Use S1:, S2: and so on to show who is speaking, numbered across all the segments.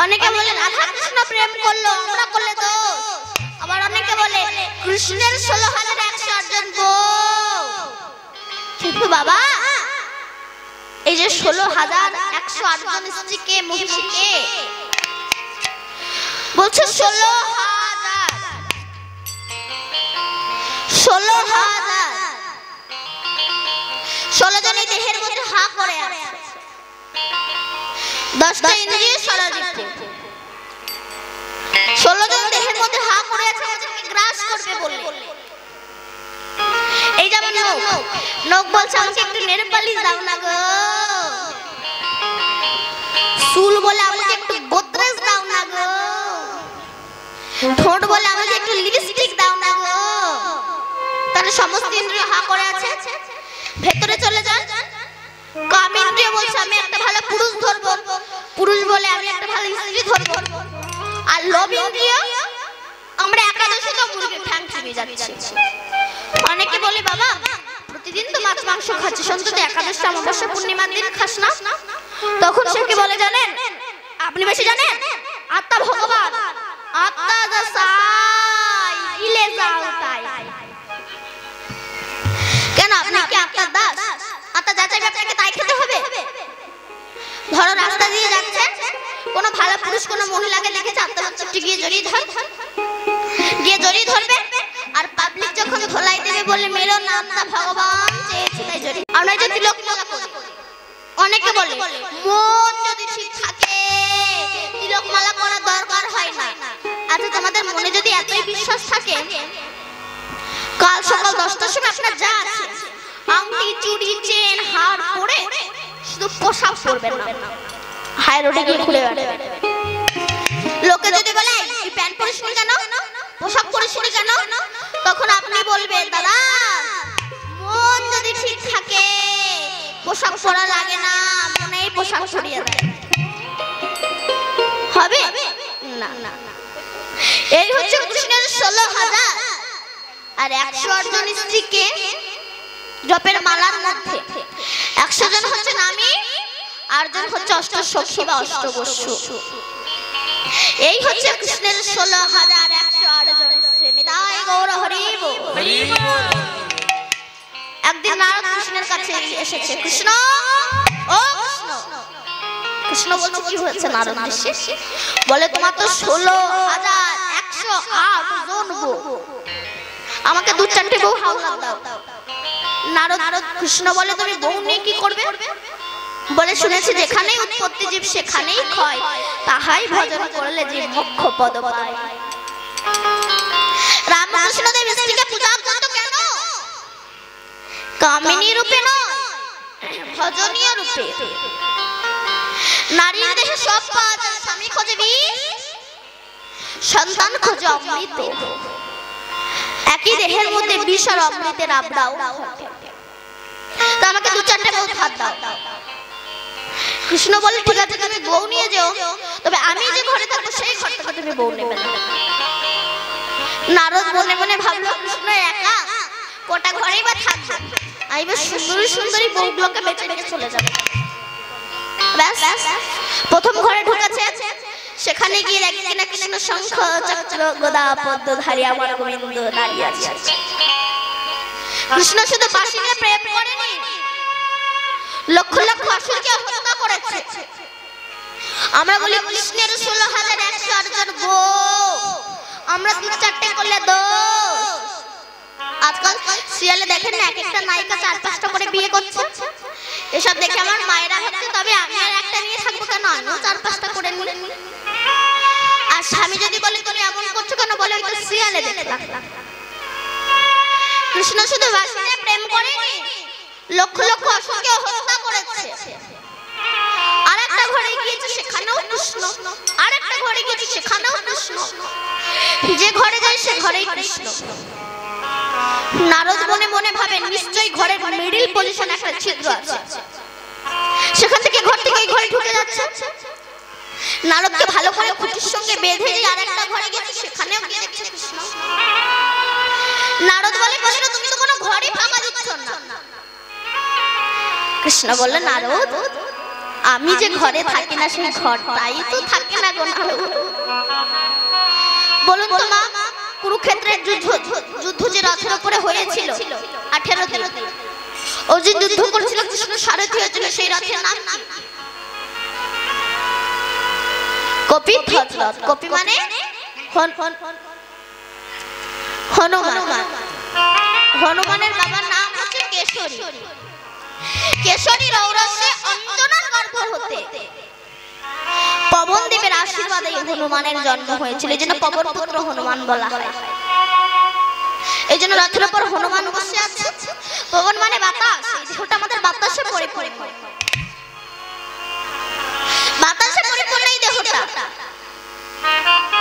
S1: অনেকে বলে রাধা কৃষ্ণ প্রেম করলো, আমরা করলে দোষ। আবার অনেকে বলে কৃষ্ণের 16,108 জন বউ। কিন্তু বাবা এই যে 16,108 জন স্ত্রীকে মহিষীকে বলছে 16,000 16 জনের দেহের মধ্যে হা করে আছে, 10টা ইন্দ্রিয় সরাসরি 16 জন দেহের মধ্যে হা করে আছে, আমাদেরকে গ্রাস করবে বললে। এই যেমন নখ বলছে আমাকে একটু নেল পালিশ দাও না গো, চুল বলে আমাকে একটু গোদরেজ দাও না গো, ঠোঁট বলে আমাকে একটু লিপস্টিক দাও না গো। তাহলে সমস্ত ইন্দ্রিয় হা করে আছে। ভেতরে চলে যান, কাম ইন্দ্রিয় বলছে আমি একটা ভালো পুরুষ ধরবো, পুরুষ বলে আমি একটা ভালো স্ত্রী ধরবো। আর লোভ ইন্দ্রিয় আমরা একাদশী তো মুরগির ঠ্যাং চিবিয়ে যাচ্ছি। অনেকে বলে বাবা প্রতিদিন তো মাছ মাংস খাচ্ছিস, অন্তত একাদশী অমাবস্যা পূর্ণিমার দিন খাস না। তখন সে কি বলে জানেন, আপনি বেশি জানেন, আত্মা ভগবান, আত্মা যা চাই ইলে যাও তাই। কেন আপনি কি আত্মার দাস? আত্মা যা চাইবে আপনাকে তাই খেতে হবে? ধরো রাস্তা দিয়ে যাচ্ছেন, কোনো ভালো পুরুষ কোনো মহিলাকে দেখেছে, আত্মা চুপটি গিয়ে জড়িয়ে ধরবে, আর পাবলিক যখন ধোলাই দেবে বলে মেরো না, আত্মা ভগবান চেয়েছে তাই জড়িয়ে। আমরা যদি তিলকমালা করি, অনেকে বলে মন যদি ঠিক থাকে তিলকমালা করার দরকার হয় না। আচ্ছা তোমাদের মনে যদি এতই বিশ্বাস থাকে, কাল সকাল 10টার সময় আপনার যা আছে আংটি চুড়ি চেন হার পরে শুধু পোশাক পরবেন না, হাই রোডে গিয়ে ঘুরে বেড়াবেন। লোকে যদি বলে তুই প্যান্ট পরিস নি কেন, পোশাক পরিস নি কেন, তখন আপনি বলবেন দাদা মন যদি ঠিক থাকে পোশাক পরা লাগে না, মনেই পোশাক পরিয়ে দেয়। হবে না। এই হচ্ছে কৃষ্ণের 16,000 আর 108 জন স্ত্রীকে জপের মালার মধ্যে 100 জন হচ্ছে নামী, আর জন হচ্ছে অষ্টসখী বা অষ্টবসু। এই হচ্ছে কৃষ্ণের 16,108 জন স্ত্রী। নিতাই গৌর হরি বল। একদিন নারদ কৃষ্ণের কাছে এসেছে, কৃষ্ণ ও কৃষ্ণ। কৃষ্ণ বলছে কি হয়েছে নারদ ঋষি? বলে তোমার তো 16,108 জন বউ, আমাকে 2-4টে বউ হাওলা দাও। নারদ কৃষ্ণ বলে তুমি বউ নিয়ে কি করবে? বলে শুনেছি যেখানেই উৎপত্তি জীব সেখানেই ক্ষয়, তাহাই ভজন করলে জীব মোক্ষ পদ পায়। রামকৃষ্ণ দেব স্ত্রীকে পূজা করত কেন? কামিনী রূপে নয়, ভজনীয় রূপে। নারীর দেহে সব পাওয়া যায়, স্বামী খোঁজে বিষ, সন্তান খোঁজে অমৃত। একই দেহের মধ্যে বিষ আর অমৃতের আবদাও। তা আমাকে 2-4টে বউ ভাত দাও। কৃষ্ণ বলে ঠিক আছে তুমি বউ নিয়ে যাও, তবে আমি যে ঘরে থাকবো সেই ঘর থেকে তুমি বউ নেবে না। নারদ মনে মনে ভাবলো কৃষ্ণ একা কোটা ঘরেই বা থাকবে, আইবে সুন্দরী সুন্দরী বউগুলোকে বেঁচে রেখে চলে যাবে। ব্যাস প্রথম ঘরে ঢুকেছে, সেখানে গিয়ে দেখে কিনা কৃষ্ণ শঙ্খ চক্র গদা পদ্মধারী আমার গোবিন্দ দাঁড়িয়ে আছে। কৃষ্ণ শুধু বাঁশি নিয়ে প্রেম করেনি, লক্ষ লক্ষ অসুরকে হত্যা করেছে। আমরা বলি কৃষ্ণের 16,108 জন বউ, আমরা 2-4টে করলে দোষ। আজকাল সিরিয়ালে দেখেন না এক একটা নায়িকা 4-5টা করে বিয়ে করছে, এসব দেখে আমার মায়েরা ভাবছে তবে আমি আর একটা নিয়ে থাকবো কেন, আমিও 4-5টা করে নিই। আর স্বামী যদি বলে তুমি এমন করছো কেন, বলে ওই তো সিরিয়ালে দেখলাম। কৃষ্ণ শুধু বাসিনে প্রেম করেনি, লক্ষ লক্ষ অসুরকে হত্যা করেছে। আরেকটা ঘরে গিয়েছে সেখানেও কৃষ্ণ, আরেকটা ঘরে গিয়েছে সেখানেও কৃষ্ণ, যে ঘরে যায় সে ঘরেই কৃষ্ণ। নারদ মনে মনে ভাবেন নিশ্চয়ই ঘরের মিডল পজিশনে একটা ছিদ্র আছে, সেখান থেকে ঘর থেকে এই ঘরে ঢুকে যাচ্ছে। নারদকে ভালো করে খুঁটির সঙ্গে বেঁধে দিয়ে আরেকটা ঘরে গেছে, সেখানেও গিয়ে দেখছে কৃষ্ণ। নারদ বলে কৃষ্ণ তুমি তো কোনো ঘরই ফাঁকা দিচ্ছ না। কৃষ্ণ বলল নারদ আমি যে ঘরে থাকি না সেই ঘরটাই তো থাকে না গো নাড়ু। বলুন তো মা, কুরুক্ষেত্রের যুদ্ধ যে রথের উপরে হয়েছিল 18 দিন, অর্জুন যুদ্ধ করেছিল কৃষ্ণ সারথি হয়েছিল, সেই রথের নাম কি? কপিধ্বজ রথ। কপি মানে হনুমান। হনুমানের বাবার নাম হচ্ছে কেশরী। কেশরীর ঔরসে অঞ্জনার গর্ভ হতে পবন দেবের আশীর্বাদে হনুমানের জন্ম হয়েছিল, এই জন্য পবন পুত্র হনুমান বলা হয়। এই জন্য রথের উপর হনুমান বসে আছে। পবন মানে বাতাস, এই দেহটা আমাদের বাতাসে পরিপূর্ণ, বাতাসে পরিপূর্ণ এই দেহটা।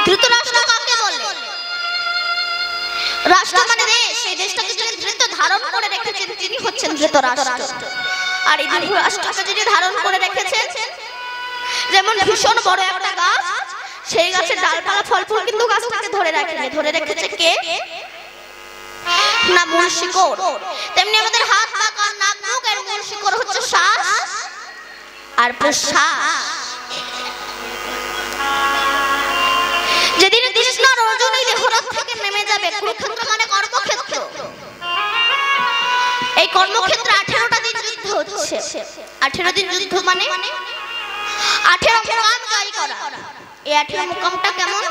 S1: ধৃতরাষ্ট্র কাকে বলে? রাষ্ট্র মানে দেশ, এই দেশটাকে যিনি ধৃত ধারণ করে রেখেছেন তিনি হচ্ছেন ধৃতরাষ্ট্র। আর এই ধৃতরাষ্ট্রকে যিনি ধারণ করে রেখেছেন, যেমন ভীষণ বড় একটা গাছ, সেই গাছের ডালপালা ফল ফুল কিন্তু গাছটাকে ধরে রেখেছে কে? না মূল শিকড়। তেমনি আমাদের হাত পা কান নাক মুখ এর মূল শিকড় হচ্ছে শ্বাস আর প্রশ্বাস। যেদিন কৃষ্ণ আর অর্জুন এই দেহরথ থেকে নেমে যাবে, কুরুক্ষেত্র মানে কর্মক্ষেত্র, এই কর্মক্ষেত্রে 18টা দিন যুদ্ধ হচ্ছে। 18 দিন যুদ্ধ মানে 18 মুকাম জয় করা। এই 18 মুকামটা কেমন?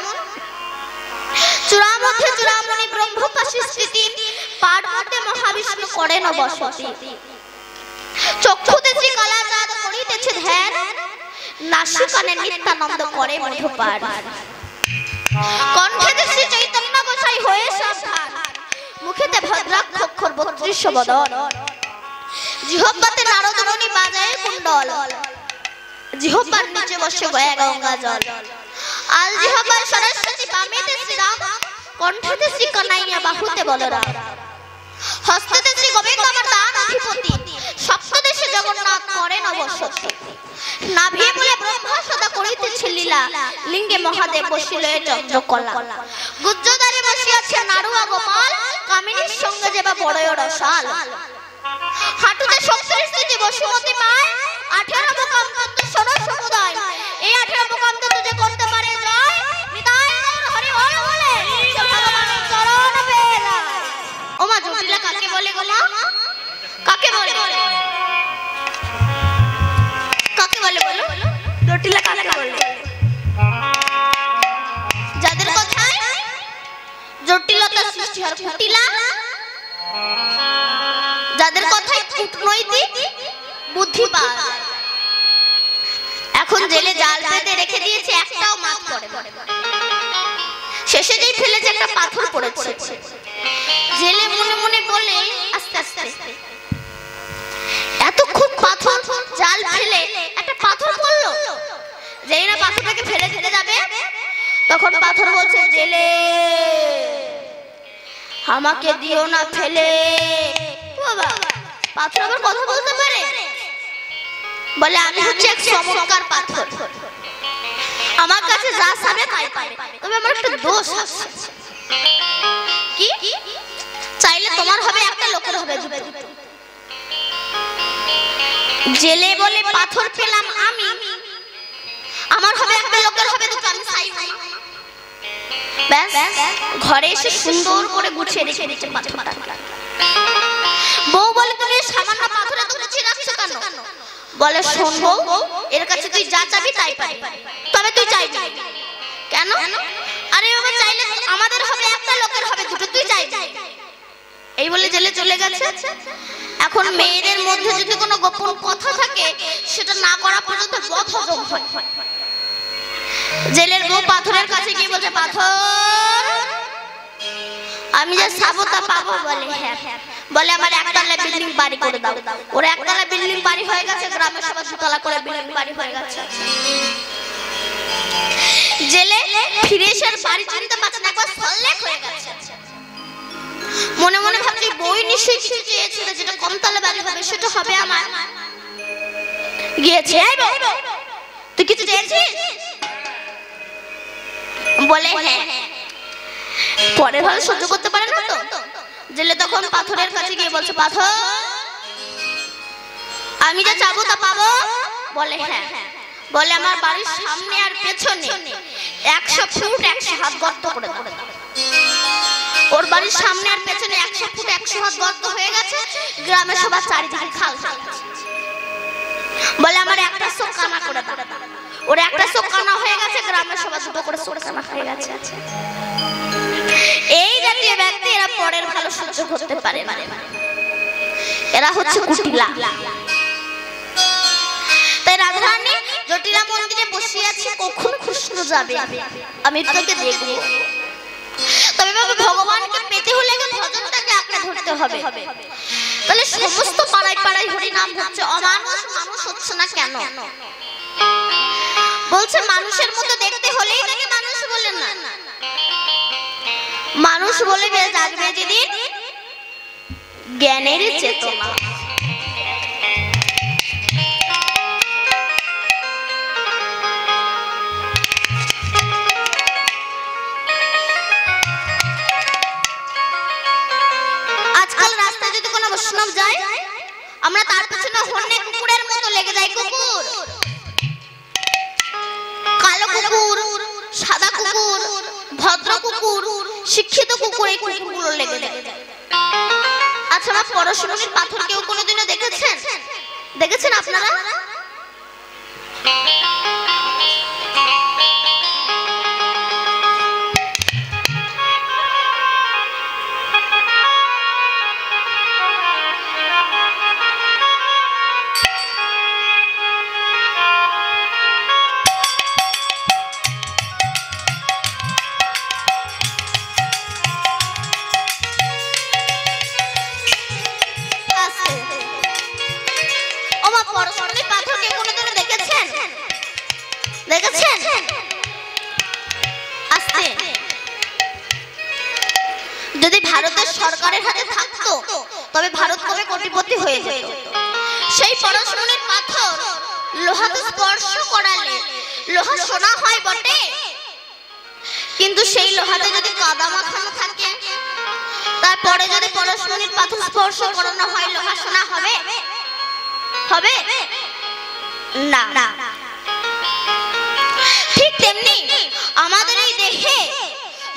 S1: চূড়ামধ্যে চূড়ামণি ব্রহ্মকাশী স্থিতি, পার্বতে মহাবিষ্ণু করেন বসতি, চক্ষুতে শ্রী কালাচাঁদ করিতেছে ধ্যান, নাসিকানে নিত্যানন্দ করে মধুপান, কণ্ঠেতে শ্রী চৈতন্য গোসাই হয়ে সাবধান, মুখেতে ভদ্রাক্ষ অক্ষর 32 বদন, জিহ্বাতে নারদমণি বাজায় কুণ্ডল, জিহ্বার নিচে বসে বয়ে গঙ্গা জল, আল জিহ্বায় সরস্বতী, বামেতে শ্রীরাম, কণ্ঠেতে শ্রী কানাইয়া, বাহুতে বলরাম, হস্তেতে শ্রী গোবিন্দ আমার দান অধিপতি, সপ্তদেশে জগন্নাথ করেন বসতি, নাভিয়ে বলে ব্রহ্মা সদা করিতেছে লীলা, লিঙ্গে মহাদেব বসিল চন্দ্রকলা, গুজ্জদারে বসিয়াছে নাড়ুয়া গোপাল, কামিনীর সঙ্গে যেবা বড়য় রসাল, হাঁটুতে শক্তির স্থিতি বসুমতি পায়, 18 মুকাম তত্ত্ব সরস সমুদয়, এই 18 মুকাম তত্ত্ব যে করতে পারে জয়, নিতাই গৌর হরি বল বলে সে ভগবানের চরণ বেলায়। ও মা, জটিলা কাকে বলে গো মা? কাকে বলে? কাকে বলে বলো? জটিলা কাকে বলে? যাদের কথায় জটিলতা সৃষ্টি হয়, কুটিলা। যাদের কথায় কূটনৈতিক বুদ্ধি পাওয়া যায়। এখন জেলে জাল পেতে রেখে দিয়েছে, একটাও মাছ পড়ে, শেষে যেই ফেলেছে একটা পাথর পড়েছে, জেলে মনে মনে বলে আস্তে আস্তে এতক্ষণ পাথর জাল ফেলে একটা পাথর পড়লো, যেই না পাথরটাকে ফেলে ফেলে যাবে তখন পাথর বলছে জেলে আমাকে দিও না ফেলে। বাবা, পাথর আবার কথা বলতে পারে? বলে আমি হচ্ছে এক চমৎকার পাথর, আমার কাছে যা চাবে তাই পাবে, তবে আমার একটা দোষ আছে। কি? চাইলে তোমার হবে, একটা লোকের হবে দুটো। জেলে বলে পাথর পেলাম আমি, আমার হবে একটা লোকের হবে দুটো, আমি চাইবো। ব্যাস, ঘরে এসে সুন্দর করে গুছিয়ে রেখে দিচ্ছে পাথরটা। বউ বলে তুমি সামান্য পাথরে তো গুছিয়ে রাখছো কেন? বলে শোন বউ, এর কাছে তুই যা চাবি তাই পাবি, তবে তুই চাইবি কেন? আরে বাবা, চাইলে আমাদের হবে একটা লোকের হবে দুটো, তুই চাইবি। এই বলে জেলে চলে গেছে। এখন মেয়েদের মধ্যে যদি কোনো গোপন কথা থাকে সেটা না করা পর্যন্ত বধ হজম হয়। জেলের বউ পাথরের কাছে গিয়ে বলছে পাথর আমি যা চাবো তা পাবো? বলে হ্যাঁ। বলে আমার একতলা বিল্ডিং বাড়ি করে দাও। ওর একতলা বিল্ডিং বাড়ি হয়ে গেছে, গ্রামের সবাই দুতলা করে বিল্ডিং বাড়ি হয়ে গেছে। জেলে ফিরে এসে বাড়ি চিনতে পারছে না, একবার সল্লেক হয়ে গেছে। মনে মনে ভাবছি বই নিশ্চয়ই কিছু চেয়েছিল যেটা কমতলা বাড়ি হবে, সেটা হবে আমার। গিয়েছে, তুই কিছু চেয়েছিস? বলে হ্যাঁ। পরে ভালো সহ্য করতে পারে না তো, জেলে তখন পাথরের কাছে গিয়ে বলছে পাথর আমি যা চাবো তা পাবো? বলে হ্যাঁ। বলে আমার বাড়ির সামনে আর পেছনে 100 ফুট 100 হাত গর্ত করে দাও। ওর বাড়ির সামনে আর পেছনে 100 ফুট 100 হাত গর্ত হয়ে গেছে, গ্রামের সবার চারিদিকে খাল হয়ে গেছে। বলে আমার একটা চোখ কানা করে দাও। ওর একটা চোখ কানা হয়ে গেছে, গ্রামের সবার দুটো করে চোখ কানা হয়ে গেছে। এই জাতীয় ব্যক্তি এরা পরের ভালো সহ্য করতে পারে না, এরা হচ্ছে কুটিলা। তাই রাধারানী জটিলা মন্দিরে বসে আছে, কখন কৃষ্ণ যাবে আমি তোকে দেখব। তবে বাবা ভগবানকে পেতে হলে ভজনটাকে আঁকড়ে ধরতে হবে। তাহলে সমস্ত পাড়ায় পাড়ায় হরি নাম হচ্ছে, অমানুষ মানুষ হচ্ছে না কেন? বলছে মানুষের মতো দেখতে হলেই নাকি মানুষ বলে না, মানুষ বলে জাগবে যেদিন জ্ঞানের চেতনা। আজকাল রাস্তায় যদি কোনো বৈষ্ণব যায়, আমরা তার পিছনে হন্যে কুকুরের মতো লেগে যাই। কুকুর, কালো কুকুর, সাদা কুকুর, ভদ্র কুকুর, শিক্ষিত কুকুর, এই কুকুরগুলো লেগে যায়। আচ্ছা, আমার পরশুরানীর পাথর কেউ কোনোদিনও দেখেছেন? দেখেছেন আপনারা? যদি ভারতের সরকারের হাতে থাকতো তবে ভারত কবে কোটিপতি হয়ে যেত। সেই পরশুরানীর পাথর লোহাতে স্পর্শ করালে লোহা সোনা হয় বটে, কিন্তু সেই লোহাতে যদি কাদা মাখানো থাকে, তারপরে যদি পরশুরানীর পাথর স্পর্শ করানো হয়, লোহা সোনা হবে? হবে না। ঠিক তেমনি আমাদের এই দেহে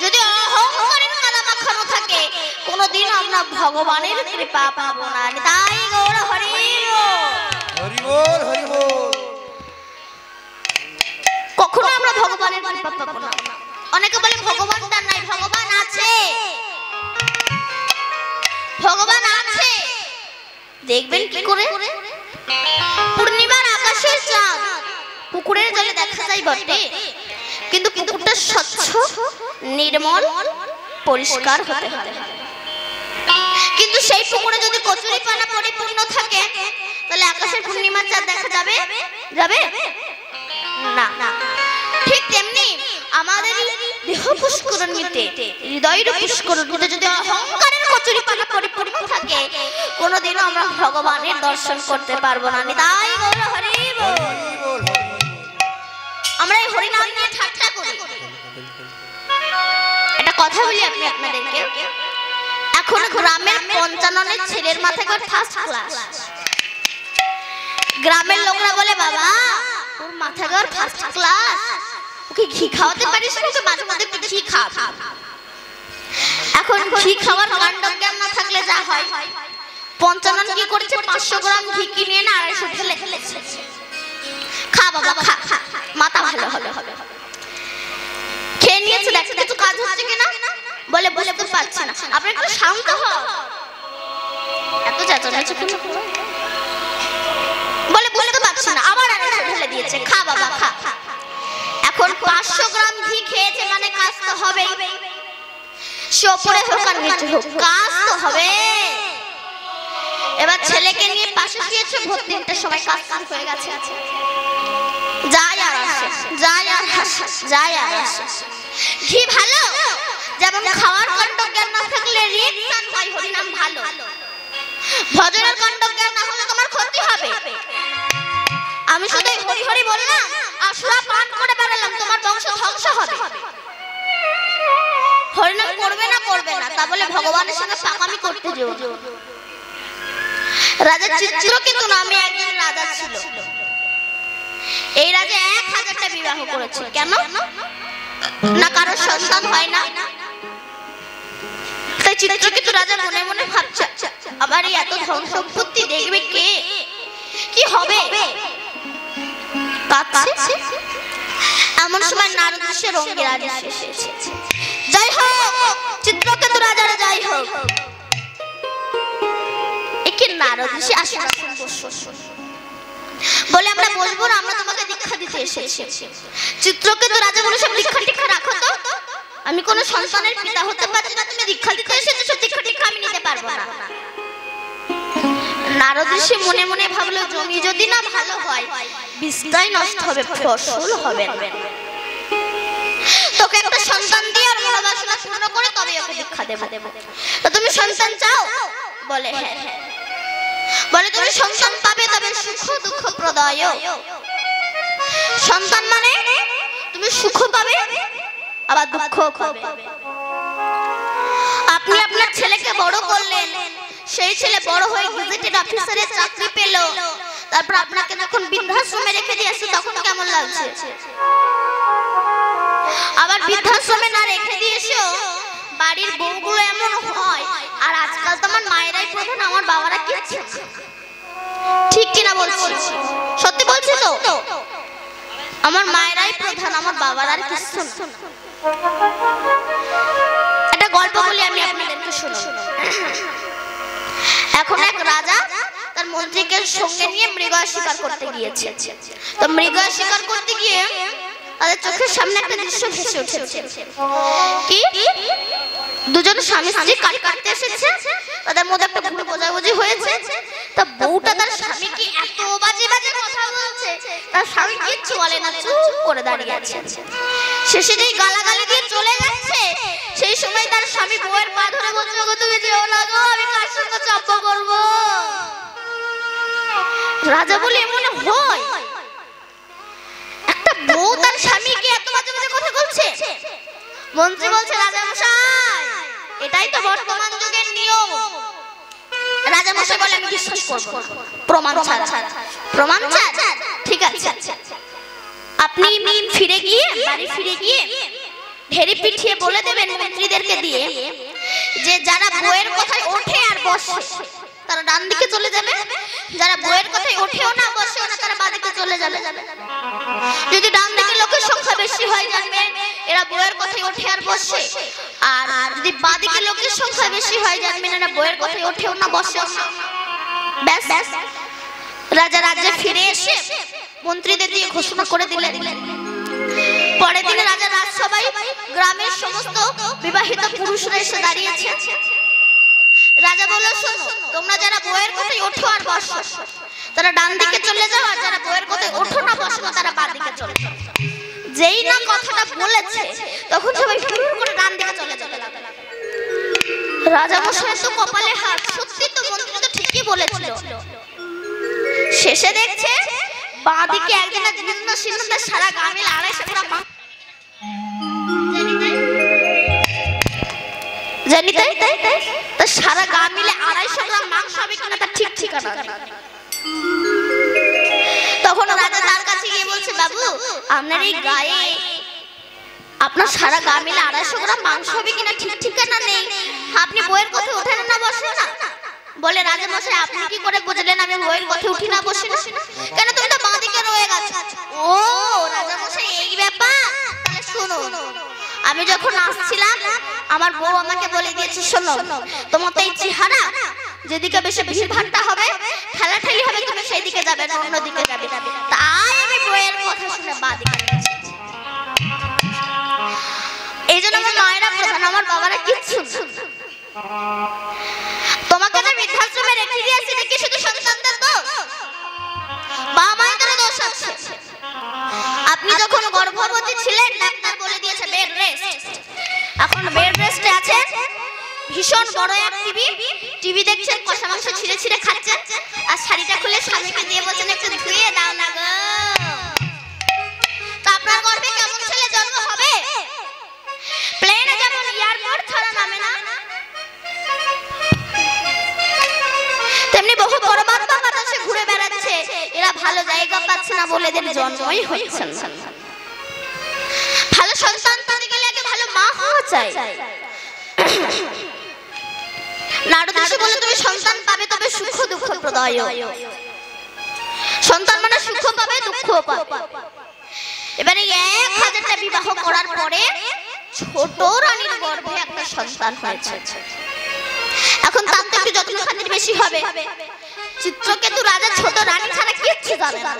S1: যদি অহংকারের কাদা মাখানো থাকে, কোনদিন আমরা ভগবানের কৃপা পাবো না। তাই গৌর হরি বল, হরি বল। কখনো আমরা ভগবানের কৃপা পাবো না। অনেকে বলে ভগবানটা নাই, ভগবান আছে, ভগবান আছে। দেখবেন কি করে? পূর্ণিমার আকাশের চাঁদ পুকুরের জলে দেখা যায় বটে, কিন্তু পুকুরটা স্বচ্ছ, নির্মল, পরিষ্কার হতে হবে। কিন্তু সেই পুকুরে যদি কচুরিপানা পরিপূর্ণ থাকে, তাহলে আকাশের পূর্ণিমার চাঁদ দেখা যাবে? যাবে না। ঠিক তেমনি আমাদের দেহ পুষ্করণীতে, হৃদয়ের পুষ্করণীতে যদি অহংকারের কচুরিপানা পরিপূর্ণ থাকে, কোনোদিনও আমরা ভগবানের দর্শন করতে পারবো না। তাই গৌর হরি বল। আমরা এই হরিনাম নিয়ে ঠাট্টা করি। একটা কথা বলি আপনি আপনাদেরকে, এখন গ্রামের 55 ছেলের মাথায় করে ফার্স্ট ক্লাস। গ্রামের লোকরা বলে বাবা ওর মাথায় করে ফার্স্ট ক্লাস, ওকে ঘি খাওয়াতে পারিস না? ওকে মাঝে মাঝে একটু ঘি খা। এখন ঘি খাওয়ার কাণ্ড জ্ঞান না থাকলে যা হয়, 55 কি করেছে, 500 গ্রাম ঘি কিনে না 250 ঢেলে খেলেছে। খা বাবা খা, মাথা ভালো হবে। খেয়ে নিয়েছে, দেখছে কিছু কাজ হচ্ছে কিনা, বলে বুঝতে পারছে না। আপনি একটু শান্ত হও, এত চেঁচামেচি কেন? বলে বুঝতে পারছি না, আবার 250 ঢেলে দিয়েছে। খা বাবা খা। এখন 500 গ্রাম ঘি খেয়েছে মানে কাজ তো হবে, সে ওপরে হোক আর নিচে হোক, কাজ তো হবে। এবার ছেলেকে নিয়ে পাশে শুয়েছে, ভোর 3টার সময় কাজ হয়ে গেছে। যায় আর আসে, যায় আর আসে, যায় আর আসে। ঘি ভালো, যেমন খাওয়ার কাণ্ড জ্ঞান না থাকলে রিঅ্যাকশন হয়। হরিনাম ভালো, ভজনের কাণ্ড জ্ঞান না হলে তোমার ক্ষতি হবে। আমি শুধু হরি হরি বললাম আর সুরা পান করে বেড়ালাম, তোমার বংশ ধ্বংস হবে। হরিনাম করবে না, তা বলে ভগবানের সঙ্গে পাকামি করতে যেও। রাজা চিত্রকেতু নামে একজন রাজা ছিল। এই রাজা 1000টা বিবাহ করেছে। কেন না? কারো সন্তান হয় না। তাই চিত্রকেতু রাজা মনে মনে ভাবছে, আবার এই এত ধন সম্পত্তি দেখবে কে, কি হবে? এমন সময় নারদ ঋষি রঙ্গের আদেশ এসেছে। জয় হোক চিত্রকেতু রাজার, জয় হোক। একে নারদ ঋষি আসুন বলে, আমরা বলবো না, আমরা তোমাকে দীক্ষা দিতে এসেছি। চিত্রকেতু রাজা বলে, সব দীক্ষা টিক্ষা রাখো তো, আমি কোন সন্তানের পিতা হতে পারছি না, তুমি দীক্ষা দিতে এসেছো, সব দীক্ষা টিক্ষা আমি নিতে পারবো না। নারদ ঋষি মনে মনে ভাবলো, জমি যদি না ভালো হয় বীজটাই নষ্ট হবে, ফসল হবে না। তোকে একটা সন্তান দিয়ে আর মনোবাসনা পূর্ণ করে তবে ওকে দীক্ষা দেব। তো তুমি সন্তান চাও? বলে হ্যাঁ। বলে তুমি সন্তান পাবে, তবে সুখ দুঃখ প্রদায়। সন্তান মানে তুমি সুখ পাবে আবার দুঃখ পাবে। আপনি আপনার ছেলেকে বড় করলেন, সেই ছেলে বড় হয়ে গেজেটেড অফিসারের চাকরি পেল, তারপর আপনাকে যখন বৃদ্ধাশ্রমে রেখে দিয়েছে তখন কেমন লাগছে? আবার বৃদ্ধাশ্রমে না রেখে দিয়েছেও বাড়ির বউগুলো এমন হয়, আর আজকাল তো আমার মায়েরাই প্রধান, আমার বাবারা কিচ্ছু। ঠিক কিনা বলছি? সত্যি বলছি তো? আমার মায়েরাই প্রধান, আমার বাবার আর কিচ্ছু না। একটা গল্প বলি আমি আপনাদেরকে, শুনুন। এখন এক রাজা তার মন্ত্রীকে সঙ্গে নিয়ে মৃগ শিকার করতে গিয়েছে। তো মৃগ শিকার করতে গিয়ে তাদের চোখের সামনে একটা দৃশ্য ভেসে উঠেছে। কি? দুজন স্বামী স্ত্রী কাটতে এসেছে, তাদের মধ্যে একটা ভুল বোঝাবুঝি হয়েছে। তা বউটা তার স্বামীকে এত বাজে বাজে কথা বলছে, তার স্বামী কিচ্ছু বলে না, চুপ করে দাঁড়িয়ে আছে। শেষে যেই গালাগালি দিয়ে চলে যাচ্ছে, সেই সময় তার স্বামী বউয়ের পা ধরে বলছে, গো তুমি যেও না গো, আমি কার সঙ্গে চম্পা করবো? রাজা বলে, এমন হয় একটা বউ তার স্বামীকে এত বাজে বাজে কথা বলছে? মন্ত্রী বলছে, রাজা মশাই, এটাই তো বর্তমান যুগের নিয়ম। রাজা মশাই বলে, আমি বিশ্বাস করব না, প্রমাণ ছাড়া। প্রমাণ ছাড়া? ঠিক আছে, আপনি ফিরে গিয়ে বাড়ি ফিরে গিয়ে ঢেরি পিঠিয়ে বলে দেবেন মন্ত্রীদেরকে দিয়ে যে যারা বউয়ের কথায় ওঠে আর বসে তারা ডান দিকে চলে যাবে, যারা বউয়ের কথায় ওঠেও না বসেও না তারা বাঁ দিকে চলে যাবে। যদি ডান দিকে লোকের সংখ্যা বেশি হয় জানবেন এরা বউয়ের কথায় ওঠে আর বসে, আর যদি বাঁ দিকে লোকের সংখ্যা বেশি হয় জানবেন এরা বউয়ের কথায় ওঠেও না বসেও না। ব্যাস। রাজা রাজ্যে ফিরে এসে মন্ত্রীদের দিয়ে ঘোষণা করে দিলেন। পরের দিনে রাজা রাজসভায় গ্রামের সমস্ত বিবাহিত পুরুষরা এসে দাঁড়িয়েছে। রাজা বলল, শোনো, তোমরা যারা বউয়ের কথায় ওঠো আর বসো তারা ডান দিকে চলে যাও, আর যারা বউয়ের কথায় ওঠো না বসো না তারা বাঁ দিকে চলে যাও। যেই না কথাটা বলেছে তখন সবাই ফিরে করে ডান দিকে চলে লাগলো। রাজা মশাই তো কপালে হাত, সত্যি তো মন্ত্রী তো ঠিকই বলেছিল। শেষে দেখছে বাঁ দিকে একজনের জীর্ণ শীর্ণ সারা গা মিলে 250 গ্রাম জানি তাই তার সারা গা মিলে 250 গ্রাম মাংস হবে কিনা তার ঠিক ঠিকানা। তখন রাজা তার কাছে গিয়ে বলছে, বাবু আপনার এই গায়ে আপনার সারা গা মিলে 250 গ্রাম মাংস হবে কিনা ঠিক ঠিকানা নেই, আপনি বউয়ের কথা ওঠেন না বসেন না? বলে, রাজা মশাই আপনি কি করে বুঝলেন আমি বউয়ের কথা উঠি না বসি না? কেন তুমি তো বাঁ দিকে রয়ে গেছো। ও রাজা মশাই এই ব্যাপার, তাহলে শুনো, আমি যখন আসছিলাম আমার বউ আমাকে বলে দিয়েছে, শোনো তোমার তো এই চেহারা, যেদিকে বেশি ভিড়ভাট্টা হবে ঠেলাঠেলি হবে তুমি সেই দিকে যাবে না অন্য দিকে যাবে, তাই আমি বউয়ের কথা শুনে বাঁ দিকে গেছি। এই জন্য আমার মায়েরা প্রধান, আমার বাবারা কিচ্ছু না। তোমাকে যে বৃদ্ধাশ্রমে রেখে দিয়েছি এটা কি শুধু সন্তানদের দোষ? বাবা মায়েদের দোষ আছে। আপনি যখন গর্ভবতী ছিলেন ডাক্তার বলে দিয়েছে বেড রেস্ট, এখন বেড রেস্টে আছেন, ভীষণ বড় এক টিভি দেখছেন, কষা মাংস ছিঁড়ে ছিঁড়ে খাচ্ছেন, আর শাড়িটা খুলে স্বামীকে দিয়ে বলছেন একটু ধুয়ে দাও না গো। তা আপনার গর্ভে কেমন ছেলে জন্ম হবে? প্লেনে যেমন এয়ারপোর্ট ছাড়া নামে না, তেমনি বহু বড় বাচ্চা বাতাসে ঘুরে বেড়াচ্ছে, এরা ভালো জায়গা পাচ্ছে না বলে এদের জন্মই হচ্ছে না। ভালো সন্তান পেতে গেলে আগে ভালো মা হওয়া চাই। নারদ ঋষি বলে তুমি সন্তান পাবে তবে সুখ দুঃখ প্রদায়। সন্তান মানে সুখ পাবে দুঃখ পাবে। এবারে 1000টা বিবাহ করার পরে ছোট রানীর গর্ভে একটা সন্তান হয়েছে। এখন তার থেকে যত্ন খাতির বেশি হবে। চিত্রকেতু রাজা ছোট রানী ছাড়া কিচ্ছু জানে না।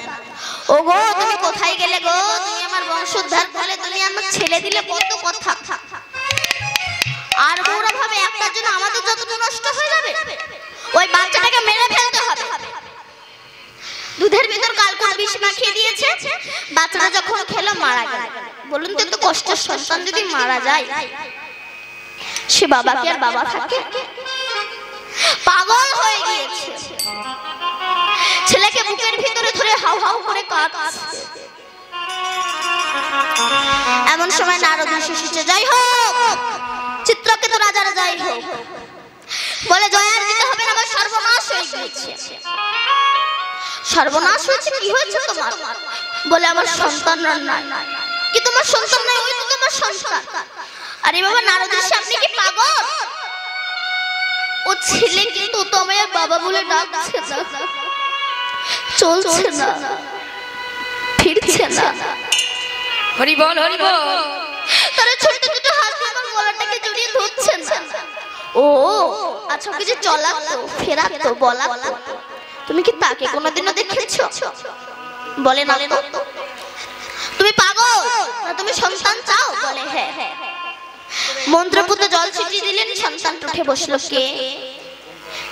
S1: ও গো তুমি কোথায় গেলে গো? তুমি আমার বংশোদ্ধার করলে, তুমি আমার ছেলে দিলে, কত কথা। আর ওরা ভাবে একটার জন্য আমাদের যতটা নষ্ট হয়ে যাবে, ওই বাচ্চাটাকে মেরে ফেলতে হবে। দুধের ভিতর কালকুট বিষ মাখিয়ে দিয়েছে, বাচ্চাটা যখন খেলো মারা গেল। বলুন তো এত কষ্টের সন্তান যদি মারা যায়, সে বাবা কি আর বাবা থাকে? পাগল হয়ে গিয়েছে, ছেলেকে বুকের ভিতরে ধরে হাউ হাউ করে কাঁদছে। এমন সময় নারদ ঋষি এসেছে। যাই হোক, চিত্রকেতু রাজার যাই হোক, বলে জয় আর দিতে হবে না, আমার সর্বনাশ হয়ে গিয়েছে। সর্বনাশ হয়েছে? কি হয়েছে তোমার? বলে আমার সন্তান নাই। কি তোমার সন্তান নাই? ওই তো তোমার সন্তান। আরে বাবা নারদ ঋষি, আপনি কি পাগল? ও ছেলে কিন্তু তোমায় বাবা বলে ডাকছে না, চলছে না, ফিরছে না।
S2: হরি বল হরি বল।
S1: তারা ছোট ছোট হাত দিয়ে আমার গলাটাকে জড়িয়ে ধরছে না। ও আচ্ছা, কিছু চলাতো, ফেরাতো, বলাতো, তুমি কি তাকে কোনোদিনও দেখেছো? বলে না তো। তুমি পাগল না তুমি সন্তান চাও? বলে হ্যাঁ। মন্ত্রপুত্র জল ছিটিয়ে দিলেন, সন্তান উঠে বসলো।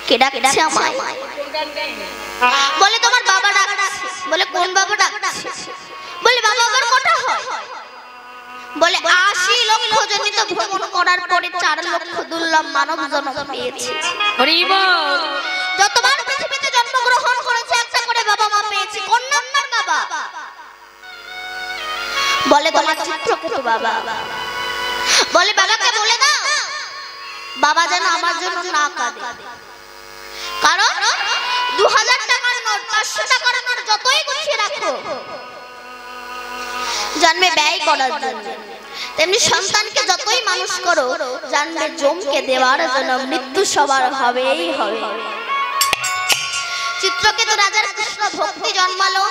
S1: কে ডাকছে আমায়? বলে তোমার বাবা ডাকছে। বলে কোন বাবা ডাকছে? বলে বাবা আবার কটা হয়? বলে 80 লক্ষ জনিত ভ্রমণ করার পরে 4 লক্ষ দুর্লভ মানব জন্ম পেয়েছে।
S2: হরি বল।
S1: যতবার পৃথিবীতে জন্মগ্রহণ করেছে একটা করে বাবা মা পেয়েছি। কোন নাম্বার বাবা? বলে তোমার চিত্রকেতু বাবা। বলে বাবাকে বলে দাও বাবা যেন আমার জন্য না কাঁদে, কারণ 2000 টাকার নোট, 500 টাকার নোট যতই গুছিয়ে রাখো জন্মে ব্যয় করার জন্য, তেমনি সন্তানকে যতই মানুষ করো জানবে জমকে দেওয়ার জন্য মৃত্যু সবার হবেই হবে। চিত্রকেতু রাজার কৃষ্ণ ভক্তি জন্মালো,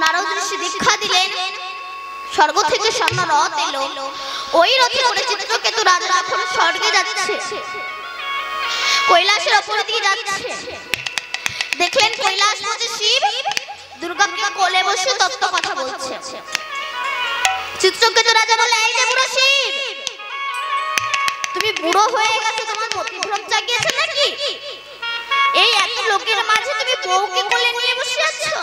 S1: নারদ ঋষি দীক্ষা দিলেন, স্বর্গ থেকে স্বর্ণ রথ এলো, ওই রথে করে চিত্রকেতু রাজা এখন স্বর্গে যাচ্ছে, কৈলাসের উপর দিয়ে যাচ্ছে। দেখলেন কৈলাসপতি শিব দুর্গাকে কোলে বসে তত্ত্ব কথা বলছে। চিত্রকেতু রাজা বলে, এই যে বুড়ো শিব, তুমি বুড়ো হয়ে গেছো, তোমার মতিভ্রম জাগিয়েছে নাকি? এই এত লোকের মাঝে তুমি বউকে কোলে নিয়ে বসে আছো?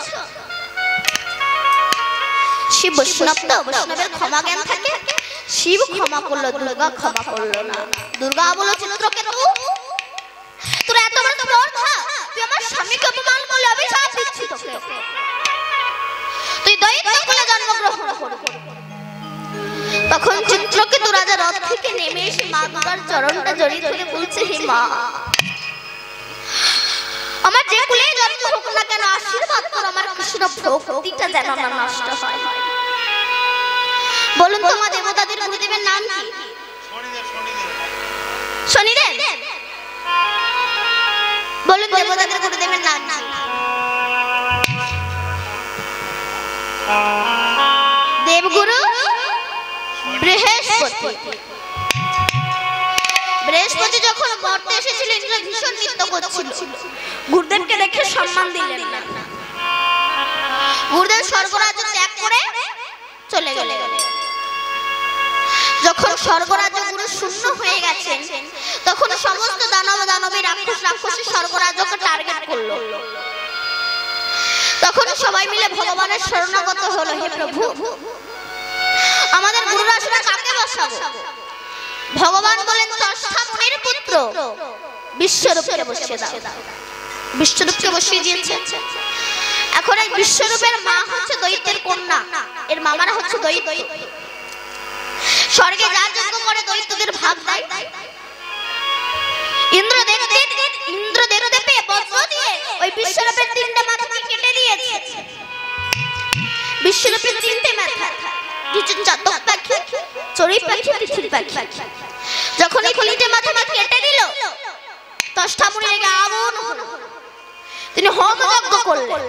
S1: শিব বৈষ্ণব তো, বৈষ্ণবের ক্ষমা জ্ঞান থাকে। শিব ক্ষমা করলো, দুর্গা ক্ষমা করলো না। দুর্গা বলল, চিত্রকেতু তোর এত বড় স্পর্ধা, তুই আমার স্বামীকে অপমান করলে, অভিশাপ দিচ্ছি তোকে, তুই দৈত্য কুলে জন্মগ্রহণ করবি। তখন চিত্রকেতু রাজা রথ থেকে নেমে এসে মা দুর্গার চরণটা জড়িয়ে ধরে বলছে, হে মা, আমার যে কুলে জন্ম হোক না কেন আশীর্বাদ করো, আমার কৃষ্ণ ভক্তিটা যেন আমার নষ্ট হয়। বলুন তো মা দেবতাদের গুরুদেবের নাম কি? শনিদেব। বলুন দেবতাদের গুরুদেবের নাম কি? দেবগুরু বৃহস্পতি। বৃহস্পতি যখন গর্তে এসেছিল, ইন্দ্র ভীষণ নৃত্য করছিল, গুরুদেবকে দেখে সম্মান দিলেন না। গুরুদেব স্বর্গরাজ্য ত্যাগ করে চলে গেলেন। যখন স্বর্গরাজ্য গুরু শূন্য হয়ে গেছেন, তখন সমস্ত দানব দানবী রাক্ষস রাক্ষসী স্বর্গরাজ্যকে টার্গেট করলো। তখন সবাই মিলে ভগবানের শরণাগত হলো, হে প্রভু, আমাদের গুরুর আসনে কাকে বসাবো? ভগবান বলেন, ষষ্ঠা মুনির পুত্র বিশ্বরূপকে বসিয়ে দাও। বিশ্বরূপকে বসিয়ে দিয়েছে। এখন এই বিশ্বরূপের মা হচ্ছে দৈত্যের কন্যা, এর মামারা হচ্ছে দৈত্য। স্বর্গে যার যজ্ঞ করে দৈত্যদের ভাগ দেয়। ইন্দ্র দেখতে পেয়ে বজ্র দিয়ে ওই বিশ্বরূপের 3টে মাথাকে কেটে দিয়েছে। বিশ্বরূপে তিনটে মাথা, কিছু চাতক পাখি, চড়ুই পাখি, তিথির পাখি। যখন এই তিনটে মাথাকে কেটে দিল, দশটা মুনি লেগে আগুন হলো। তিনি হোম যজ্ঞ করলেন,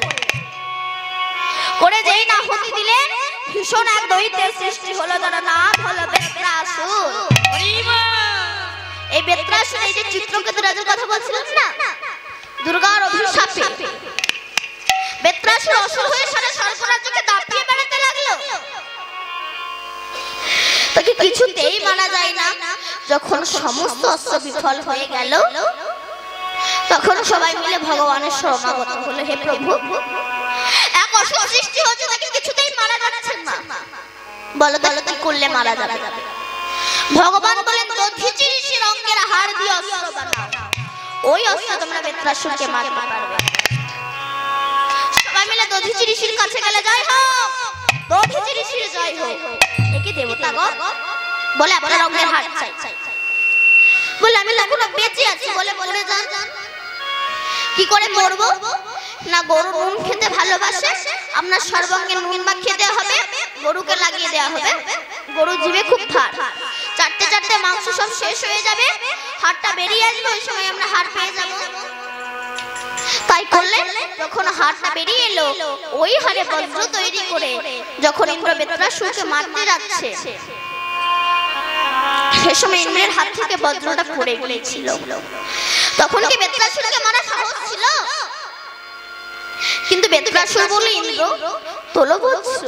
S1: করে যেই না হতে দিলেন, ভীষণ এক দৈত্যের সৃষ্টি হলো, যার নাম হলো বেত্রাসুর। এই বেত্রাসুর, এই যে চিত্রকেতু রাজার কথা বলছিলেন না, দুর্গার অভিশাপে বেত্রাসুর অসুর হয়ে সারা স্বর্গরাজ্যকে দাপিয়ে বেড়াতে লাগলো। তাকে কিছুতেই মানা যায় না। যখন সমস্ত অস্ত্র বিফল হয়ে গেল, তখন সবাই মিলে ভগবানের শরণাগত হলো। হে প্রভু, এক অসুর সৃষ্টি হচ্ছে, তাকে কিছুতেই মারা যাচ্ছে না, বলো বলো কি করলে মারা যাবে? ভগবান বলেন, দধিচি ঋষির অঙ্গের হাড় দিয়ে অস্ত্র বানাও, ওই অস্ত্র তোমরা বেত্রাসুরকে মারতে পারবে। সবাই মিলে দধিচি ঋষির কাছে গেলে, জয় হোক দধিচি ঋষির জয় হোক। একে দেবতা গো বলে, আপনার অঙ্গের হাড় চাই। বলে, আমি এখনো বেঁচে আছি, বলে মরে যান। কি করে মরবো? না, গরু নুন খেতে ভালোবাসে, আপনার সর্বাঙ্গে নুন মাখিয়ে দেওয়া হবে, গরুকে লাগিয়ে দেওয়া হবে, গরু জিভে খুব ধার, চারটে চারটে মাংস সব শেষ হয়ে যাবে, হাড়টা বেরিয়ে আসবে, ওই সময় আমরা হাড় পেয়ে যাবো। তাই করলে যখন হাড়টা বেরিয়ে এলো, ওই হাড়ে বজ্র তৈরি করে যখন ইন্দ্র বেত্রাসুরকে মারতে যাচ্ছে, সে সময় ইন্দ্রের হাত থেকে বজ্রটা পড়ে গিয়েছিল। তখন কি বেত্রাসুরকে মারা সাহস ছিল? কিন্তু বেত্রাসুর বলে, ইন্দ্র তোলো বজ্র,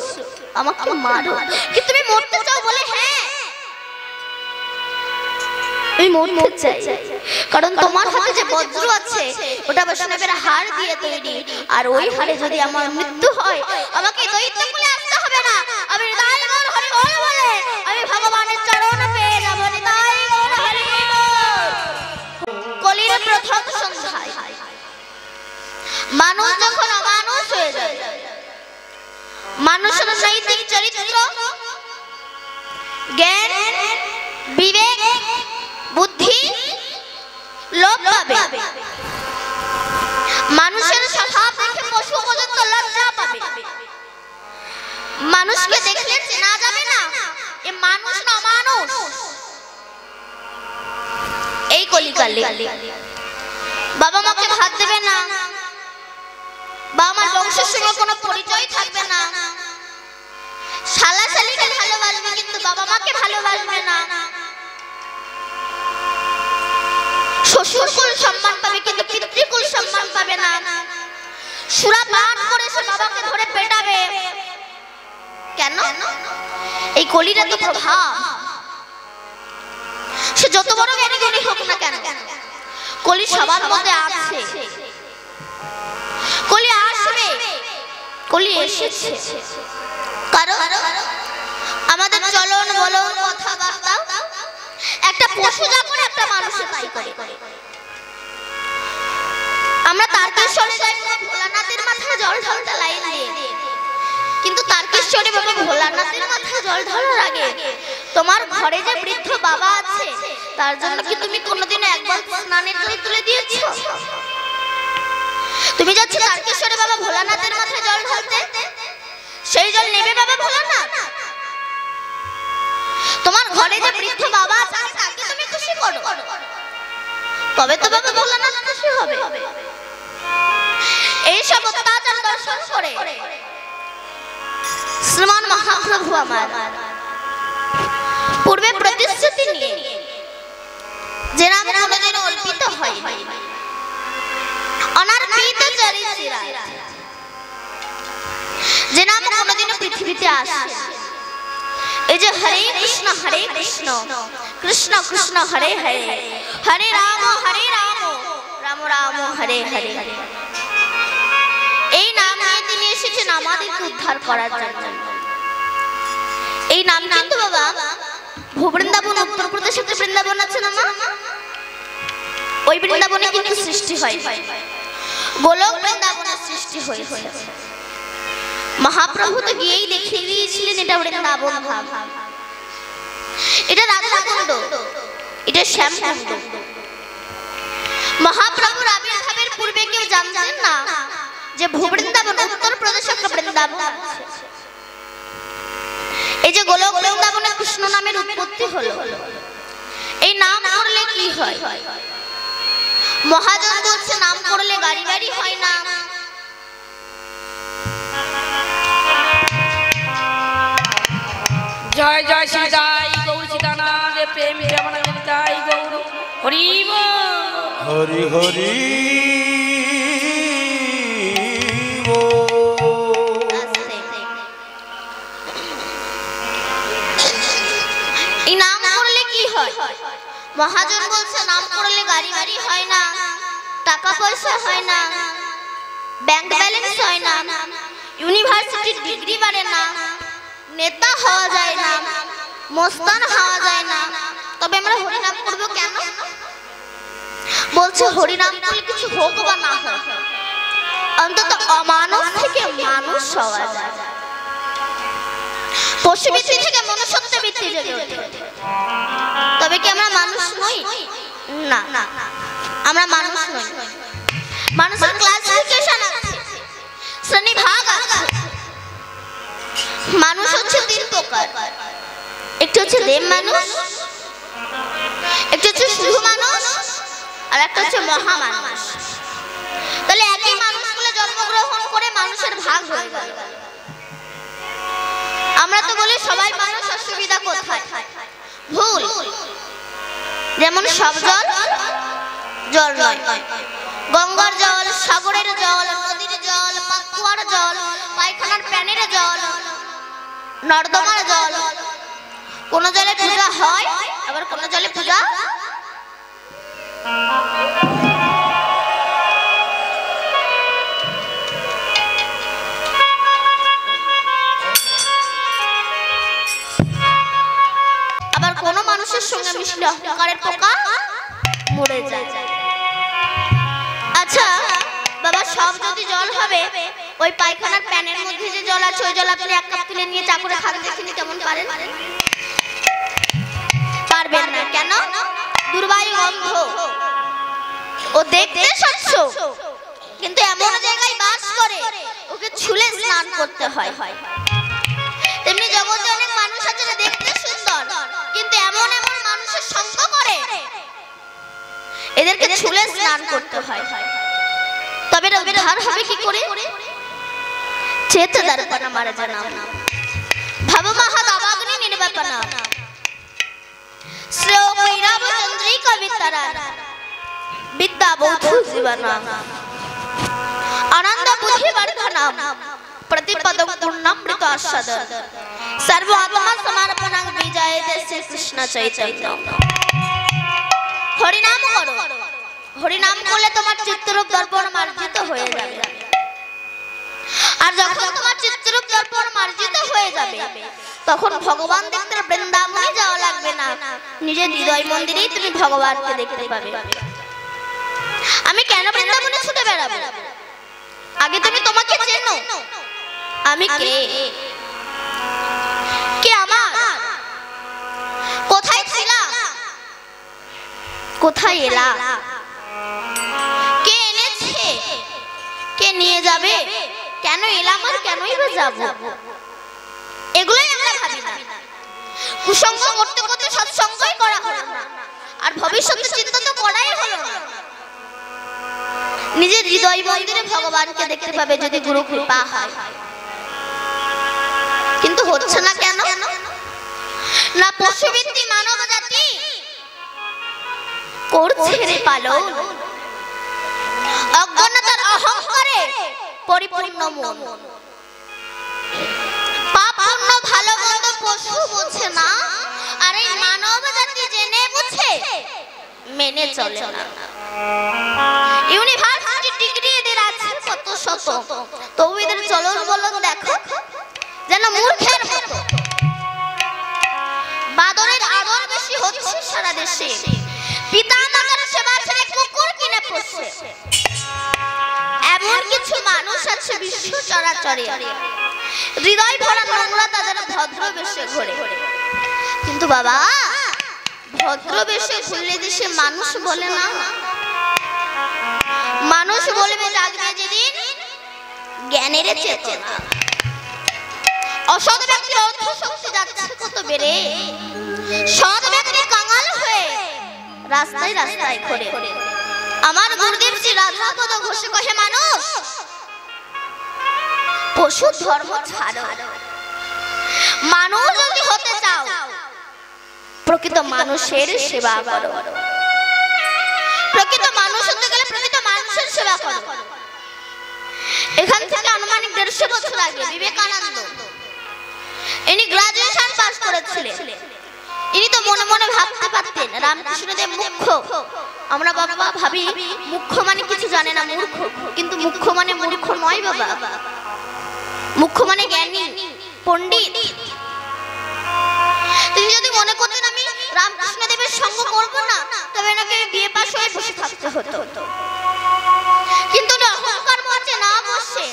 S1: আমাকে মারো। কি তুমি মরতে চাও? বলে, হ্যাঁ আমি মরতে চাই, কারণ তোমার হাতে যে বজ্র আছে ওটা বৈষ্ণবের হাড় দিয়ে তৈরি, আর ওই হাড়ে যদি আমার মৃত্যু হয়, আমাকে দৈত্য কুলে আসতে হবে না, আমি হৃদয় গৌর হরি বল বলে আমি ভগবানের চরণ পেয়ে যাব। হৃদয় গৌর হরি বল। কলির প্রথম সন্ধ্যায় মানুষ যখন অমানুষ হয়ে যায়, মানুষের নৈতিক চরিত্র, জ্ঞান, বিবেক, বুদ্ধি লোপ পাবে। মানুষের স্বভাব দেখে পশু পর্যন্ত লজ্জা পাবে। মানুষকে দেখলে চেনা যাবে না এ মানুষ না অমানুষ। এই কলিকালে বাবা মাকে ভাত দেবে না, বাবা মার বংশের সঙ্গে কোনো পরিচয় থাকবে না, শালা শালিকে ভালোবাসবে কিন্তু বাবা মাকে ভালোবাসবে না, শ্বশুরকুল সম্মান পাবে কিন্তু পিতৃকুল সম্মান পাবে না, সুরাপান করে সে বাবাকে ধরে পেটাবে। কেন? এই কলির এত প্রভাব। সে যত বড় জ্ঞানী গুণী হোক না কেন, কলি সবার মধ্যে আছে, কলি আসবে, কলি এসেছে। কারণ আমাদের চলন বলন কথাবার্তা একটা পশু যা করে একটা মানুষে তাই করে। আমরা তারকেশ্বরে যাই ভোলানাথের মাথায় জল ঢালতে লাইন দিয়ে, কিন্তু তারকেশ্বরে বাবা ভোলানাথের মাথায় জল ঢালার আগে তোমার ঘরে যে বৃদ্ধ বাবা আছে তার জন্য কি তুমি কোনোদিন একবার স্নানের জল তুলে দিয়েছো? তুমি যাচ্ছ তারকেশ্বরে বাবা ভোলানাথের মাথায় জল ঢালতে, সেই জল নেবে বাবা ভোলানাথ? তোমার ঘরে যে বৃদ্ধ বাবা আছে তাকে তুমি খুশি করো, তবে তো বাবা ভোলানাথ খুশি হবে। এই সব অত্যাচার দর্শন করে শ্রীমান মহাপ্রভু আমার পূর্বে প্রতিশ্রুতি নিয়ে যে নাম কোনদিন অর্পিত হয় অনার্পিত চরিত্রা, যে নাম কোনদিন পৃথিবীতে আসে, এই যে হরে কৃষ্ণ কৃষ্ণ কৃষ্ণ হরে হরে, হরে রাম রাম রাম হরে হরে, এই নাম নিয়ে তিনি এসেছেন আমাদেরকে উদ্ধার করার জন্য। এই নাম কিন্তু বাবা ভূবৃন্দাবন উত্তরপ্রদেশে একটা বৃন্দাবন আছে না মা, ওই বৃন্দাবনে কিন্তু সৃষ্টি হয়, গোলক বৃন্দাবনের সৃষ্টি হয়েছে। মহাপ্রভু তো গিয়েই দেখিয়ে দিয়েছিলেন এটা বৃন্দাবন ধাম, এটা রাধাকুণ্ড, এটা শ্যামকুণ্ড। মহাপ্রভুর আবির্ভাবের পূর্বে কেউ জানতেন না যে ভূবৃন্দাবন উত্তরপ্রদেশে একটা বৃন্দাবন আছে। এই যে গোলক বৃন্দাবনে কৃষ্ণ নামের উৎপত্তি হলো, এই নাম করলে কি হয়? মহাজন বলছে নাম করলে গাড়ি বাড়ি হয় না।
S2: জয় জয় শ্রী জয় গৌর সীতানাথ প্রেম প্রেমানন্দ জয় গৌর হরি বল।
S3: হরি হরি
S1: এই নাম করলে কি হয়? মহাজন বলছে নাম করলে গাড়ি বাড়ি হয় না, টাকা পয়সা হয় না, ব্যাংক ব্যালেন্স হয় না, ইউনিভার্সিটির ডিগ্রি বাড়ে না, নেতা হওয়া যায় না, মস্তান হওয়া যায় না। তবে আমরা হরিনাম করব কেন? বলছে হরিনাম করলে কিছু হোক বা না হোক, অন্তত অমানুষ থেকে মানুষ হওয়া যায়, পশুবৃত্তি থেকে মনুষ্যত্ব বৃত্তি জেগে ওঠে। তবে কি আমরা মানুষ নই? না, আমরা মানুষ নই। মানুষের ক্লাসিফিকেশন আছে, শ্রেণী ভাগ আছে। মানুষ হচ্ছে তিন প্রকার, একটি হচ্ছে দেব মানুষ, একটি হচ্ছে শুধু মানুষ, আর একটা হচ্ছে মহা মানুষ। তাহলে একই মানুষগুলো জন্মগ্রহণ করে মানুষের ভাগ হয়ে গেল। আমরা তো বলি সবাই মানুষ, অসুবিধা কোথায়? ভুল। যেমন সব জল জল নয়, গঙ্গার জল, সাগরের জল, নদীর জল, পাকুয়ার জল, পায়খানার প্যানের জল, নর্দমার জল, কোন জলে পূজা হয়, আবার কোন জলে পূজা আবার কোন মানুষের সঙ্গে মিশলে অহংকারের পোকা মরে যায়। আচ্ছা বাবা, সব যদি জল হবে, ওই পায়খানার প্যানের মধ্যে যে জল আছে, ওই জল আপনি এক কাপ তুলে নিয়ে চা করে খান, দেখিনি কেমন পারেন? পারবেন না। কেন? দুর্বায়ু গন্ধ। ও দেখতে স্বচ্ছ, কিন্তু এমন জায়গায় বাস করে ওকে ছুলে স্নান করতে হয়। তেমনি জগতে অনেক মানুষ আছে যে দেখতে সুন্দর, কিন্তু এমন এমন মানুষের সঙ্গ করে এদেরকে ছুলে স্নান করতে হয়। তবে উদ্ধার হবে কি করে? চেত দর্পণ মার জানাম ভব মহাদাবাগ্নি নির্বাপন শ্রেয় কৈরাব চন্দ্রিকা বিতরা বিদ্যা বৌদ্ধ জীবন আনন্দ বুদ্ধি বর্ধনম प्रतिपदम पूर्णामृत आस्वादन सर्व आत्मा समर्पणं विजयते श्री कृष्ण चैतन्य। হরিনাম করো, হরিনাম করলে তোমার চিত্তরূপ দর্পণ মার্জিত হয়ে যাবে। আর যখন তোমার চিত্তরূপ দর্পণ মার্জিত হয়ে যাবে, তখন ভগবান দেখতে বৃন্দাবনে যাওয়া লাগবে না, নিজের হৃদয় মন্দিরেই তুমি ভগবানকে দেখতে পাবে। আমি কেন বৃন্দাবনে ছুটে বেড়াবো? আগে তুমি তোমাকে চেনো, আমি কে, কে আমার, কোথায় ছিলাম, কোথায় এলা, কে এনেছে, কে নিয়ে যাবে, কেন এলাম আর কেনই বা যাব, এগুলোই আমরা ভাবি না। কুসঙ্গ করতে করতে সৎসঙ্গই করা হলো না, আর ভবিষ্যতের চিন্তা তো করাই হলো না। নিজের হৃদয় মন্দিরে ভগবানকে দেখতে পাবে যদি গুরু কৃপা হয়। কিন্তু হচ্ছে না কেন? না পশুবৃত্তি মানব জাতি করছে রে পালন, অজ্ঞানতার অহংকারে পরিপূর্ণ মন। পাপ পুণ্য ভালো মন্দ পশু বোঝে না, আর এই মানব জাতি জেনে বুঝে মেনে চলে না। ইউনিভার্সিটি ডিগ্রি এদের আছে কত শত, তবু এদের চলন বলন দেখো যেন মূর্খের মতো। বাদরের আদর বেশি হচ্ছে সারা দেশে, পিতা মাতার সেবা ছেড়ে কুকুর কিনে পোষে। এমন কিছু মানুষ আছে বিশ্ব চরাচরে, হৃদয় ভরা নোংরা তাদের ভদ্র বেশে ঘোরে। কিন্তু বাবা, ভদ্র বেশে ঘুরলে দেশে মানুষ বলে না, মানুষ বলবে জাগবে যেদিন জ্ঞানের চেতনা। অসৎ ব্যক্তির অর্থ শক্তি যাচ্ছে কত বেড়ে, সৎ ব্যক্তি কাঙাল হয়ে রাস্তায় রাস্তায় ঘোরে। আমার গুরুদেব শ্রী রাধাপদ ঘোষ কহে, মানুষ পশু ধর্ম ছাড়ো, মানুষ যদি হতে চাও প্রকৃত মানুষের সেবা করো। প্রকৃত মানুষ হতে গেলে প্রকৃত মানুষের সেবা করো। এখান থেকে আনুমানিক 150 বছর আগে বিবেকানন্দ, ইনি গ্রাজুয়েশন পাস করেছিলেন। ইনি তো মনে মনে ভাবতে পারতেন রামকৃষ্ণদেব মুখ্য। আমরা বাবা ভাবি মুখ্য মানে কিছু জানে না, মূর্খ। কিন্তু মুখ্য মানে মূর্খ নয় বাবা, মুখ্য মানে জ্ঞানী পণ্ডিত। তিনি যদি মনে করতেন আমি রামকৃষ্ণদেবের সঙ্গ করব না, তবে এনাকে বিয়ে পাশ হয়ে বসে থাকতে হতো। কিন্তু অহংকার মঞ্চে না বসে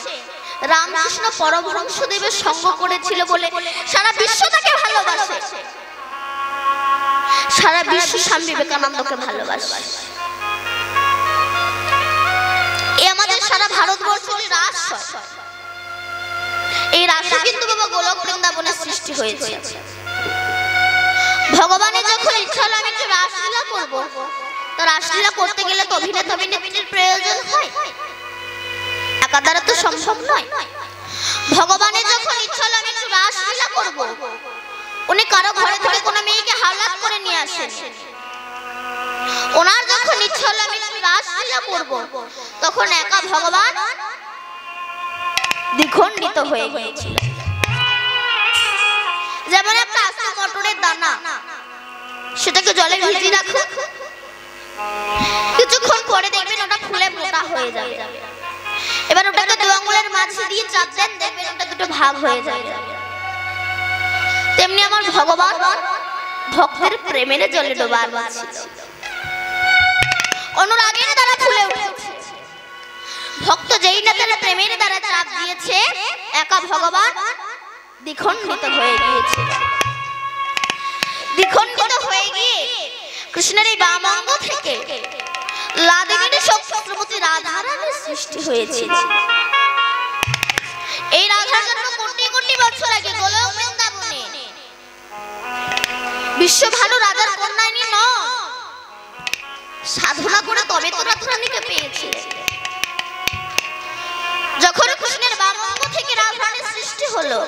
S1: রামকৃষ্ণ পরমহংসদেবের সঙ্গ করেছিল বলে সারা বিশ্ব তাকে ভালোবাসে, সারা বিশ্ব স্বামী বিবেকানন্দকে ভালোবাসে। এই আমাদের সারা ভারতবর্ষের রাস, এই রাসে কিন্তু বাবা গোলক বৃন্দাবনে সৃষ্টি হয়েছে। ভগবানের যখন ইচ্ছা হলো আমি একটু রাসলীলা করবো, তো রাসলীলা করতে গেলে তো অভিনেতা অভিনেত্রীর প্রয়োজন হয়, একা দ্বারা তো সম্ভব নয়। ভগবানের যখন ইচ্ছা হলো আমি একটু রাসলীলা করবো, উনি কারো ঘরে থেকে কোনো মেয়েকে হাওলাত করে নিয়ে আসেন। ওনার যখন ইচ্ছা হলো আমি একটু রাসলীলা করবো, তখন একা ভগবান দ্বিখণ্ডিত হয়ে গিয়েছিল। যেমন একটা আস্ত মটরের দানা, সেটাকে জলে ভিজিয়ে রাখো, কিছুক্ষণ পরে দেখবেন ওটা ফুলে মোটা হয়ে যাবে। এবার ওটাকে 2 আঙ্গুলের মাঝে দিয়ে চাপ দেন, দেখবেন ওটা দুটো ভাগ হয়ে যাবে। তেমনি আমার ভগবান ভক্তের প্রেমের জলে ডোবানো ছিল, অনুরাগের দ্বারা ফুলে উঠেছে। ভক্ত যেই না তার প্রেমের দ্বারা চাপ দিয়েছে, একা ভগবান দ্বিখণ্ডিত হয়ে গিয়েছে। দ্বিখণ্ডিত হয়ে গিয়ে কৃষ্ণের এই বাম অঙ্গ থেকে লাদেবীর শক্তি রাধারানীর সৃষ্টি হয়েছে। এই রাধার জন্য কোটি কোটি বছর আগে গোলক বৃন্দাবনে বিশ্বভানু রাজার কন্যা নিয়ে সাধনা করে তবে তো রাধারানীকে পেয়েছিলেন। যখন কৃষ্ণের বাম অঙ্গ থেকে রাধারানীর সৃষ্টি হলো,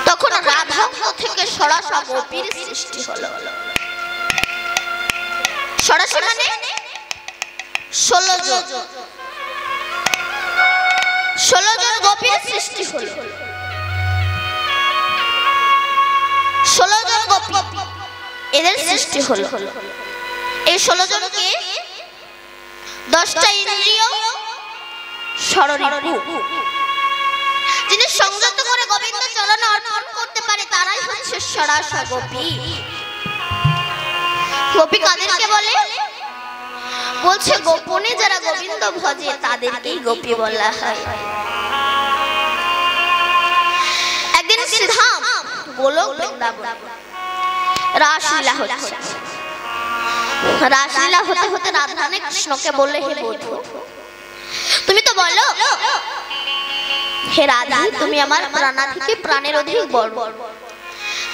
S1: তখন রাধা থেকে সরাসা গোপীর সৃষ্টি হলো। সরাসা মানে 16 জন গোপীর সৃষ্টি হলো। 16 জন গোপী এদের সৃষ্টি হলো। এই 16 জনকে 10টা ইন্দ্রিয় ষড়রিপু, যিনি সংযত করে গোবিন্দ চরণে অর্পণ করতে পারে, তারাই হচ্ছে সরাসা গোপী। গোপী কাদেরকে বলে? বলছে গোপনে যারা গোবিন্দ ভজে তাদেরকেই গোপী বলা হয়। একদিন শ্রীধাম গোলক বৃন্দাবন রাসলীলা হচ্ছে। রাসলীলা হতে হতে রাধারানী কৃষ্ণকে বললে, হে বধূ, তুমি তো বলো হে রাধা, তুমি আমার প্রাণা থেকে প্রাণের অধিক বড়,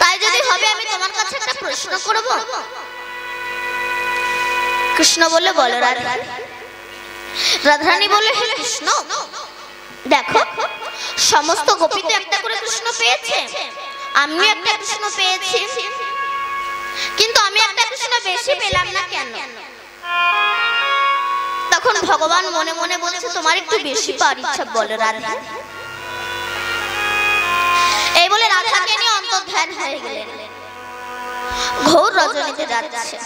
S1: তাই যদি হবে আমি তোমার কাছে একটা প্রশ্ন করব। কৃষ্ণ বললে, বলো রাধা। রাধারানী বললে, হে কৃষ্ণ, দেখো সমস্ত গোপীতে একটা করে কৃষ্ণ পেয়েছে, আমিও একটা কৃষ্ণ পেয়েছি, কিন্তু আমি একটা কৃষ্ণ বেশি পেলাম না কেন? তখন ভগবান মনে মনে বলছে, তোমার একটু বেশি পাওয়ার ইচ্ছা, বলো রাধা। এই বলে রাধাকে নিয়ে অন্তর্ধান হয়ে গেলেন। ঘোর রজনীতে যাচ্ছে।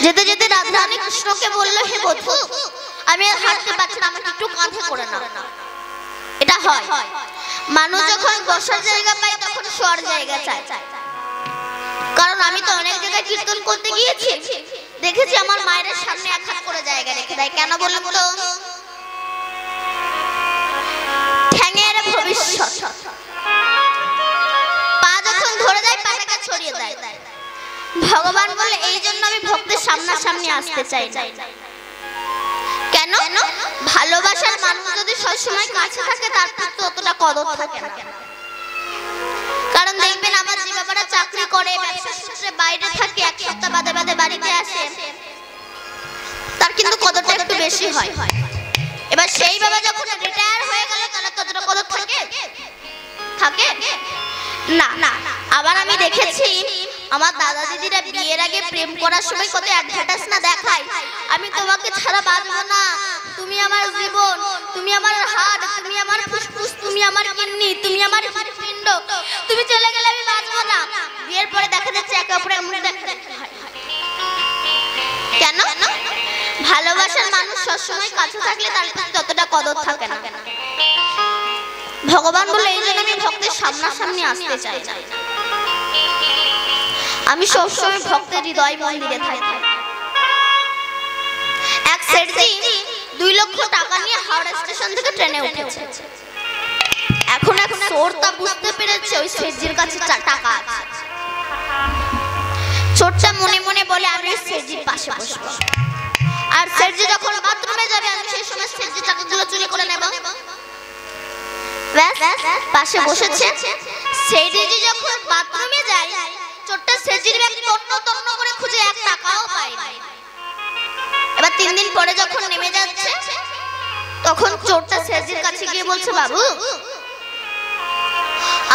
S1: যেতে যেতে রাধারানী কৃষ্ণকে বললো, হে বধূ, আমি আর হাঁটতে পারছি না, আমাকে একটু কাঁধে করে নাও। এটা হয়, মানুষ যখন বসার জায়গা পায় তখন শোয়ার জায়গা চায়। কারণ আমি তো অনেক জায়গায় কীর্তন করতে গিয়েছি, দেখেছি আমার মায়ের সামনে এক হাত করে জায়গা রেখে দেয়। কেন বলুন তো? ঠ্যাঙের ভবিষ্যৎ, পা যখন ধরে যায় পাটাকে ছড়িয়ে দেয়। ভগবান বলে, এই জন্য আমি ভক্তের সামনাসামনি আসতে চাই না। কেন কেন? ভালোবাসার মানুষ যদি সবসময় কাছে থাকে তার তো অতটা কদর থাকে না। কারণ দেখবেন আমার যে বাবারা চাকরি করে, ব্যবসা সূত্রে বাইরে থাকে, এক সপ্তাহ বাদে বাদে বাড়িতে আসে, তার কিন্তু কদরটা একটু বেশি হয়। এবার সেই বাবা যখন রিটায়ার হয়ে গেল তাহলে কতটা কদর থাকে? থাকে না। আবার আমি দেখেছি আমার দাদা দিদিরা বিয়ের আগে প্রেম করার সময় কত অ্যাডভার্টাইজ না দেখায়, আমি তোমাকে ছাড়া বাঁচবো না, তুমি আমার জীবন, তুমি আমার হাড়, তুমি আমার ফুসফুস, তুমি আমার কিডনি, তুমি আমার হৃৎপিণ্ড, তুমি চলে গেলে আমি বাঁচবো না। বিয়ের পরে দেখা যাচ্ছে একে অপরের মুখ দেখা হয়। কেন? ভালোবাসার মানুষ সবসময় কাছে থাকলে তার প্রতি ততটা কদর থাকে না। ভগবান বলে এই জন্য আমি ভক্তের সামনাসামনি আসতে চাই না। আমি সবসময় ভক্তের হৃদয় মন্দিরে থাকি। এক সেটজি 2 লক্ষ টাকা নিয়ে হাওড়া স্টেশন থেকে ট্রেনে উঠেছে। এখন চোরটা বুঝতে পেরেছে ওই সেটজির কাছে টাকা আছে। চোরটা মনে মনে বলে আমি সেটজির পাশে বসবো, আর সেটজি যখন বাথরুমে যাবে আমি সেই সময় সেটজির টাকাগুলো চুরি করে নেব। পাশে বসেছে। সেটজি যখন বাথরুমে যায় চোরটা সেটজির ব্যাগ তন্ন করে খুঁজে 1 টাকাও পায় না। এবার 3 দিন পরে যখন নেমে যাচ্ছে তখন চোরটা সেটজির কাছে গিয়ে বলছে, বাবু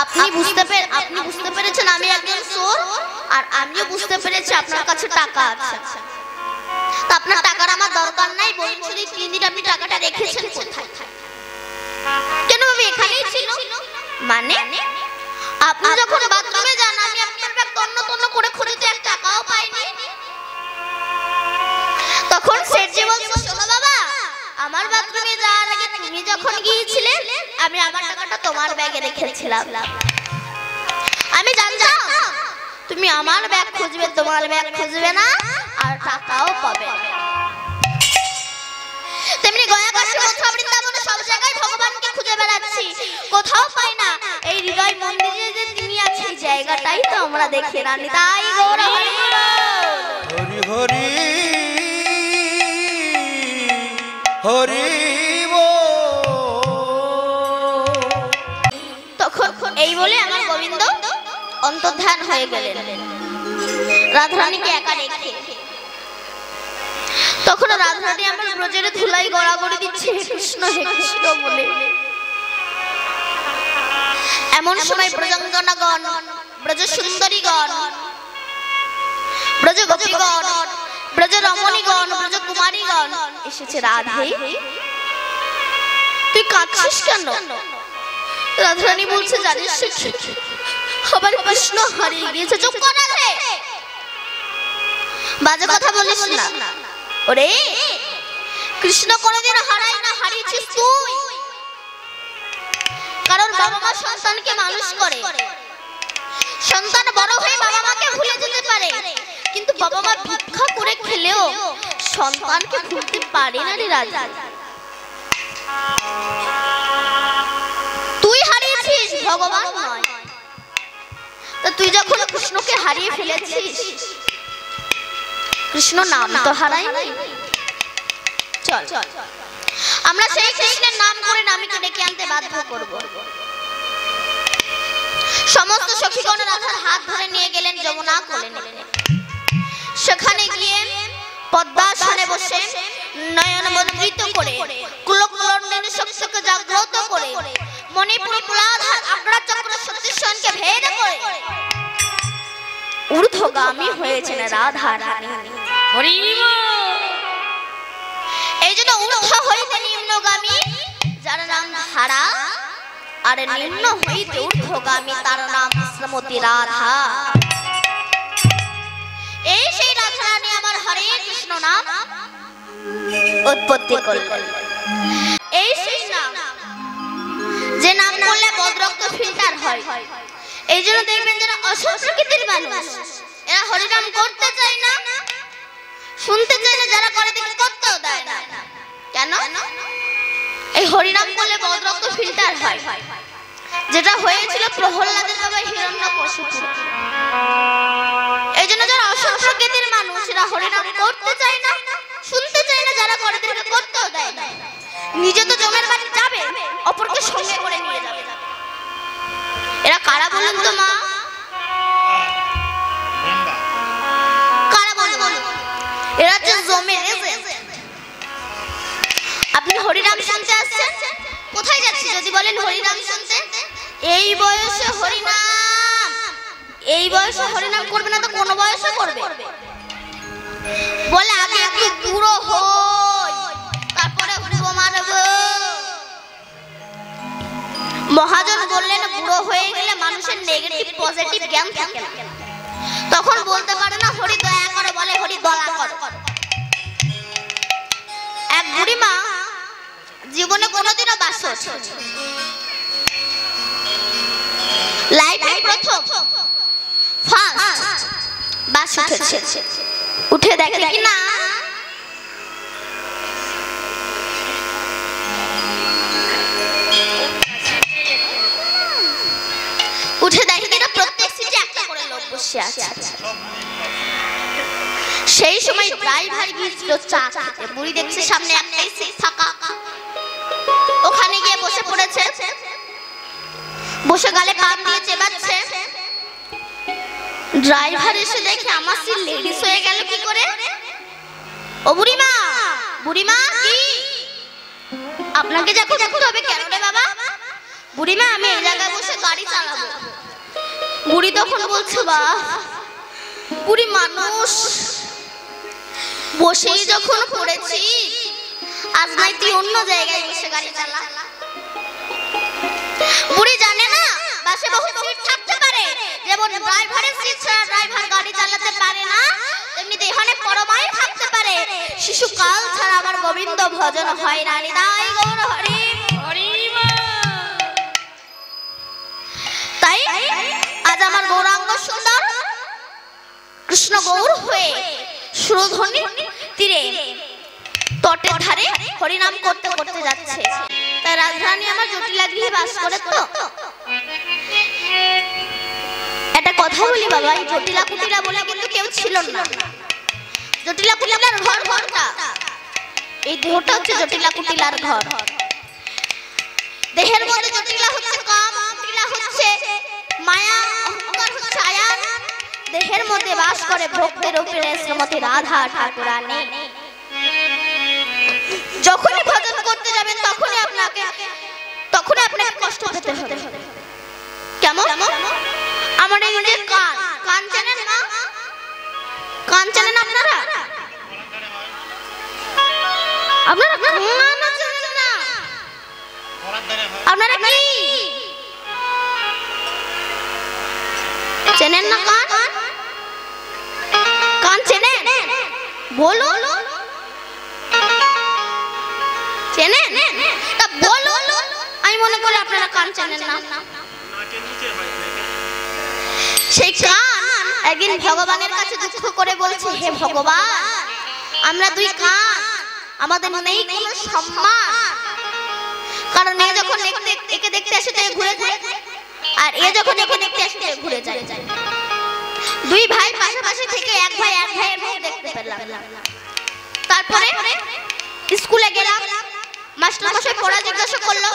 S1: আপনি বুঝতে পেরেছেন আমি একজন চোর, আর আমিও বুঝতে পেরেছি আপনার কাছে টাকা আছে, তা আপনার টাকার আমার দরকার নাই, বলুন শুধু 3 দিন আপনি টাকাটা রেখেছেন কোথায়? কেন বাবু এখানেই ছিল? মানে আপনি যখন বাথরুমে যান আমি আপনার ব্যাগ তন্ন করে খুঁজে 1 টাকাও পাইনি। তখন সেটজি বলছে, শোনো বাবা, আমার বাথরুমে যাওয়ার আগে তুমি যখন গিয়েছিলে আমি আমার টাকাটা তোমার ব্যাগে রেখেছিলাম। আমি জানতাম তুমি আমার ব্যাগ খুঁজবে, তোমার ব্যাগ খুঁজবে না, আর টাকাও পাবে না। তেমনি গয়া কাশী মথুরা বৃন্দাবনে সব জায়গায় ভগবানকে খুঁজে বেড়াচ্ছি, কোথাও পাই না। এই হৃদয় মন্দিরে যে তিনি আছেন এই জায়গাটাই তো আমরা দেখি না। তাই গৌর হরি
S3: হরি হরি
S1: তখন এই বলে আমার গোবিন্দ অন্তর্ধান হয়ে গেলেন রাধারানীকে একা রেখে। তখন রাধারানী আমার ব্রজের ধুলাই গড়াগড়ি দিচ্ছে হে কৃষ্ণ বলে। এমন সময় ব্রজাঙ্গনাগণ, ব্রজ সুন্দরীগণ, ব্রজ গোপীগণ, ব্রজ রমণীগণ, ব্রজ কুমারীগণ এসেছে। রাধে তুই কাঁদছিস কেন? রাধারানী বলছে, জানিস আবার কৃষ্ণ হারিয়ে গিয়েছে। চুপ কর রাধে, বাজে কথা বলিস না। ওরে কৃষ্ণ কোনোদিন হারায় না, হারিয়েছিস তুই। কারণ বাবা মা সন্তানকে মানুষ করে, সন্তান বড় হয়ে বাবা মাকে ভুলে যেতে পারে, কিন্তু বাবা মা ভিক্ষা করে খেলেও সন্তানকে ভুলতে পারে না রে রাজা। তুই হারিয়েছিস, ভগবান নয়। তা তুই যখন কৃষ্ণকে হারিয়ে ফেলেছিস, কৃষ্ণ নাম তো হারাই নাই। চল আমরা সেই কৃষ্ণের নাম করে নামীকে ডেকে আনতে বাধ্য করব। সমস্ত সখীগণ রাধার হাত ধরে নিয়ে গেলেন যমুনা কোলে। সেখানে গিয়ে পদ্মাসনে বসে নয়ন মুদ্রিত করে কুলকুলন্দিনী শক্তিকে জাগ্রত করে মণিপুর মূলাধার আগ্রা চক্র সতীশ্বরকে ভেদ করে ঊর্ধ্বগামী হয়েছেন রাধা রানী। এই জন্য ঊর্ধ্ব হইতে নিম্নগামী যার নাম ধারা, আর নিম্ন হইতে ঊর্ধ্বগামী তার নাম শ্রীমতী রাধা। এই সেই রাধা রানী আমার হরে কৃষ্ণ নাম উৎপত্তি করলেন। এই সেই নাম যে নাম বললে বদরক্ত ফিল্টার হয়। এই জন্য দেখবেন যারা অসৎ প্রকৃতির মানুষ এরা হরিনাম করতে চায় না, শুনতে চায় না, যারা করে দেখে করতেও দেয় না। কেন? এই হরিনাম বললে বদরক্ত ফিল্টার হয়, যেটা হয়েছিল প্রহ্লাদের বাবা হিরণ্যকশিপু। এই জন্য যারা অসৎ প্রকৃতির মানুষ এরা হরিনাম করতে চায় না, শুনতে চায় না, যারা করে দিকে করতেও দেয় না, নিজে তো জমের বাড়ি যাবে, অপরকে সঙ্গে করে নিয়ে যাবে। এরা কারা বলুন তো মা? কারা বলুন? এরা যে জমের এজেন্ট। আপনি হরিনাম শুনতে আসছেন, কোথায় যাচ্ছি যদি বলেন হরিনাম শুনতে? এই বয়সে হরিনাম, এই বয়সে হরিনাম করবে না তো কোন বয়সে করবে? বলে আগে একটু বুড়ো হই, তারপরে বুড়ো মারব। মহাজন বললেন বুড়ো হয়ে গেলে মানুষের নেগেটিভ পজিটিভ জ্ঞান থাকে না, তখন বলতে পারে না হরি দয়া করো, বলে হরি দয়া করো। এক বুড়ি মা জীবনে কোনোদিনও বাস লাইফে প্রথম ফার্স্ট বাস উঠেছে, উঠে দেখে কি না উঠে দেখে কিনা প্রত্যেক সিটে একটা করে লোক বসে আছে। সেই সময় ড্রাইভার গিয়েছিল চা খেতে, বুড়ি দেখছে সামনে একটাই সিট ফাঁকা, ওখানে গিয়ে বসে পড়েছে, বসে গালে পাম দিয়ে চেবাচ্ছে। ড্রাইভার এসে দেখে আমার সিট লেডিস হয়ে গেল কি করে? ও বুড়িমা, বুড়িমা কি আপনাকে যাকে দেখতে হবে কেন রে বাবা? বুড়িমা আমি এই জায়গায় বসে গাড়ি চালাবো। বুড়ি তখন বলছে বা বুড়ি মানুষ বসেই যখন পড়েছি, আজ নাই তুই অন্য জায়গায় বসে গাড়ি চালা। বুড়ি জানে না বাসে বহু সিট থাকতে পারে, যেমন ড্রাইভারের সিট ছাড়া ড্রাইভার গাড়ি চালাতে পারে না, তেমনি এখানে পরমাই থাকতে পারে শিশুকাল ছাড়া আমার গোবিন্দ ভজন হয় না। নিতাই গৌর হরি হরি। তাই আজ আমার গৌরাঙ্গ সুন্দর কৃষ্ণ গৌর হয়ে সুরধনী তীরে তটের ধারে হরিনাম করতে করতে যাচ্ছে। তাই রাজধানী আমার জটিলা গৃহে বাস করে। তো একটা কথা বলি বাবা, এই জটিলা কুটিলা বলে কিন্তু কেউ ছিল না। জটিলা কুটিলার ঘর ঘরটা, এই দেহটা হচ্ছে জটিলা কুটিলার ঘর। দেহের মধ্যে জটিলা হচ্ছে কাম, কুটিলা হচ্ছে মায়া, অহংকার হচ্ছে আয়ান। দেহের মধ্যে বাস করে ভক্তের উপরে শ্রীমতী রাধা ঠাকুরানী। যখনই ভজন করতে যাবেন তখনই আপনাকে কষ্ট পেতে হবে। কেমন? আমার এই যে কান জানেন না? কান জানেন আপনারা? আপনারা কান জানেন না? আপনারা কি চেনেন না কান? কান চেনেন? বলো চেনেন? তা বলো, আমি মনে করি আপনারা কান চেনেন না। সেই কান একদিন ভগবানের কাছে দুঃখ করে বলছে, হে ভগবান আমরা দুই কান, আমাদের নেই কোনো সম্মান, কারণ এ যখন একে দেখতে আসে তাই ঘুরে যায়, আর এ যখন একে দেখতে আসে তাই ঘুরে যায়। দুই ভাই পাশাপাশি থেকে এক ভাইয়ের মুখ দেখতে পেলাম। তারপরে স্কুলে গেলাম, মাস্টার মশাই পড়া জিজ্ঞাসা করলো,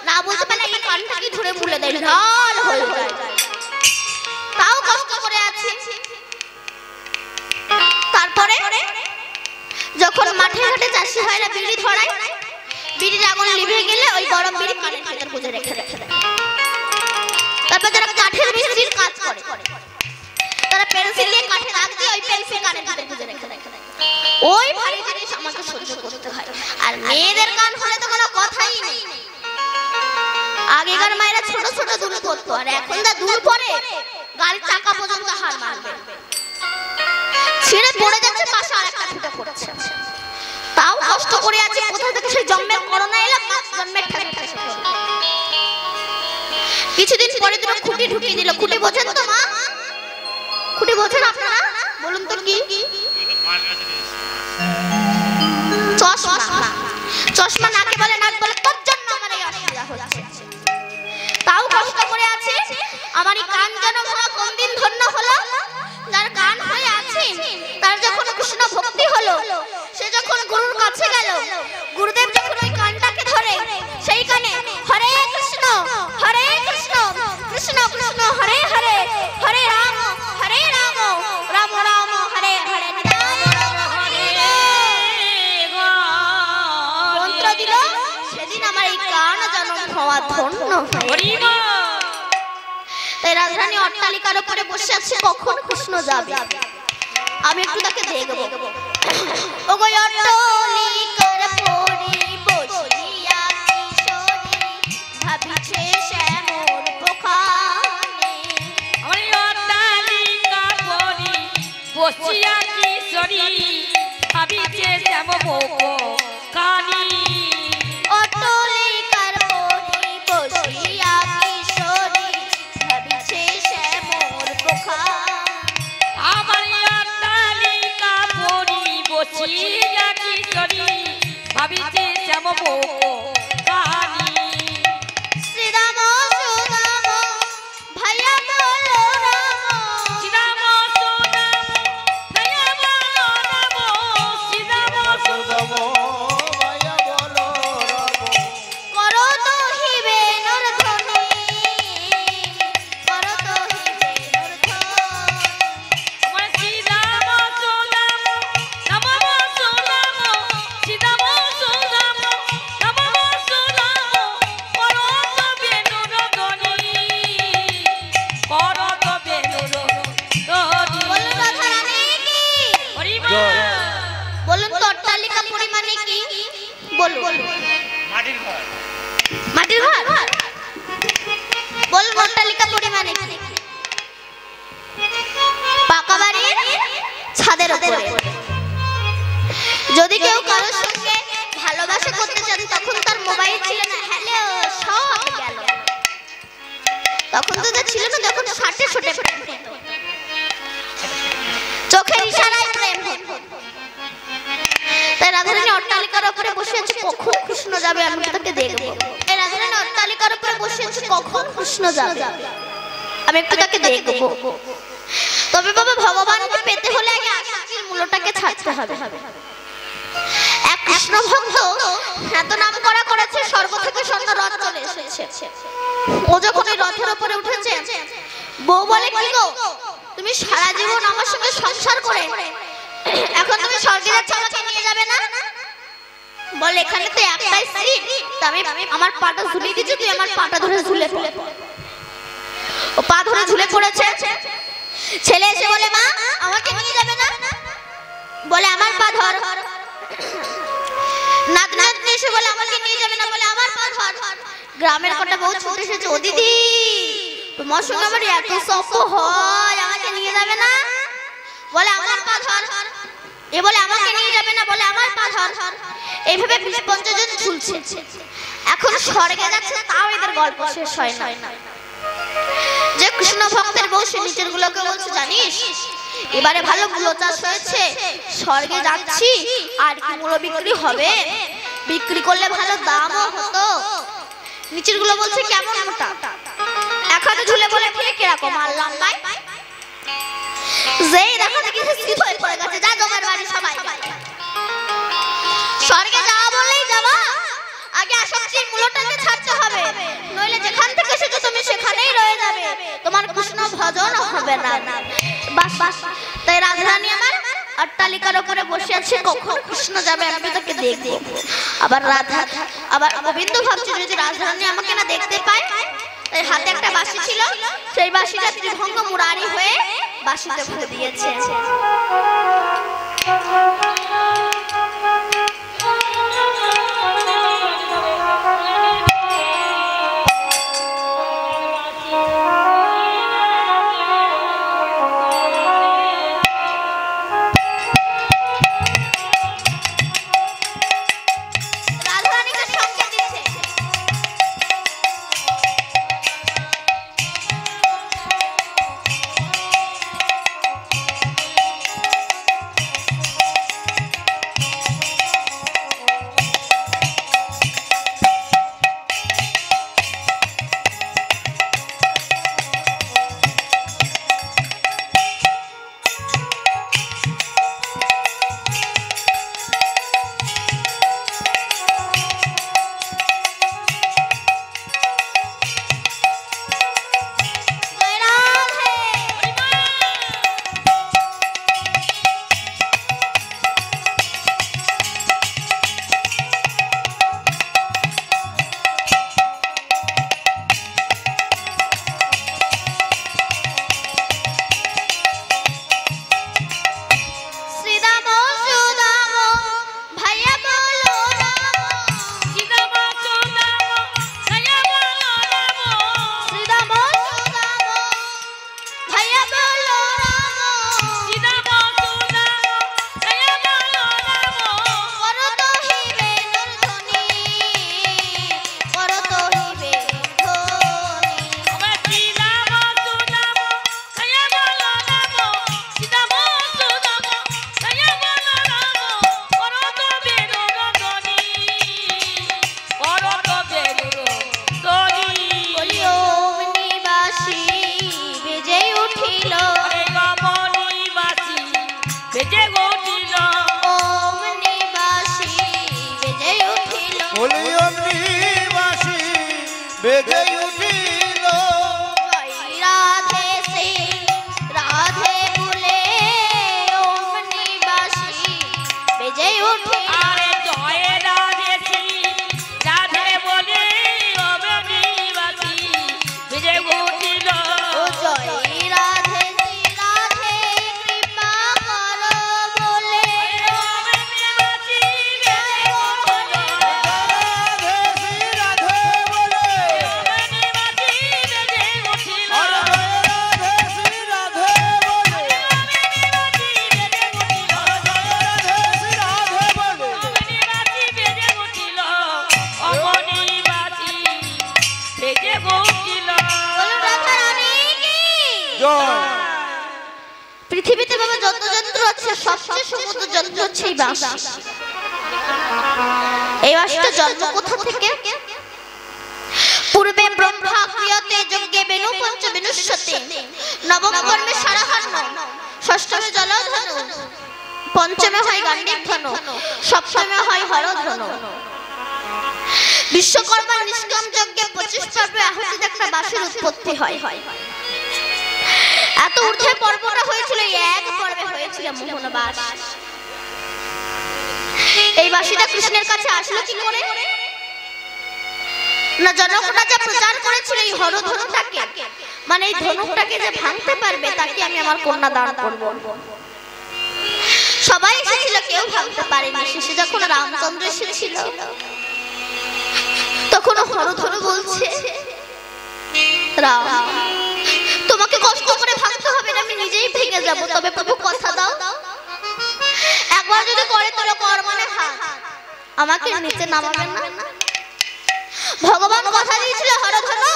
S1: না বলতে পারলে এই কানটা কি ধরে মুলে দেয়, লাল হয়ে যায়। তাও কষ্ট করে আছি। তারপরে যখন মাঠে ঘাটে চাষি ভাইরা বিড়ি ধরায়, বিড়ির আগুন লিভে গেলে ওই গরম বিড়ি কানের ভেতর গুজে রেখে দেয়। তারপর যারা কাঠের মিস্ত্রির কাজ করে, তারা পেন্সিল দিয়ে কাঠে দাগ দিয়ে ওই পেন্সিল কানের ভেতর গুজে রেখে দেয়। ওই ভারী জিনিস আমাকে সহ্য করতে হয়। আর মেয়েদের কান হলে তো কোনো কথাই নেই। আগেকার মায়েরা ছোট ছোট দুল করতো, আর এখন যা দুল পরে গাড়ির চাকা পর্যন্ত হার মারবে, ছিঁড়ে পড়ে যাচ্ছে, পাশে আরেকটা ফুটে পড়ছে। তাও কষ্ট করে আছে। কোথা থেকে সেই জন্মের করোনা এলো, জন্মের ঠাকুর। কিছুদিন পরে দুটো খুঁটি ঢুকিয়ে দিল। খুঁটি বোঝেন তো মা? খুঁটি বোঝেন আপনারা? বলুন তো কি? চশমা। চশমা নাকে বলে, নাক বলে তোর জন্য আমার এই অসুবিধা হচ্ছে। তাও কষ্ট করে আছে। আমার এই কান যেন কোন দিন ধন্য হলো। যার কান হয়ে আছে, তার যখন কৃষ্ণ ভক্তি হলো, সে যখন গুরুর কাছে গেল। গুরুদেব যখন ওই কানটাকে ধরে, সেই কানে হরে কৃষ্ণ কৃষ্ণ কৃষ্ণ হরে হরে, হরে রাম রাম রাম হরে হরে, মন্ত্র দিল। সেদিন আমার এই কান জন্ম হওয়া ধন্য। তাই রাজধানী অট্টালিকার উপরে বসে আছে, কখন কৃষ্ণ যাবে আমি একটু তাকে দেখবো। ও গো অট্টালিকার পরি বসিয়া কিশোরী, ভাবিছে শ্যামর পোখানে।
S2: ওই অট্টালিকা পরি বসিয়া কিশোরী, ভাবিছে শ্যামর পোখানে।
S1: অট্টালিকার পরি বসিয়া কিশোরী, ভাবিছে শ্যামর পোখানে।
S2: আমার অট্টালিকা পরি বসিয়া কিশোরী, ভাবিছে শ্যামর পোখানে।
S1: শ্রীরাম সুদাম ভাইয়া বলো রাম,
S2: শ্রীরাম সুদাম ভাইয়া বলো রাম, শ্রীরাম
S3: সুদাম ভাইয়া বলো রাম।
S1: করো দহিবে নরধনে, করো দহিবে নরধনে।
S2: আমার শ্রীরাম সুদাম নমঃ সুদাম, শ্রীরাম সুদাম নমঃ সুদাম, করত বেনুর ধ্বনি, করত বেনুর ধ্বনি।
S1: বলুন রাধা রানী কি?
S2: হরি বল।
S1: বলুন তো অট্টালিকা পরিমাণে কি? বলুন।
S2: মাটির ঘর।
S1: মাটির ঘর? বলুন অট্টালিকা পরিমাণে কি? পাকা বাড়ির ছাদের উপরে। যদি কেউ কারোর সঙ্গে ভালোবাসা করতে চান, তখন তার মোবাইল ছিল না, হ্যালো সব গেল। তখন তো ছিল না, যখন ষাটে ছোটে চোখের ইশারায় প্রেম হতো। তাই রাধারানী অট্টালিকার উপরে বসে আছে, কখন কৃষ্ণ যাবে আমি তাকে দেখবো। এই রাধারানী অট্টালিকার উপরে বসে আছে, কখন কৃষ্ণ যাবে আমি একটু তাকে দেখবো। তবে বাবা, ভগবানকে পেতে হলে আগে আসক্তির মূলটাকে ছাড়তে হবে। এক কৃষ্ণ ভক্ত এত নাম করা করেছে, স্বর্গ থেকে স্বর্ণ রথ চলে এসেছে। ও যখন এই রথের উপরে উঠেছে, বউ বলে কি গো, তুমি সারা জীবন আমার সঙ্গে সংসার করে এখন তুমি স্বর্গে যাচ্ছ, আমাকে নিয়ে যাবে না? বলে এখানে তো একটাই সিট, আমি আমার পাটা ঝুলিয়ে দিচ্ছি, তুই আমার পাটা ধরে ঝুলে পড়ে। ও পা ধরে ঝুলে পড়েছে। ছেলে এসে বলে, মা আমাকে নিয়ে যাবে না? বলে আমার পা ধর। নাতনি এসে বলে আমাকে নিয়ে যাবে না? বলে আমার পা ধর। গ্রামের কটা বউ ছুটে এসেছে, ও দিদি তোমার সঙ্গে আমার এত শখ হয়, আমাকে নিয়ে যাবে না? বলে আমার পা ধর। এ বলে আমাকে নিয়ে যাবে না? বলে আমার পা ধর। এইভাবে 20-50 জন ঝুলছে। এখন স্বর্গে যাচ্ছে, তাও এদের গল্প শেষ হয় না। যে কৃষ্ণ ভক্তের বউ, সে নিচের গুলোকে বলছে, জানিস এবারে ভালো মূলো চাষ হয়েছে, স্বর্গে যাচ্ছি, আর কি মূলো বিক্রি হবে, বিক্রি করলে ভালো দামও হতো। নিচের গুলো বলছে, কেমন মোটা? এক হাতে ঝুলে বলে, ঠিক এরকম আর লম্বাই। যেই দেখা দেখি স্থির হয়ে পড়ে গেছে, যা জমের বাড়ি সবাই। স্বর্গে যাওয়া বললেই যাওয়া, আগে আসক্তির মূলটাকে ছাড়তে হবে, নইলে যেখান থেকে এসেছো তুমি সেখানেই রয়ে যাবে, তোমার কৃষ্ণ ভজন হবে না। বাস বাস। তাই রাধারানী আমার অট্টালিকার উপরে বসে আছে, কখন কৃষ্ণ যাবে আমি তাকে দেখবো। আবার গোবিন্দ ভাবছে, যদি রাধারানী আমাকে না দেখতে পায়। তাই হাতে একটা বাঁশি ছিল, সেই বাঁশিটা ত্রিভঙ্গ মুরারি হয়ে বাঁশিতে ফুঁ দিয়েছে।
S3: বেজে উঠিল
S1: জয় রাধে শ্রী রাধে বলে ওম নিবাসী বেজে উঠে
S2: আরে জয় রাধে শ্রী রাধে বলে অবনিবাসী বেজে উঠিল
S1: ও জয় রাধে শ্রী রাধে কৃপা করো বলে
S2: অবনিবাসী বেজে উঠিল
S3: রাধে শ্রী রাধে বলে
S2: অবনিবাসী বেজে উঠিল
S3: রাধে শ্রী রাধে বলে
S2: অবনিবাসী বেজে উঠিল অবনিবাসী বেজে উঠিল
S1: বলুন রাধা রানী কি
S3: জয়
S1: পৃথিবীতে বাবা যত যন্ত্র আছে সবচেয়ে সুন্দর যন্ত্র হচ্ছে এই বাঁশি। এই বাঁশিটা জন্ম কোথা থেকে? পূর্বে ব্রহ্মা ক্রিয়তে যজ্ঞে বেনু পঞ্চবেনুষ্যতে নবম কর্মে সারাহান্ন ষষ্ঠমে জলধনু পঞ্চমে হয় গান্ডীব ধনু সপ্তমে হয় হরধনু বিশ্বকর্মার নিষ্কাম যজ্ঞে 25 পর্বে আহুতিতে একটা বাঁশির উৎপত্তি হয়। এত ঊর্ধ্বে পর্বটা হয়েছিল এক পর্বে হয়েছিল মোহনবাস। এই বাঁশিটা কৃষ্ণের কাছে আসলো কি করে? না জনক রাজা প্রচার করেছিল এই হরধনুটাকে, মানে এই ধনুকটাকে যে ভাঙতে পারবে তাকে আমি আমার কন্যা দান করব। সবাই এসেছিল, কেউ ভাঙতে পারেনি। শেষে যখন রামচন্দ্র এসেছিল তখন হরধনু বলছে, রাম তোমাকে কষ্ট করে ভাঙতে হবে না, আমি নিজেই ভেঙে যাব, তবে প্রভু কথা দাও একবার যদি করে তোলো কর মানে হাত, আমাকে নিচে নামাবেন না। ভগবান কথা দিয়েছিল হরধনু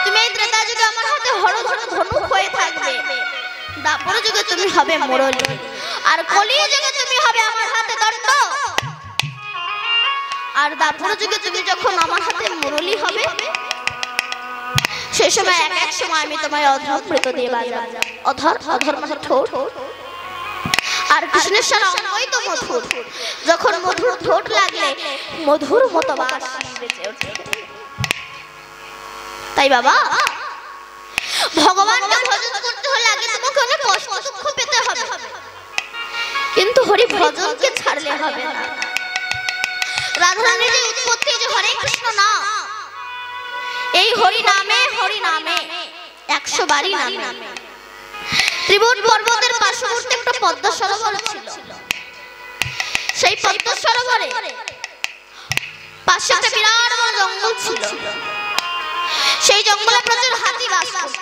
S1: তুমি এই ত্রেতা যুগে আমার হাতে হরধনু ধনুক হয়ে থাকবে, দাপর যুগে তুমি হবে মুরলী, আর কলি যুগে তুমি হবে আমার হাতে দণ্ড, আর দাপর যুগে তুমি যখন আমার হাতে মুরলী হবে সেই সময় এক সময় আমি তোমায় অধর দিয়ে বাজাবো। অধর অধর মানে ঠোঁট, আর কৃষ্ণের সারা অঙ্গই তো মধুর, যখন মধুর ঠোঁট লাগলে মধুর মতো বাঁশি বেজে ওঠে। তাই বাবা ভগবানকে ভজন করতে হলে আগে তোমাকে অনেক কষ্ট দুঃখ পেতে হবে, কিন্তু হরি ভজনকে ছাড়লে হবে না। রাধারানীর যে উৎপত্তি যে হরে কৃষ্ণ নাম, এই হরি নামে 100 বারই নামে। ত্রিভুজ পর্বতের পার্শ্ববর্তী একটা পদ্ম সরোবর ছিল, সেই পদ্ম সরোবরে পাশে একটা বিরাট বড় জঙ্গল ছিল, সেই জঙ্গলে প্রচুর হাতি বাস করত।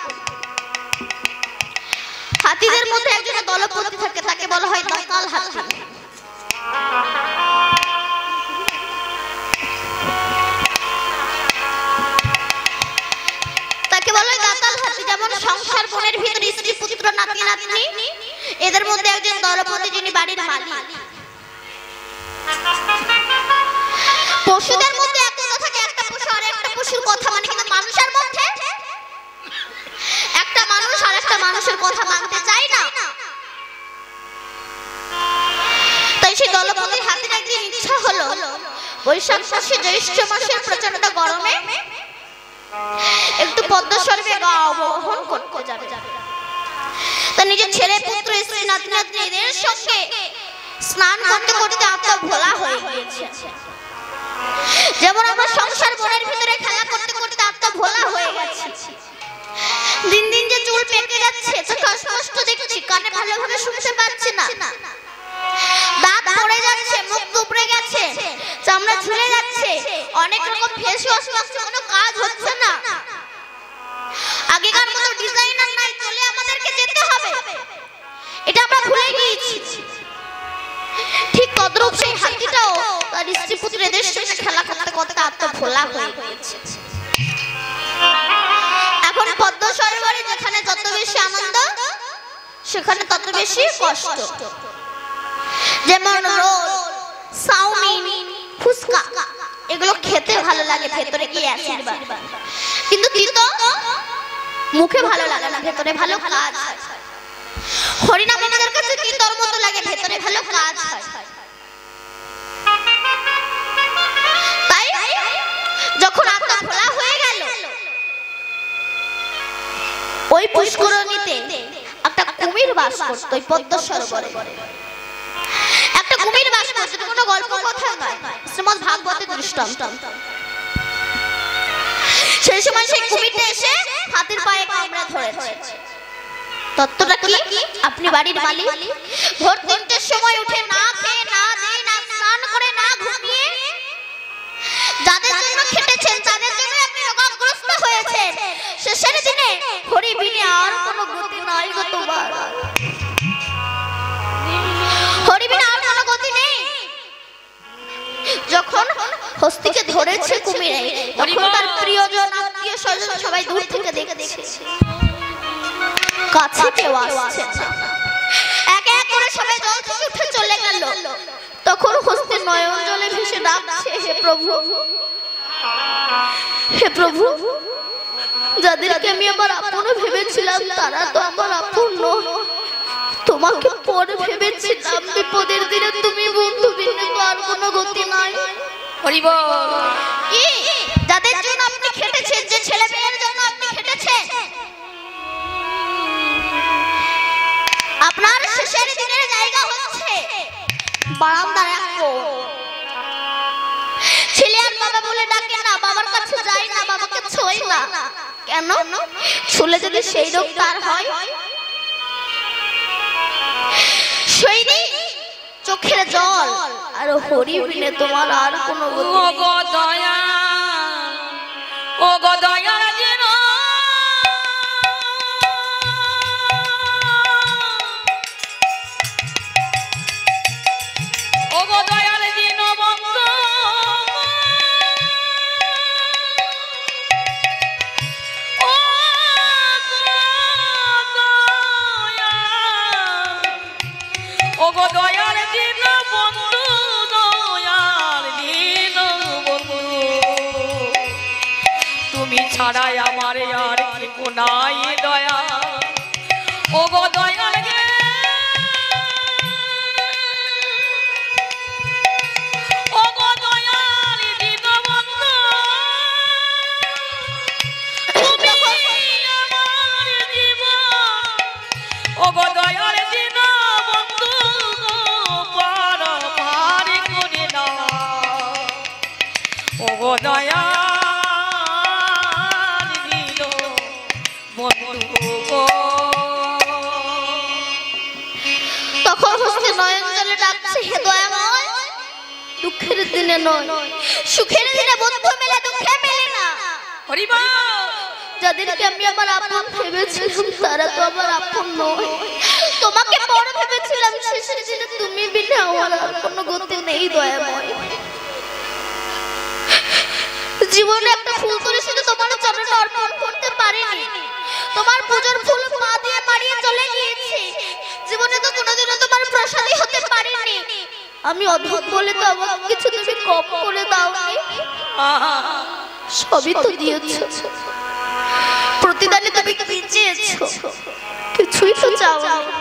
S1: হাতিদের মধ্যে একজন দলপতি থাকে, তাকে বলা হয় দাঁতাল হাতি। তাকে বলা হয় দাঁতাল হাতি। যেমন সংসার বনের ভিতরে স্ত্রী পুত্র নাতি নাতনি, এদের মধ্যে একজন দলপতি যিনি বাড়ির মালিক। পশুদের মধ্যে একতা থাকে, একটা পশু আর একটা পশুর কথা মানে, কিন্তু মানুষের মধ্যে একটা মানুষ আর একটা মানুষের কথা মানতে চায় না। তাই সেই দলপতির হাতির একদিন ইচ্ছা হলো বৈশাখ মাসে জ্যৈষ্ঠ মাসের প্রচন্ড গরমে একটু পদ্ম সরোবরে গা অবগাহন করতে যাবে। তা নিজের ছেলে পুত্র স্ত্রী নাতি নাতনিদের সঙ্গে স্নান করতে করতে আত্মা ভোলা হয়ে গিয়েছে। যেমন আমরা সংসার বনের ভিতরে খেলা করতে করতে আত্মা ভোলা হয়ে গেছে। দিন দিন যে চুল পেকে যাচ্ছে, চোখে অস্পষ্ট দেখছি, কানে ভালোভাবে শুনতে পাচ্ছি না, দাঁত পড়ে যাচ্ছে, মুখ দুবড়ে গেছে, চামড়া ঝুলে যাচ্ছে, অনেক রকম ফেস ওয়াশ করছে, কোনো কাজ হচ্ছে না। আগেকার মতো ডিজাইনার নাই, চলে আমাদেরকে যেতে হবে, এটা আমরা ভুলে গিয়েছি। ঠিক তদ্রূপ সেই হাতিটাও তার স্ত্রী পুত্রদের সঙ্গে খেলা করতে করতে আত্মা ভোলা হয়ে গিয়েছে। এখন পদ্ম সরোবরে যেখানে যত বেশি আনন্দ সেখানে তত বেশি কষ্ট। যেমন রোল, চাউমিন, ফুচকা এগুলো খেতে ভালো লাগে, ভেতরে গিয়ে অ্যাসিড বাড়ে, কিন্তু তিতো মুখে ভালো লাগে না, ভেতরে ভালো কাজ হয়। হরিনাম আমাদের কাছে তিতর মতো লাগে, ভেতরে ভালো কাজ হয়। তাই যখন ওই পুষ্করণীতে একটা কুমির বাস করত, ওই পদ্ম সরোবরে একটা কুমির বাস করত। এটা কোনো গল্প কথা নয়, শ্রীমদ্ ভাগবতের দৃষ্টান্ত। সেই সময় সেই কুমিরটা এসে হাতির পায়ে কামড়ে ধরেছে। তত্ত্বটা কি? আপনি বাড়ির মালিক, ভোর 3টের সময় উঠে না খেয়ে না দিয়ে না স্নান করে না ঘুমিয়ে যাদের জন্য খেটেছেন তাদের জন্য আপনি রোগগ্রস্ত হয়েছেন। শেষের দিনে হরি বিনে আর কোনো গতি নাই গো তোমার, হরি বিনে আর কোনো গতি নেই। যখন হস্তিকে ধরেছে কুমিরে, তখন তার প্রিয়জন আত্মীয় স্বজন সবাই দূর থেকে দেখছে, কাছে কেউ আসছে না। এক এক করে সবাই জল থেকে উঠে চলে গেল। তখন হস্তি নয়ন জলে ভেসে ডাকছে, হে প্রভু, হে প্রভু, যাদেরকে আমি আমার আপন ভেবেছিলাম তারা তো আমার আপন নয়, তোমাকে পর ভেবেছিলাম। বিপদের দিনে তুমি বন্ধু, বিনে তো আর কোনো গতি নাই।
S2: হরিব
S1: কি যাদের জন্য আপনি খেটেছেন, যে ছেলে মেয়ের জন্য আপনি খেটেছেন, আপনার শেষের দিনের জায়গা হচ্ছে বারান্দার এক কোণ। ছেলে আর বাবা বলে ডাকে না, বাবার কাছে যাই না, বাবাকে ছোঁই না। কেন? ছুলে যদি সেই রোগ তার হয়, সেই দিন চোখের জল আর হরি বিনে তোমার আর কোনো গতি নেই।
S2: ও গো দয়া, ও গো দয়ার যেন ও গো দয়ার যেন বন্ধ, ও গো দয়ার যেন বন্ধু, দয়ার যেন বন্ধু, তুমি ছাড়াই আমার আর কেউ নাই দয়া। ও গো দয়ার গে, ও গো দয়ার যেন বন্ধু, তুমি আমার জীবন। ও গো দয়ার যেন বন্ধু, পার পার করে না। ও গো দয়া
S1: তখন হস্তি নয়ন জলে ডাকছে, হে দয়াময়, দুঃখের দিনে নয়, সুখের দিনে বন্ধু মেলে, দুঃখে মেলে না।
S2: হরিব
S1: যাদেরকে আমি আমার আপন ভেবেছিলাম তারা তো আমার আপন নয়, তোমাকে বড় ভেবেছিলাম। শেষের দিনে তুমি বিনে আমার আর কোনো গতি নেই দয়াময়। জীবনে একটা ফুল করে শুধু তোমার চরণে অর্পণ করতে পারিনি, তোমার পূজার ফুল পা দিয়ে মারিয়ে চলে গিয়েছি। জীবনে তো কোনোদিনও তোমার প্রসাদী হতে পারিনি। আমি অদ্ভুত বলে তো আমাকে কিছু তুমি কম করে দাওনি, সবই তো দিয়েছো। প্রতিদানে তুমি কি চেয়েছো? কিছুই তো চাওনি।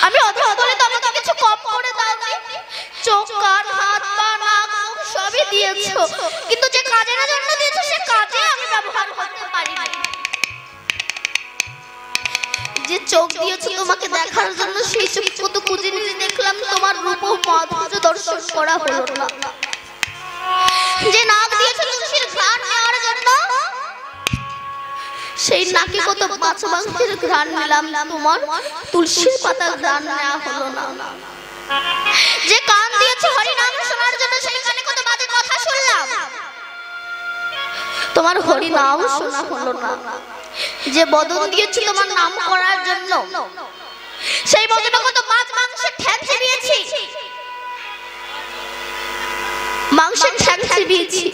S1: আমি অদ্ভুত বলে তো আমাকে কিছু কম করে দাওনি। চোখ, কান, হাত, পা, নাক, মুখ সবই দিয়েছো, কিন্তু যে কাজের জন্য দিয়েছো সে কাজে আমি ব্যবহার করতে পারিনি। যে চোখ দিয়েছো তোমাকে দেখার জন্য, সেই চোখ কত খুঁজে নিয়ে দেখলাম, তোমার রূপ ও মাধুর্য দর্শন করা হলো না। যে নাক দিয়েছো তুলসীর ঘ্রাণ নেওয়ার জন্য, সেই নাকে কত মাছ মাংসের ঘ্রাণ নিলাম, তোমার তুলসীর পাতা ঘ্রাণ নেওয়া হলো না। যে কান দিয়েছো হরি নাম শোনার জন্য, সেই কানে কত বাজে কথা শুনলাম, তোমার হরি নাম শোনা হলো না। যে বদন দিয়েছি তোমার নাম করার জন্য, সেই বদনে কত মাছ মাংসের ঠ্যাং চিবিয়েছি, মাংসের ঠ্যাং চিবিয়েছি,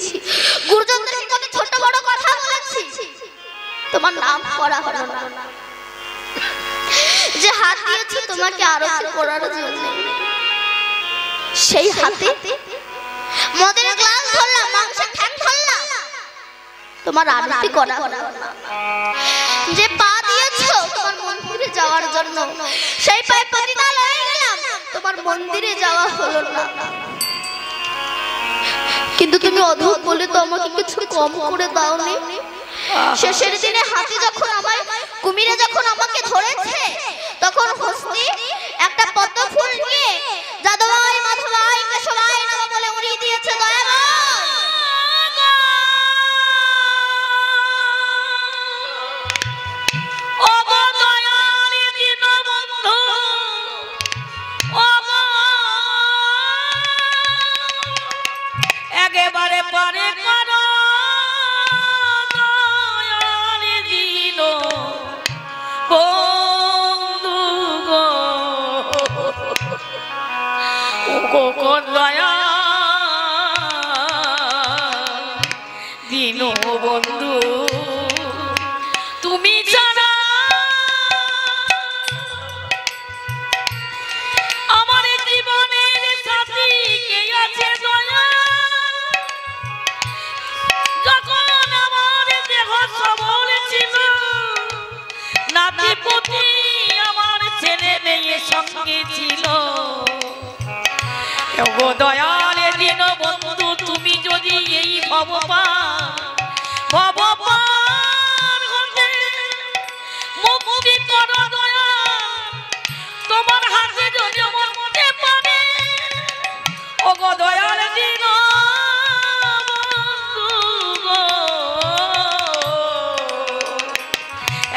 S1: গুরুজনদেরকে কত ছোট বড় কথা বলেছি, তোমার নাম করা হলো না। যে হাত দিয়েছি তোমাকে আরতি করার জন্য, সেই হাতে মদের গ্লাস ধরলাম, মাংসের ঠ্যাং ধরলাম, তোমার আরতি করা হলো না। যে পা দিয়েছো তোমার মন্দিরে যাওয়ার জন্য, সেই পায়ে পতিতাল হয়ে গেলাম, তোমার মন্দিরে যাওয়া হলো না। কিন্তু তুমি অদ্ভুত বলে তো আমাকে কিছু কম করে দাওনি। শেষের দিনে হাতি যখন আমার কুমিরে যখন আমাকে ধরেছে তখন হস্তি একটা পদ্ম ফুল নিয়ে যাদবাই মাধবাই কেশবাই নমঃ বলে উড়িয়ে দিয়েছে দয়াময়।
S2: একেবারে পারে করো দয়ালে দিন বন্ধু গো দয়া দিন বন্ধু তুমি ছাড়া আমার জীবনের সাথী কে আছে দয়া। যখন আমার দেহ সবল ছিল নাতিপুতি আমার ছেলে মেয়ে সঙ্গে ছিল ওগো দয়ালে দিন বন্ধু তুমি যদি এই ভবপার হতে মুক্তি করো দয়া তোমার হাতে যদি মরতে পারে ওগো দয়ালে দিন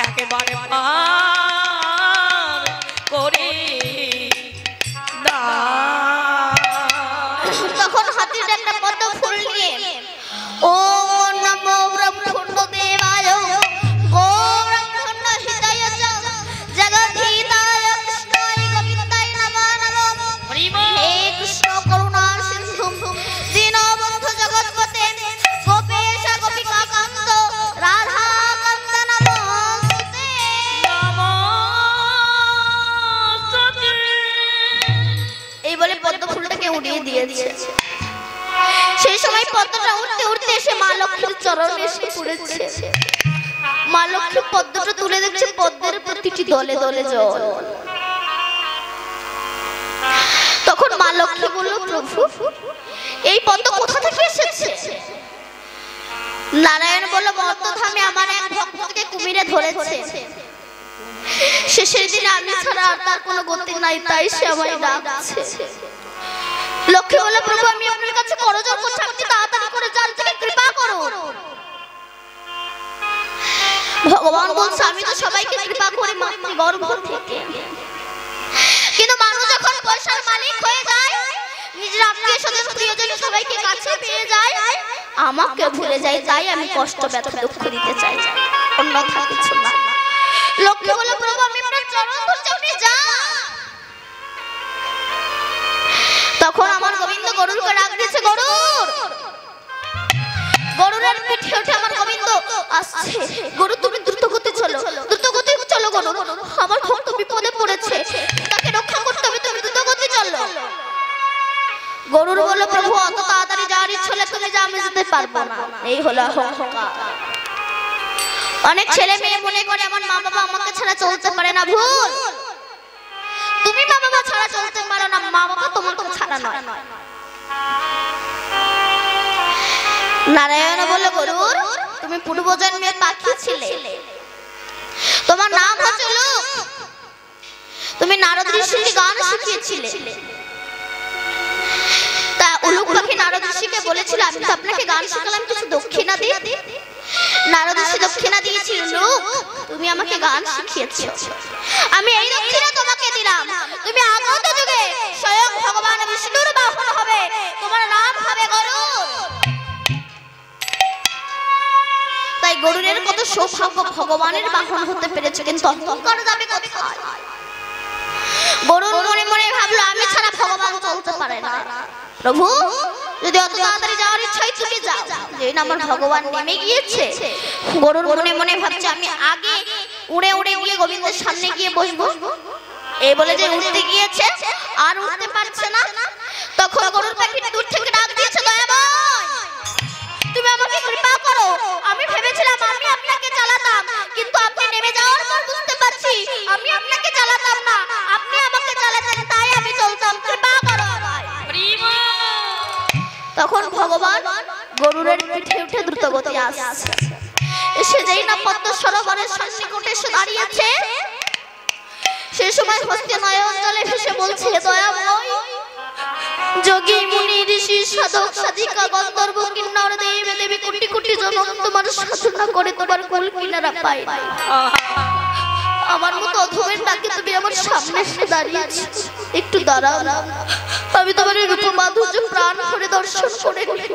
S2: একেবারে পার করে
S1: তখন হাতির একটা পদ্ম ফুল নিয়ে ও নমো ব্রহ্মদেবায় গৌরঙ্গ হিতায় জগদ্ধিতায় কৃষ্ণায় গোবিন্দায় নমঃ নমঃ। হে কৃষ্ণ করুণা সিন্ধু দীনবন্ধু জগৎপতে গোপেশ গোপিকা কান্ত রাধা কান্ত নমস্তে। এই বলে পদ্ম ফুলটাকে উড়িয়ে দিয়েছে। সেই সময় পদ্মটা উড়তে উড়তে এসে মা লক্ষ্মীর চরণে এসে পড়েছে। মা লক্ষ্মী পদ্মটা তুলে দেখছে পদ্মের প্রতিটি দলে দলে জল। তখন মা লক্ষ্মী বলল প্রভু এই পদ্ম কোথা থেকে এসেছে? নারায়ণ বলল বর্তধামে আমার এক ভক্তকে কুমিরে ধরেছে। শেষের দিনে আমি ছাড়া আর তার কোনো গতি নাই তাই সে আমায় ডাকছে। লক্ষ্মী বলে প্রভু আমি আপনার কাছে করজোড় করছি আপনি তাড়াতাড়ি করে জান থেকে কৃপা করুন। ভগবান বলছে আমি তো সবাইকে কৃপা করি মাতৃগর্ভ থেকে, কিন্তু মানুষ যখন পয়সার মালিক হয়ে যায় নিজের আত্মীয় স্বজন প্রিয়জন সবাইকে কাছে পেয়ে যায় আমাকে ভুলে যায়, তাই আমি কষ্ট ব্যথা দুঃখ দিতে চাই, অন্যথা কিছু না। লক্ষ্মী বলে প্রভু আমি আপনার চরণ ধরছি আপনি যান। তখন আমার গোবিন্দ গরুরকে ডাক দিয়েছে গরুর। গরুরের পিঠে উঠে আমার গোবিন্দ আসছে। গরু তুমি দ্রুত গতি চলো, দ্রুত গতি চলো গরু, আমার ভক্ত বিপদে পড়েছে তাকে রক্ষা করতে হবে, তুমি দ্রুত গতি চলো। গরুর বলল প্রভু অত তাড়াতাড়ি যাওয়ার ইচ্ছে হলে তুমি যা আমি যেতে পারবো না। এই হলো অহংকার। অনেক ছেলে মেয়ে মনে করে আমার মা বাবা আমাকে ছাড়া চলতে পারে না, ভুল। তুমি মা বাবা ছাড়া চলতে পারো না, মা বাবা তোমাকে ছাড়া নয়। নারায়ণ বলে গরুর তুমি পূর্বজন্মের পাখি ছিলে, তোমার নাম হচ্ছে উলুক, তুমি নারদ ঋষিকে গান শিখিয়েছিলে। তা উলুক পাখি নারদ ঋষিকে বলেছিল আমি তো আপনাকে গান শেখালাম কিছু দক্ষিণা দিই। নারদ ঋষি দক্ষিণা দিয়েছিল উলুক তুমি আমাকে গান শিখিয়েছো, আমি এই দক্ষিণা তোমাকে দিলাম। তুমি আগত যুগে স্বয়ং ভগবান বিষ্ণুর বাহন হবে, তোমার নাম হবে গরুর। তাই গরুরের কত সৌভাগ্য ভগবানের বাহন হতে পেরেছে, কিন্তু অহংকার যাবে কোথায়? গরুর মনে মনে ভাবলো আমি ছাড়া ভগবান চলতে পারে না। প্রভু যদি অত তাড়াতাড়ি যাওয়ার ইচ্ছাই তুমি যাও, যেই না আমার ভগবান নেমে গিয়েছে। গরুর মনে মনে ভাবছে আমি আগে উড়ে উড়ে গিয়ে গোবিন্দের সামনে গিয়ে বসবো। এই বলে যে উঠতে গিয়েছে আর উঠতে পারছে না। তখন গরুর পাখি দূর থেকে ডাক দিয়েছে দয়াময় তুমি আমাকে কৃপা করো, আমি ভেবেছিলাম আমি আপনাকে চালাতাম, কিন্তু আপনি নেমে যাওয়ার পর বুঝতে পারছি আমি আপনাকে চালাতাম না, আপনি আমাকে চালাতেন, তাই আমি চলতাম, কৃপা করো আমায়। তখন ভগবান গরুরের পিঠে উঠে দ্রুতগতি আসছে। এসে যেই না পদ্ম সরোবরের সন্নিকটে এসে দাঁড়িয়েছে, সে সময় হস্তে নয়ন জলে ভেসে বলছে, দয়াময় যোগী মুনি ঋষি সাধক সাধিকা গন্ধর্ব কিন্নর দেব দেবী কোটি কোটি জনম তোমার সাধনা করে তোমার কুল কিনারা পাই নাই। আমার মতো অধমের ডাকে তুমি আমার সামনে এসে দাঁড়িয়েছো, একটু দাঁড়াও না, আমি তোমার রূপ মাধুর্য প্রাণ ভরে দর্শন করে।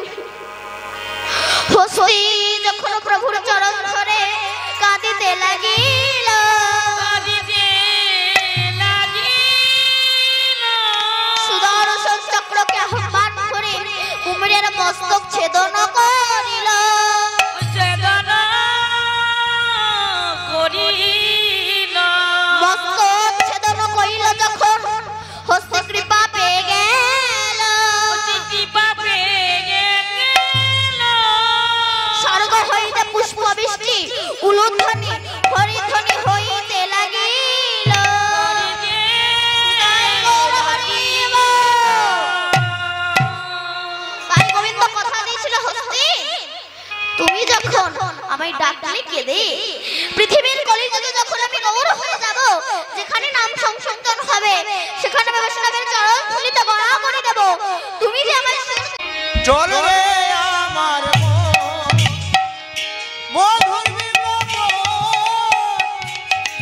S1: হস্তি যখন প্রভুর চরণ ধরে কাঁদিতে লাগিল, সুদর্শন চক্রকে আহ্বান করে কুমিরের মস্তক ছেদন করিল। মস্তক ছেদন করিল যখন হস্তে কৃপা পেয়ে গেল, স্বর্গ হইতে পুষ্প বৃষ্টি উলুধ্বনি হরিধ্বনি হইতে লাগিল। তাই গোবিন্দ কথা দিয়েছিল, হস্তি তুমি যখন আমায় ডাকলে কেঁদে, পৃথিবীর কলিযুগে যখন আমি গৌর হয়ে যাব, যেখানে নাম সংসর্জন হবে সেখানে আমি বৈষ্ণবের চরণ ধুলিতে গড়া করে দেব, তুমি যে আমার
S3: চল রে আমার মধুর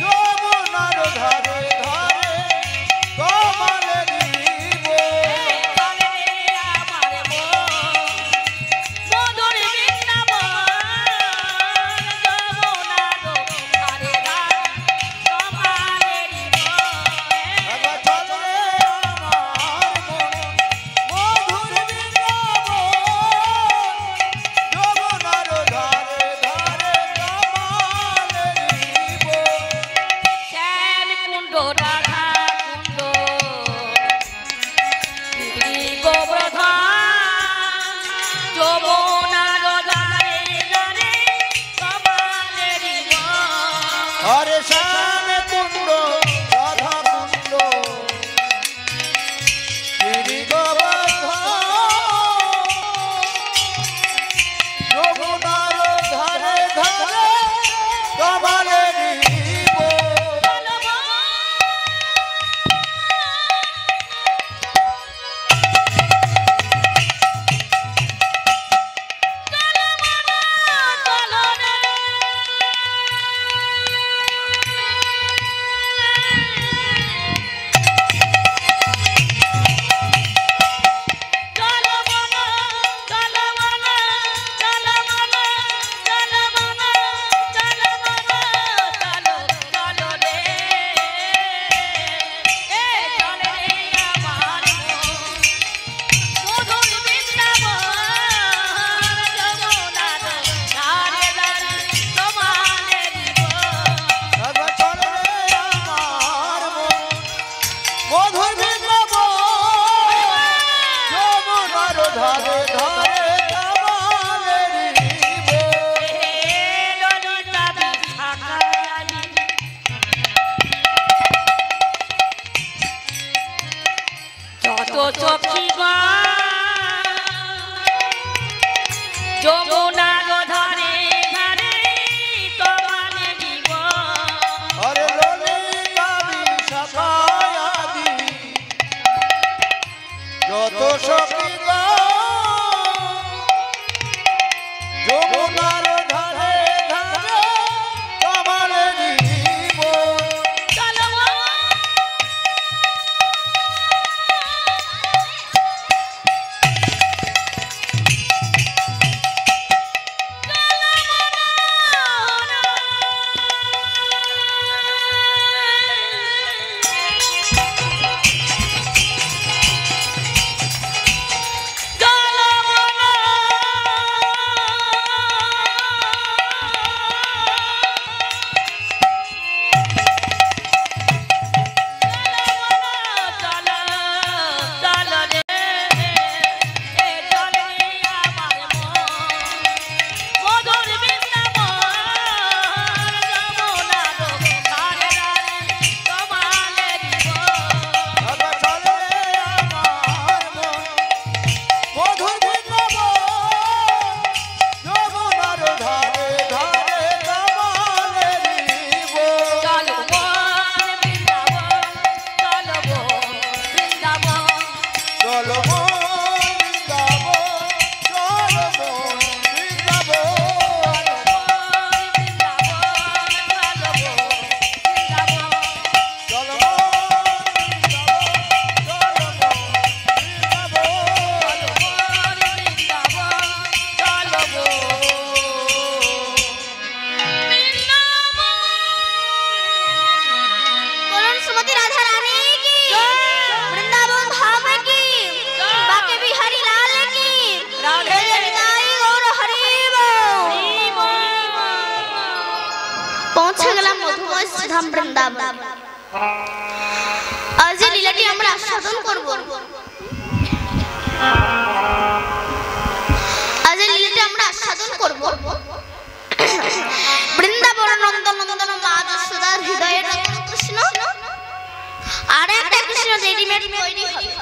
S3: যমুনার ধারে ধারে কমলের হরে শ্যাম কুণ্ড রাধা কুণ্ড গিরি গোবর্ধন যমুনার ধারে ধারে কমলের
S1: নাম বৃন্দাবন। আজ এই লীলাটি আমরা আস্বাদন করব। আজ এই লীলাটি আমরা আস্বাদন করব। বৃন্দাবন নন্দন নন্দন মা যশোদার হৃদয়ের রতন কৃষ্ণ আর একটা কৃষ্ণ রেডিমেড তৈরি হবে।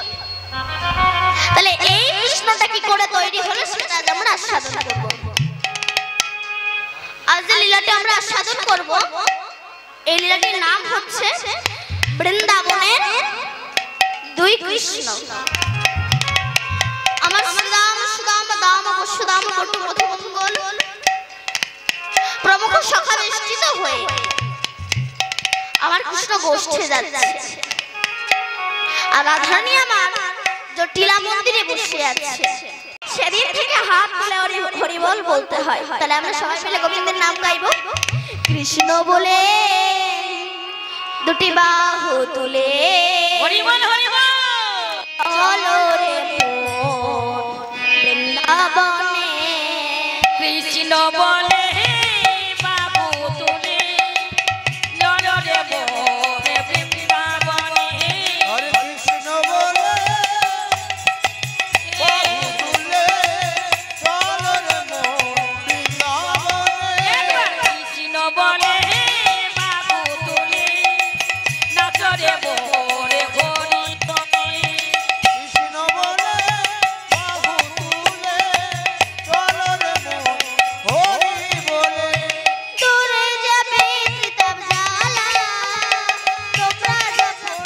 S1: তাহলে এই কৃষ্ণটা কি করে তৈরি হলো সেটা আজ আমরা আস্বাদন করব। আজ যে লীলাটি আমরা আস্বাদন করব এই লীলাটির নাম হচ্ছে বৃন্দাবনের দুই কৃষ্ণ। আমার শ্রীরাম সুদাম দাম বসুদাম কটু মধুমঙ্গল প্রমুখ সখা বেষ্টিত হয়ে আমার কৃষ্ণ গোষ্ঠে যাচ্ছে আর রাধারানী আমার জটিলা মন্দিরে বসে আছে। সেদিন থেকে হাত তুলে হরিবল বলতে হয়। তাহলে আমরা সবাই মিলে গোবিন্দের নাম গাইব। কৃষ্ণ বলে দুটি বাহু তুলে
S2: হরিবল হরিবল
S1: চলো রে বৃন্দাবনে।
S2: কৃষ্ণ বলে বাবু তুলে চলো রে বৃন্দাবনে।
S3: হরে কৃষ্ণ বলে বাহু তুলে চলো রে বৃন্দাবনে।
S2: কৃষ্ণ বলে বাবু তুলে নাচো রে রে হরি তুমি।
S3: কৃষ্ণ বলে বাহু তুলে চলো রে হরি বলে।
S1: দূরে যাবে তব জালা তোমরা যখন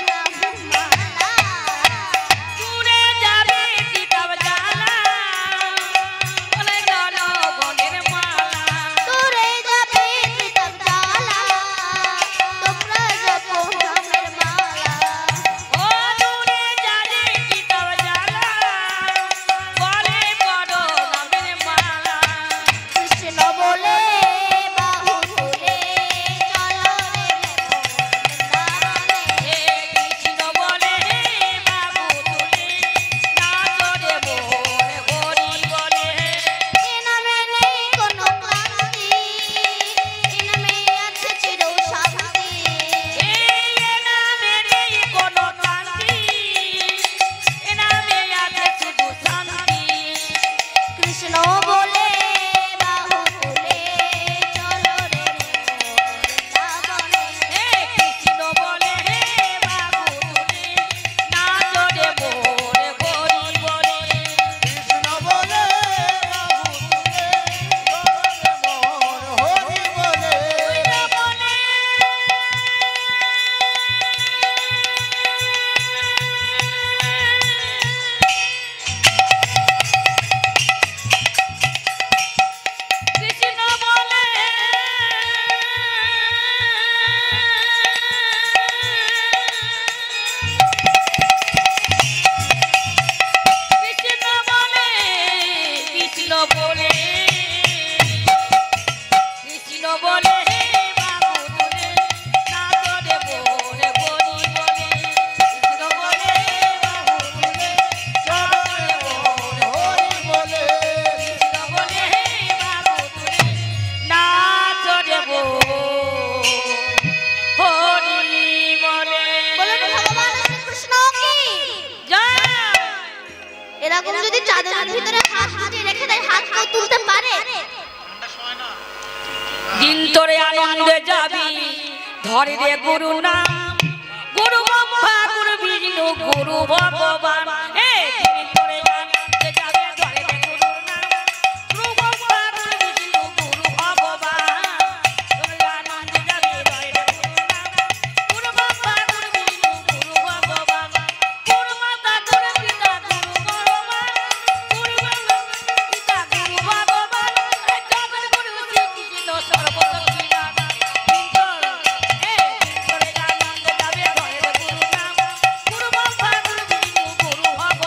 S1: মালা।
S2: দূরে যাবে সীতাব জালা বলে চলো গনের মালা।
S1: দূরে যাবে তব জালা তোমরা যখন মালা।
S2: ও দূরে যাবে সীতাব জালা বলে বড় নামের মালা।
S1: কৃষ্ণ বলে বাহু তুলে চলো রে বৃন্দাবনে।
S2: হে কৃষ্ণ বলে বাবু তুলে নাচো রে হরি বলে।
S1: এ নামে নেই কোনো ক্লান্তি, এ নামে আছে চির শান্তি।
S2: এই নামে নেই কোনো শান্তি, এ নামে আছে শুধু শান্তি।
S1: কৃষ্ণ বলে বাহু তুলে চলো রে বৃন্দাবনে।
S2: হে কৃষ্ণ বলে বাবু তুলে নাচো রে হরি বলে।
S3: কৃষ্ণ বলে বাহু তুলে চলো রে হরি বলে।
S2: কৃষ্ণ বলে কৃষ্ণ বলে কৃষ্ণ বলে কৃষ্ণ বলে বাবু তুলে নাচো রে হরি বলে। কৃষ্ণ বলে বাবু তুলে
S3: চলো রে হরি বলে।
S2: কৃষ্ণ বলে বাবু তুলে নাচো রে হরি বলে।
S1: বলুন ভগবান শ্রীকৃষ্ণ কি
S2: জয়।
S1: এরকম যদি চাদরের ভিতরে হাত গুটিয়ে রেখে দেয় হাত কেউ তুলতে পারে?
S2: দিন তোরে আনন্দে যাবি ধরে রে গুরু নাম। গুরু ব্রহ্মা গুরু বিষ্ণু গুরু ভগবান। দিন তোরে আনন্দে যাবি ধরে রে গুরু নাম। গুরু ব্রহ্মা গুরু বিষ্ণু গুরু ভগবান। তোরে আনন্দে যাবি ধরে রে গুরু নাম। গুরু ব্রহ্মা গুরু বিষ্ণু গুরু ভগবান। গুরু মাতা গুরু পিতা গুরু ভগবান। গুরু ব্রহ্মা পিতা গুরু ভগবান। জগৎ গুরু শ্রীকৃষ্ণ সর্বশক্তিমান। দিন তোরে আনন্দে যাবি ধরে রে গুরু নাম। গুরু ব্রহ্মা গুরু বিষ্ণু গুরু ভগবান।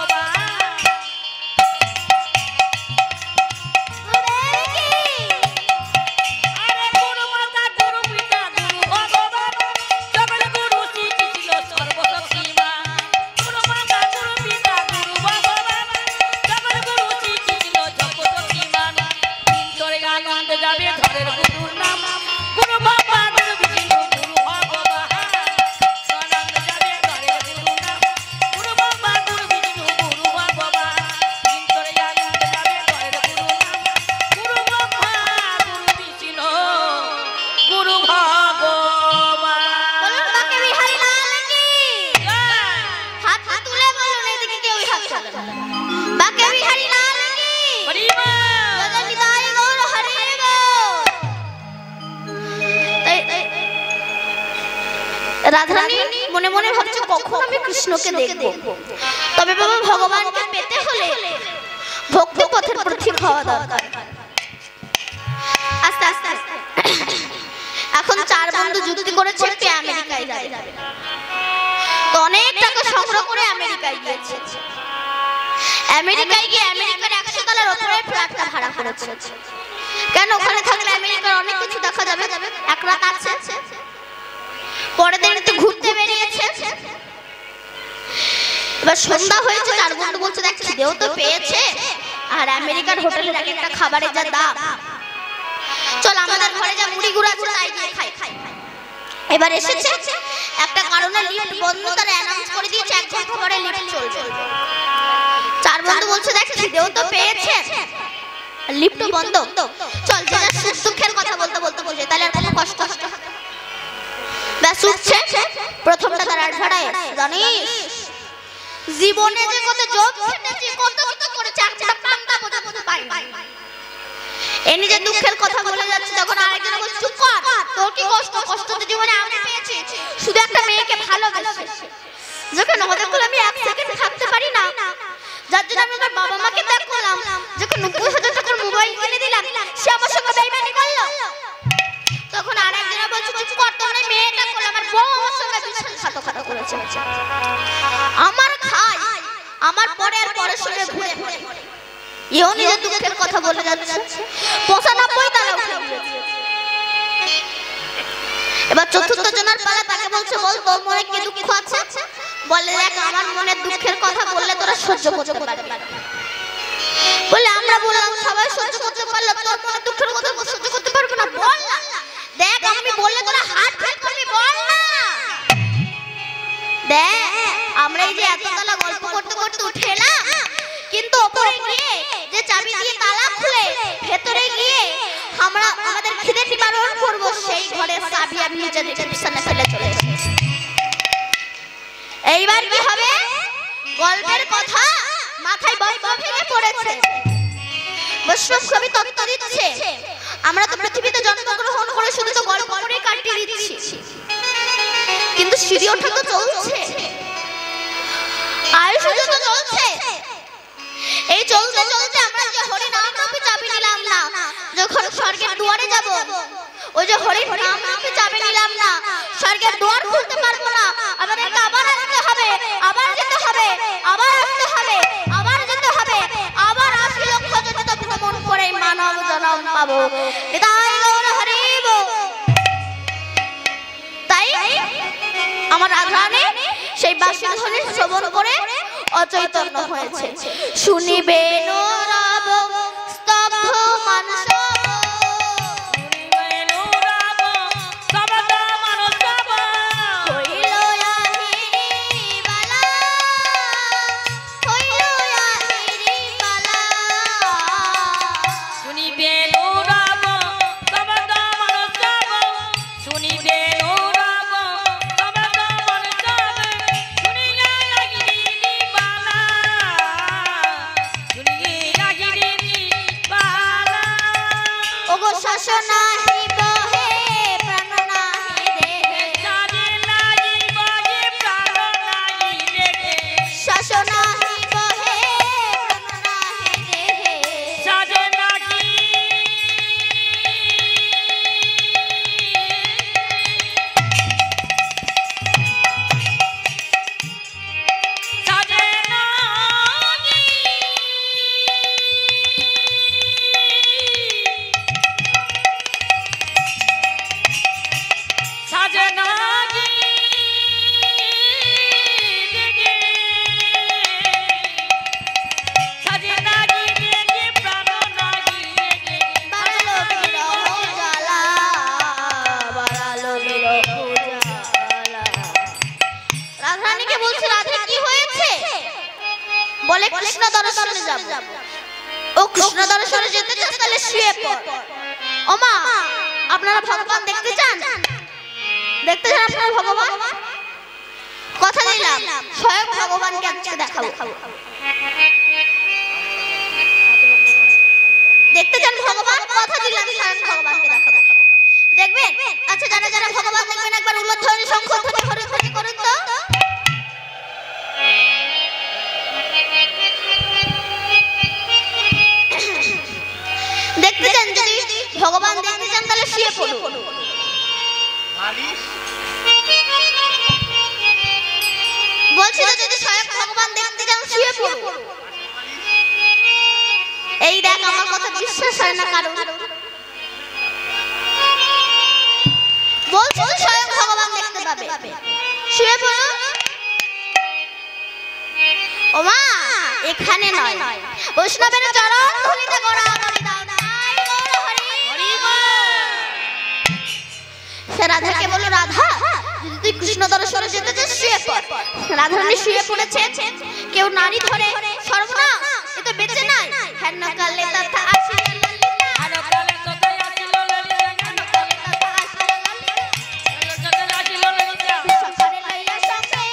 S1: রাধারানী মনে মনে ভাবছে কখন আমি কৃষ্ণকে দেখব। তবে বাবা ভগবানকে পেতে হলে ভক্তি পথের পথিক হওয়া দরকার। আস্তে আস্তে এখন চার বন্ধু যুক্তি করেছে কে আমেরিকায় যাবে। তো অনেক টাকা সংগ্রহ করে আমেরিকায় গিয়েছে। আমেরিকায় গিয়ে আমেরিকার 100 তলার উপরে ফ্ল্যাটটা ভাড়া করেছে। কেন ওখানে থাকলে আমেরিকার অনেক কিছু দেখা যাবে। এক রাত আছে, পরের দিন একটু ঘুরতে বেরিয়েছে। এবার সন্ধ্যা হয়েছে, চার বন্ধু বলছে দেখ খিদেও তো পেয়েছে আর আমেরিকার হোটেলের এক একটা খাবারের যা দাম, চল আমাদের ঘরে যা মুড়ি গুঁড়া আছে তাই দিয়ে খাই। এবার এসেছে একটা কারণে লিফট বন্ধ, তারা অ্যানাউন্স করে দিয়েছে 1 ঘন্টা পরে লিফট চলবে। চার বন্ধু বলছে দেখ খিদেও তো পেয়েছে লিফট বন্ধ, চল যে যা সুখ দুঃখের কথা বলতে বলতে বসে তাহলে আর কোনো কষ্ট হবে না। ব্যাস উঠছে, প্রথমটা তার আড়ায় জানিস জীবনে যে কত জব খেটেছি, কত কিছু করেছে, একটা পান্তা বোঝাতে পারি না। এ নিজে দুঃখের কথা বলে যাচ্ছে, তখন আরেকজন বলছে চুপ কর, তোর কি কষ্ট? কষ্ট তো জীবনে আমি পেয়েছি, শুধু একটা মেয়েকে ভালোবেসে। যখন আমাদের কোলে আমি 1 সেকেন্ড থাকতে পারি না, যার জন্য আমি আমার বাবা মাকে ত্যাগ করলাম, যখন 90,000 টাকার মোবাইল কিনে দিলাম সে আমার সঙ্গে বেইমানি করলো। তখন আরেকজন বলছে চুপ কর, তোর মেয়েটা করলো, আমার বউ আমার সঙ্গে বিশ্বাসঘাতকতা করেছে। আমার খাই আমার পরে আর পরের সঙ্গে ঘুরে ঘুরে এও নিজের দুঃখের কথা বলে যাচ্ছে। 95 তালা উঠে গিয়েছে। এবার চতুর্থ জনের পালা, তাকে বলছে বল তোর মনে কি দুঃখ আছে? বলে দেখ আমার মনে দুঃখের কথা বললে তোরা সহ্য করতে পারবি না। বলে আমরা বললাম সবাই সহ্য করতে পারলো, তোর মনে দুঃখের কথা সহ্য করতে পারবো না, বল না। দেখ আমি বললে তোরা হাত ফেল করবি, বল না। দেখ আমরা এই যে এততলা গল্প করতে করতে উঠে না, কিন্তু উপরে গিয়ে যে চাবি দিয়ে তালা খুলে ভেতরে গিয়ে আমরা আমাদের খিদে নিবারণ করব, সেই ঘরের চাবি আমি নিজে রিসেপশনে ফেলে চলে এসেছি। এইবার কি হবে? গল্পের কথা মাথায় বই ভেঙে পড়েছে। বৈষ্ণব কবি তত্ত্ব দিচ্ছে আমরা তো পৃথিবীতে জন্মগ্রহণ করে শুধু তো গল্প করে কাটিয়ে দিচ্ছি, কিন্তু সিঁড়ি ওঠা তো চলছে, আয়ুষ তো চলছে। এই চলতে চলতে আমরা যে হরি নাম রূপে চাবি নিলাম না, যখন স্বর্গের দুয়ারে যাব, ওই যে হরি নাম রূপে চাবি নিলাম না, স্বর্গের দুয়ার খুলতে পারবো না। আমাদেরকে আবার আসতে হবে, আবার যেতে হবে, আবার আসতে হবে, আবার যেতে হবে, আবার 80 লক্ষ জনিত ভ্রমণ করে মানব জন্ম পাবো। তাই গৌর হরিব। তাই আমার রাধারানী সেই বাঁশি ধ্বনি শ্রবণ করে অচৈতন্য হয়েছে। শুনিবে রব স্তব্ধ মানস, বলে কৃষ্ণ দর্শনে যাব। ও কৃষ্ণ দর্শনে যেতে চাস তাহলে শুয়ে পড়। ও মা, আপনারা ভগবান দেখতে চান? দেখতে চান আপনারা ভগবান? কথা দিলাম স্বয়ং ভগবানকে আজকে দেখাবো। দেখতে চান ভগবান? কথা দিলাম স্বয়ং ভগবানকে দেখাবো। দেখবেন? আচ্ছা যারা যারা ভগবান দেখবেন একবার উল্লাধ্বনি শঙ্খ ধ্বনি বলছি তো যদি স্বয়ং ভগবান দেখতে যাও শুয়ে পড়ো। এই দেখ আমার কথা বিশ্বাস হয় না কারণ বলছি তো স্বয়ং ভগবান দেখতে পাবে শুয়ে পড়ো। ও মা এখানে নয় বৈষ্ণবের চরণ ধুলিতে গড়াগড়ি দাও নাই গৌর হরি হরি বল। সে রাধাকে বলল রাধা যদি তুই কৃষ্ণ দর্শনে যেতে চাস শুয়ে পড়। রাধারানী শুয়ে পড়েছে। কেউ নারী ধরে সর্বনাশ এ তো বেঁচে নাই। হেন কালে তথা আসিল ললিতা
S2: আলো কালে তোতাই আসিল ললিতা
S1: হেন কালে তথা আসিল ললিতা
S2: তোতাই আসিল ললিতা
S1: সকালে লইয়া সঙ্গে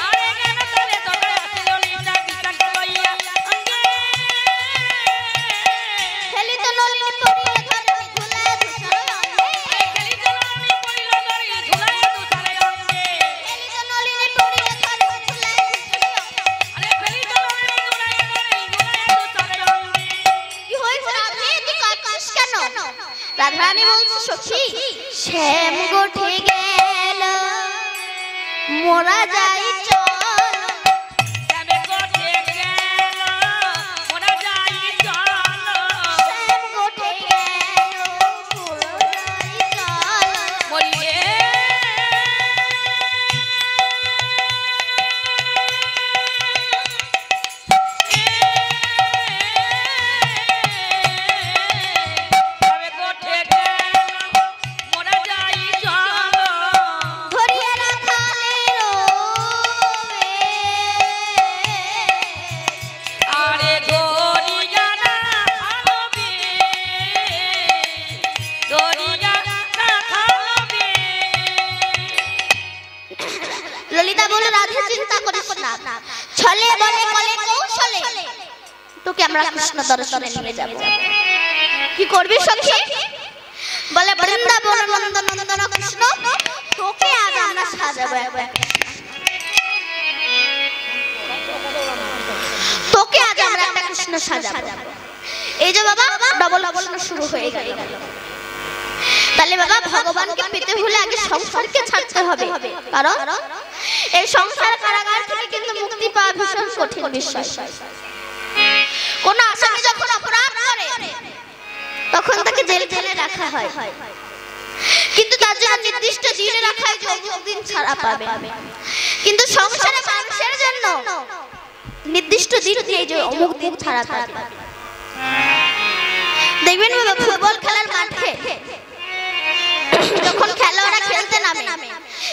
S2: আরে কেন কালে তোতাই আসিল ললিতা বিশাকে লইয়া অঙ্গে
S1: হেলিত নলিনী পড়িয়া ধরে ঝুলা ধূসর অঙ্গে
S2: খেলিত ললিনী পড়িল ধরি ঝুলায় দুসারে অঙ্গে
S1: হেলিত নলিনী পড়িয়া ধরে ঝুলা ধূসর অঙ্গে।
S2: আরে খেলিত ললিনী ঝুলায় ধরি ঝুলায় দুসারে অঙ্গে
S1: কি হইছে রাধে তুই কাঁদছিস কেন? রাধারানী বলছে সখী শ্যাম গোঠে গেল মোরা যাই চল।
S2: যাবে কোঠে গেল মোরা যাই চল
S1: শ্যাম গোঠে গেল মোরা যাই চল।
S2: মরিয়ে যাবে কোঠে গেল মোরা যাই চল
S1: ধরিয়া রাখালে রোবে
S2: আরে দরিয়া না খালবে দরিয়া না খালবে
S1: ললিতা বলল রাধে চিন্তা করিস না ছলে বলে কলে কৌশলে তোকে আমরা কৃষ্ণ দর্শনে নিয়ে যাব। কি করবি সখী? বলে বৃন্দাবন নন্দন নন্দন কৃষ্ণ তোকে আজ আমরা সাজাবো একবার। তোকে আজ আমরা একটা কৃষ্ণ সাজাবো। এই যে বাবা ডবল কৃষ্ণ শুরু হয়ে গেল। তাহলে বাবা ভগবানকে পেতে হলে আগে সংসারকে ছাড়তে হবে কারণ এই সংসার কারাগার থেকে কিন্তু মুক্তি পাওয়া ভীষণ কঠিন বিষয়। কোন আসামি যখন অপরাধ করে তখন তাকে জেলে রাখা হয় কিন্তু তার জন্য নির্দিষ্ট দিনে রাখা হয় যে অমুক দিন ছাড়া পাবে। কিন্তু সংসারে মানুষের জন্য নির্দিষ্ট দিন নেই যে অমুক দিন ছাড়া পাবে। দেখবেন বাবা ফুটবল খেলার মাঠে যখন খেলোয়াড়রা খেলতে নামে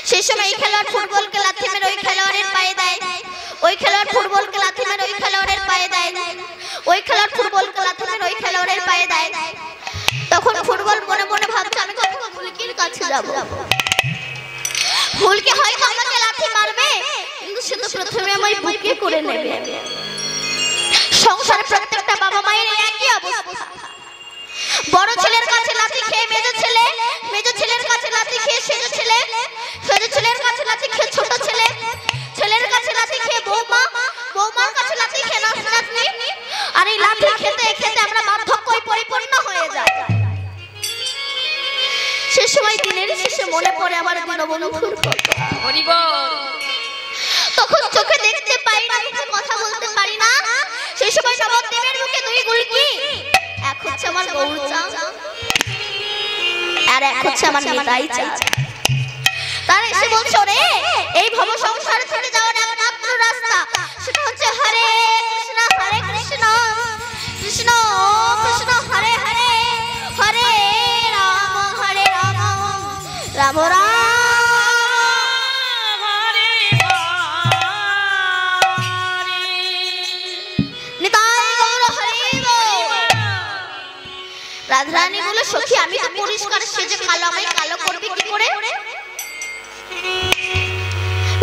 S1: সেই সময় এই খেলোয়াড় ফুটবলকে লাথি মেরে ওই খেলোয়াড়ের পায়ে দেয়, ওই খেলোয়াড় ফুটবলকে লাথি মেরে ওই খেলোয়াড়ের পায়ে দেয়, ওই খেলোয়াড় ফুটবলকে লাথি মেরে ওই খেলোয়াড়ের পায়ে দেয়। তখন ফুটবল মনে মনে ভাবছে আমি কখন ফুলকির কাছে যাব। ফুলকি হয়তো আমাকে লাথি মারবে কিন্তু সে তো প্রথমে আমায় বুকে করে নেবে। সংসারে প্রত্যেকটা বাবা মায়ের একই অবস্থা। বড় ছেলের কাছে লাথি খেয়ে মেজো ছেলে, মেজো ছেলের কাছে লাথি খেয়ে সেজো ছেলে, সেজো ছেলের কাছে লাথি খেয়ে ছোট ছেলে, ছেলের কাছে লাথি খেয়ে বৌমা, বৌমার কাছে লাথি খেয়ে নাতনি। আর এই লাথি খেতে খেতে আমরা বার্ধক্যে পরিপূর্ণ হয়ে যাই। সে সময় দিনের শেষে মনে পড়ে আমার দীনবন্ধুর কথা।
S2: হরি বল
S1: তখন চোখে দেখতে পাই না, মুখে কথা বলতে পারি না। সেই সময় নবদ্বীপের মুখে দুই গুলকি, এক হচ্ছে আমার গৌরচাঁদ আর এক হচ্ছে আমার নিতাই চাঁদ। তারা এসে বলছো রে এই ভব সংসার ছেড়ে যাওয়ার একমাত্র রাস্তা সেটা হচ্ছে হরে কৃষ্ণ কৃষ্ণ কৃষ্ণ হরে হরে, হরে রাম রাম রাম
S2: হরি
S1: নিতাই গৌর হরি বল। রাধারানী বলে সখী আমি তো পরিষ্কার সেজে কালো, আমায় কালো করবে কি করে?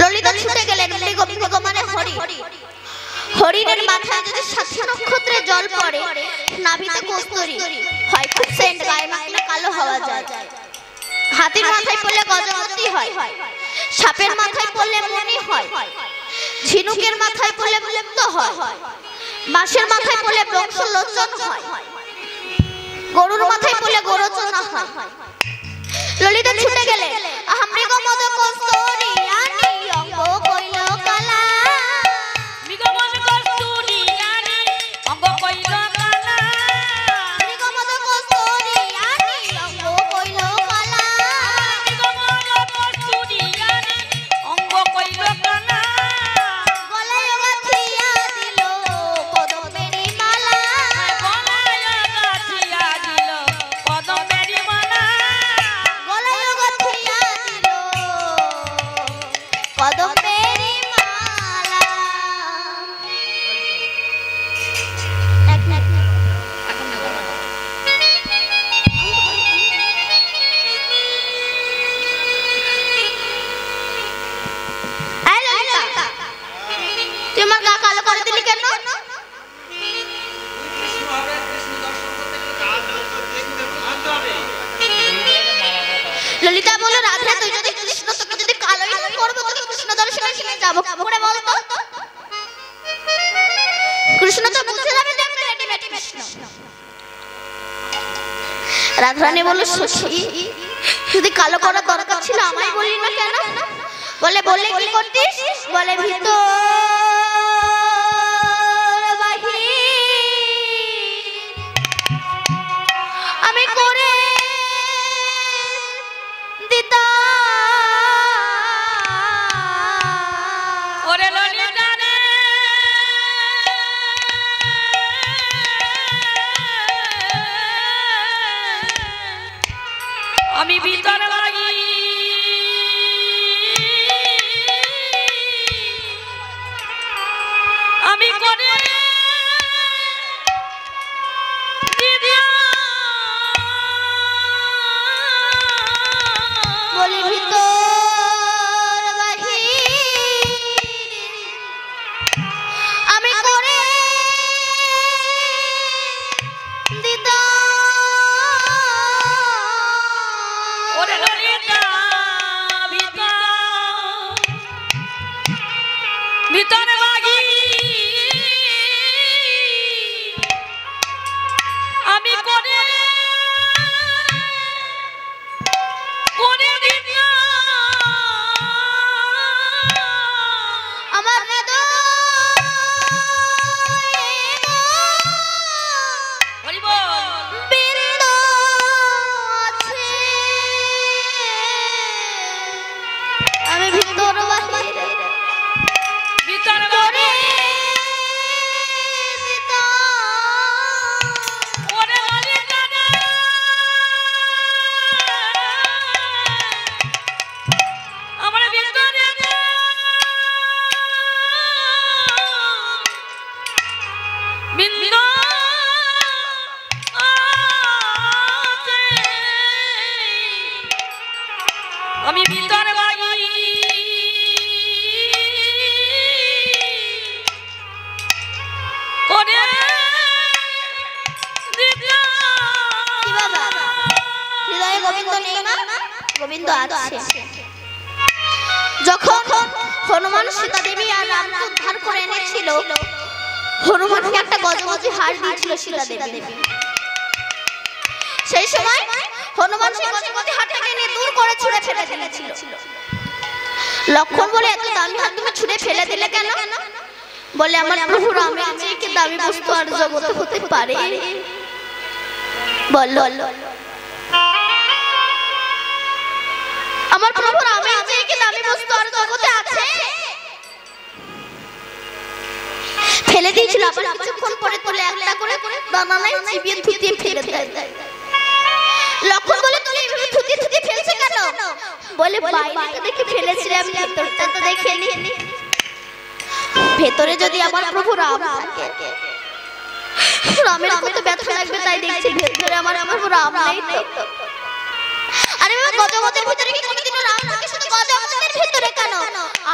S1: ললিতা ছুটে গেলেন গোবিন্দ মানে হরি। হরিণের মাথায় যদি ৭ নক্ষত্রে জল পড়ে নাভিতে কস্তুরী হয়, খুব সেন্ট, গায়ে মাখলে কালো হওয়া যায়। হাতির মাথায় পড়লে গজমতি হয়, সাপের মাথায় পড়লে মণি হয়, ঝিনুকের মাথায় পড়লে মুক্ত হয়, বাঁশের মাথায় পড়লে বংশ লোচন হয়। গরুর মাথায় পড়লে গোরচনা হয়। ললিতা ছুটে গেলে আমৃগ মদ কস্তুরি আনি অঙ্গ কইল কালা।
S2: মৃগ মদ কস্তুরি আনি অঙ্গ কইল কালা।
S1: মৃগ মদ কস্তুরি আনি অঙ্গ কইল কালা।
S2: মৃগ মদ কস্তুরি আনি অঙ্গ কইল কালা।
S1: গলায় গাঁথিয়া দিল কদমেরি মালা।
S2: গলায় গাঁথিয়া দিল কদমেরি মালা।
S1: গলায় গাঁথিয়া দিল কদমেরি মালা। এই ললিতা, তুই আমার গা কালো করে দিলি কেন? ললিতা বলল, রাধা তুই যদি কৃষ্ণ, তোকে যদি কালোই না করবো, তোকে কৃষ্ণ দর্শনে নিয়ে যাবো করে বলতো। কৃষ্ণ তো বুঝে যাবে যে আমি রেডিমেড কৃষ্ণ। রাধারানী বলল, সখী যদি কালো করার দরকার ছিল আমায় বললি না কেন? বলে কি করতিস? বলে ভিতর বাহির আমি করে দিতাম।
S2: ওরে ললিতা রে আমি ভিতর লাগি আমি করে
S1: বলি ভিতর বাহির আমি করে দিতাম।
S2: ওরে ললিতা ভিতর লাগি আমি করে দিতাম।
S1: আমার
S2: হরি বল।
S1: বিন্দু আছে আমি ভিতর বাহির
S2: ভিতর
S1: করে
S2: লাগি
S1: দিতাম।
S2: ওরে ললিতা রে আমার ভিতরে বিন্দু আছে আমি ভিতর লাগি করে দিতাম।
S1: কি বাবা, হৃদয়ে গোবিন্দ নেই মা? গোবিন্দ আছে। যখন হনুমান সীতা দেবী আর রামকে উদ্ধার করে এনেছিল, হনুমানকে একটা গজগজি হার দিয়েছিল সীতা দেবী। সেই সময় হনুমান সেই গজগজি হারটাকে নিয়ে দূর করে ছুঁড়ে ফেলে দিয়েছিল। লক্ষণ বলে, এত দামি হার তুমি ছুঁড়ে ফেলে দিলে কেন? বলে, আমার প্রভু রামের চেয়ে কি দামি বস্তু আর জগতে হতে পারে? বল, আমার প্রভু রামের চেয়ে কি দামি বস্তু আর জগতে আছে? ফেলে দিয়েছিল, আবার কিছুক্ষণ পরে তোলে একটা করে দানানায় চিবিয়ে থুতিয়ে ফেলে দেয়। লক্ষণ বলে, তুমি এইভাবে থুতিয়ে ফেলছে কেন? বলে, বাইরেটা দেখে ফেলেছিলাম, ভেতরটা তো দেখিনি। ভেতরে যদি আমার প্রভু রাম থাকে, রামের কত ব্যথা লাগবে তাই দেখছি ভেতরে আমার প্রভু রাম নেই তো। আরে বাবা, গজগজের ভিতরে কি কোনোদিনও রাম থাকে? শুধু গজগজের ভিতরে কেন?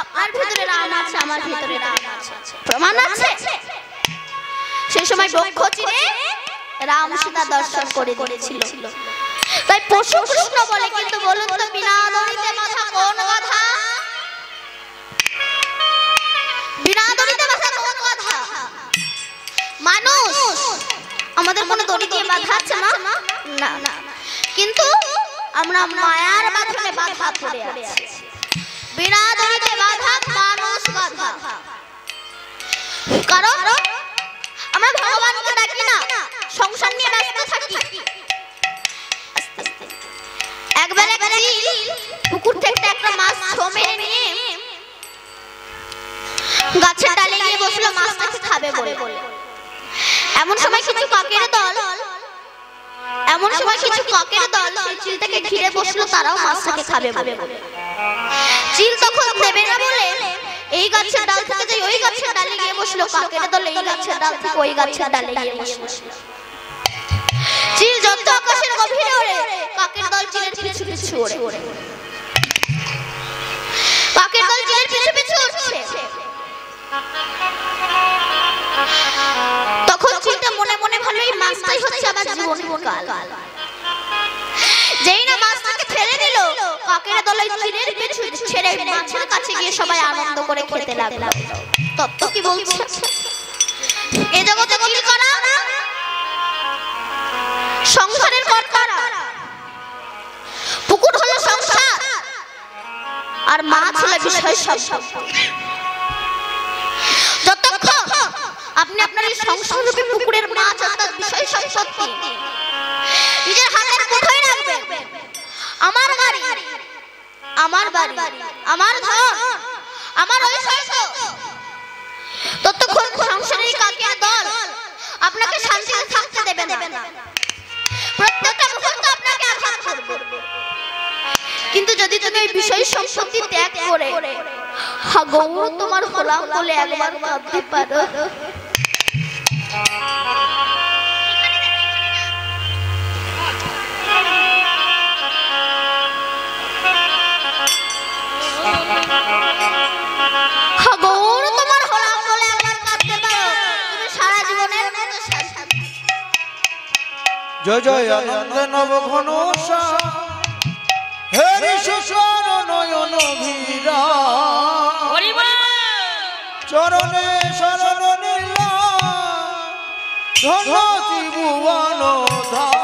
S1: আপনার ভিতরে রাম আছে, আমার ভিতরে রাম আছে, প্রমাণ আছে। সেই সময় বক্ষ চিরে রাম সীতা দর্শন করে দিয়েছিল। তাই পশু কৃষ্ণ বলে, কিন্তু বলুন তো, বিনা দড়িতে মাথা কোন গাধা? বিনা দড়িতে মাথা কোন গাধা? মানুষ। আমাদের কোনো দড়ি দিয়ে বাঁধা আছে না? না না, কিন্তু আমরা মায়ার বাঁধনে বাঁধা পড়ে আছি। বিনাদরিতে বাঁধা মানুষ বাঁধা, কারণ আমরা ভগবানকে ডাকি না, সংসার নিয়ে ব্যস্ত থাকি। একবার এক চিল পুকুর থেকে একটা মাছ ছো মেরে নিয়ে গাছের ডালে গিয়ে বসলো মাছটাকে খাবে বলে। এমন সময় কিছু কাকের দল সেই চিলটাকে ঘিরে বসলো, তারাও মাছটাকে খাবে বলে। চিল তখন দেবে না বলে এই গাছের ডাল থেকে যে ওই গাছের ডালে গিয়ে বসলো, কাকের দল এই গাছের ডাল থেকে ওই গাছের ডালে গিয়ে বসলো। চিল যত আকাশের গভীরে ওড়ে, কাকের দল চিলের পিছু পিছু ওড়ে। কাকের দল চিলের পিছু পিছু উঠছে। তখন চিলটা মনে মনে ভালো, এই মাছটাই হচ্ছে আমার জীবনের কাল। যেই না মাছটাকে ফেলে দিল, কাকের দল ওই চিলের পিছু ছেড়ে মাছের কাছে গিয়ে সবাই আনন্দ করে খেতে লাগলো। তত্ত্ব কি বলছে? এ জগতে চিল করা সংসারের কর্তারা, পুকুর হলো সংসার আর মাছ হলো বিষয় সম্পত্তি। যতক্ষণ আপনি আপনার এই সংসার রূপী পুকুরের মাছ অর্থাৎ বিষয় সম্পত্তি নিজের হাতের মুঠোয় রাখবেন, আমার বাড়ি, আমার বাড়ি, আমার ধন, আমার ঐশ্বর্য, ততক্ষণ সংসারের কাকের দল আপনাকে শান্তিতে থাকতে দেবে না। প্রত্যেকটা মুহূর্ত আপনাকে আঘাত করবে। কিন্তু যদি তুমি এই বিষয় সম্পত্তি ত্যাগ করে গৌর তোমার হলাম বলে একবার ভাবতে পারো, গৌর তোমার হলাম বলে একবার কাঁদতে পারো, তুমি সারা জীবনের মতো শান্তি।
S3: জয় জয় আনন্দ নব ঘন হেরি সুস্বর নয়ন ভীরা, চরণে শরণ নীলা ধন্য ত্রিভুবন ধাম।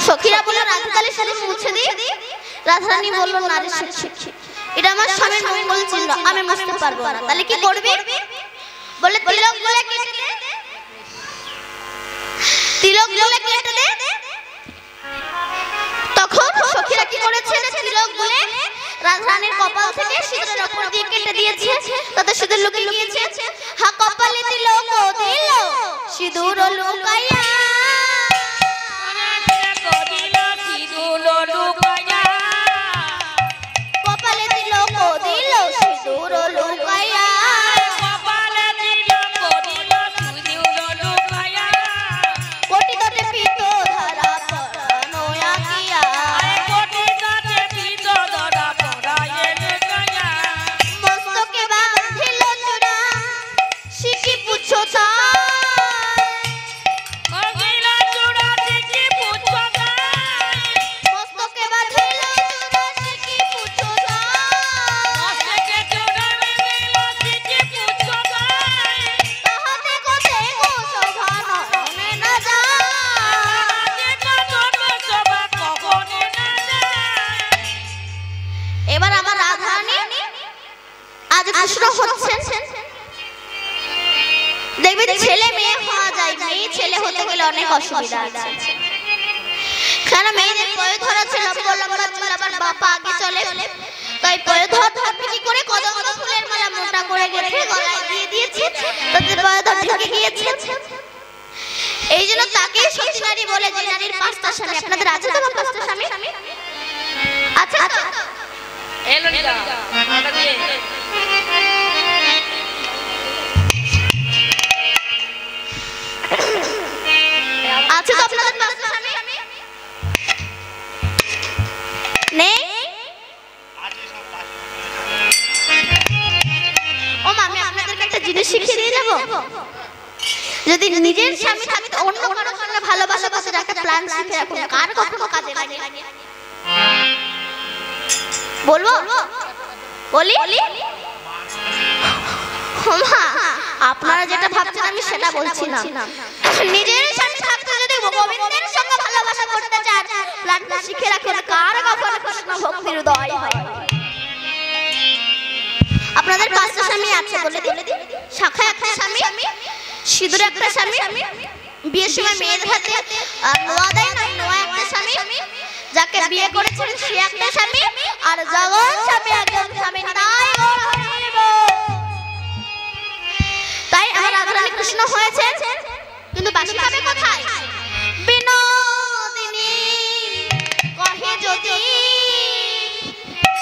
S1: সখীরা বলল রাধা তাহলে সেদিন মুছে দি। রাধারানী বলল নারী শিক্ষা, এটা আমার স্বামীর মঙ্গল চিহ্ন, আমি মুছতে পারবো না। তাহলে কি করবি? বলে তিলক গুলো কেটে দে, তিলক গুলো কেটে দে। তখন সখীরা কি করেছে? তিলক গুলো রাজরানীর কপাল থেকে সিঁদুরের উপর দিয়ে কেটে দিয়েছে, তাতে সিঁদুর লুকিয়ে গিয়েছে। হা কপালে দিল সিঁদুর লুকাইয়া, কপালে দিল সিঁদুর লুকাইয়া, কোটি দটে পিত ধরা পরানো আঁকিয়া, মস্তকে বাঁধিল চূড়া শিখি পুছো মস্তকে বাঁধিল চূড়া শিখি পুছো তাহাতে কোতে গো শোভা নয়নে না যায়। এবার আমার রাধারানী আজ কৃষ্ণ হচ্ছেন। দেখবে ছেলে মেয়ে হওয়া যায়, মেয়ে ছেলে হতে গেলে অনেক অসুবিধা আছে। কেন মেয়েদের পয়ে ধরা ছিল লম্বা চুল, আবার বাবা আগে চলে, তাই পয়ে ধরতে কি করে কদম ফুলের মালা মোটা করে গেঁথে গলায় দিয়ে দিয়েছে, তাতে পয়ে ধর ঢুকে গিয়েছে। এই জন্য তাকে সতী নারী বলে, যে নারীর পাঁচটা স্বামী। আপনাদের আছে তো পাঁচটা স্বামী? আচ্ছা আছে তো আপনাদের পাঁচটা স্বামী? নেই? ও মা, আমি আপনাদেরকে একটা জিনিস শিখিয়ে দিয়ে যাবো। যদি নিজের স্বামী থাকতে অন্য কারোর সঙ্গে ভালোবাসা কথা রাখা প্ল্যান শিখে রাখুন, কার কখনো কাজে লাগে। বলবো? বলি? মা, আপনারা যেটা ভাবছেন আমি সেটা বলছি না। নিজের স্বামী থাকতে যদি গোবিন্দের সঙ্গে ভালোবাসা করতে চান, প্ল্যানটা শিখে রাখুন, কার কখনো কৃষ্ণ ভক্তির উদয় হয়। আপনাদের পাঁচটা স্বামী আছে বলে দিন। শাখা একটা স্বামী, সিঁদুরে একটা স্বামী, বিয়ের সময় মেয়েদের হাতে নোয়া দেয় না, নোয়া একটা স্বামী, যাকে বিয়ে করেছেন সে একটা স্বামী, আর জগৎ স্বামী একজন স্বামী। তাই আমার রাধারানী কৃষ্ণ হয়েছে, কিন্তু বাসি পাবে কোথায়? বিনোদিনী কহে যদি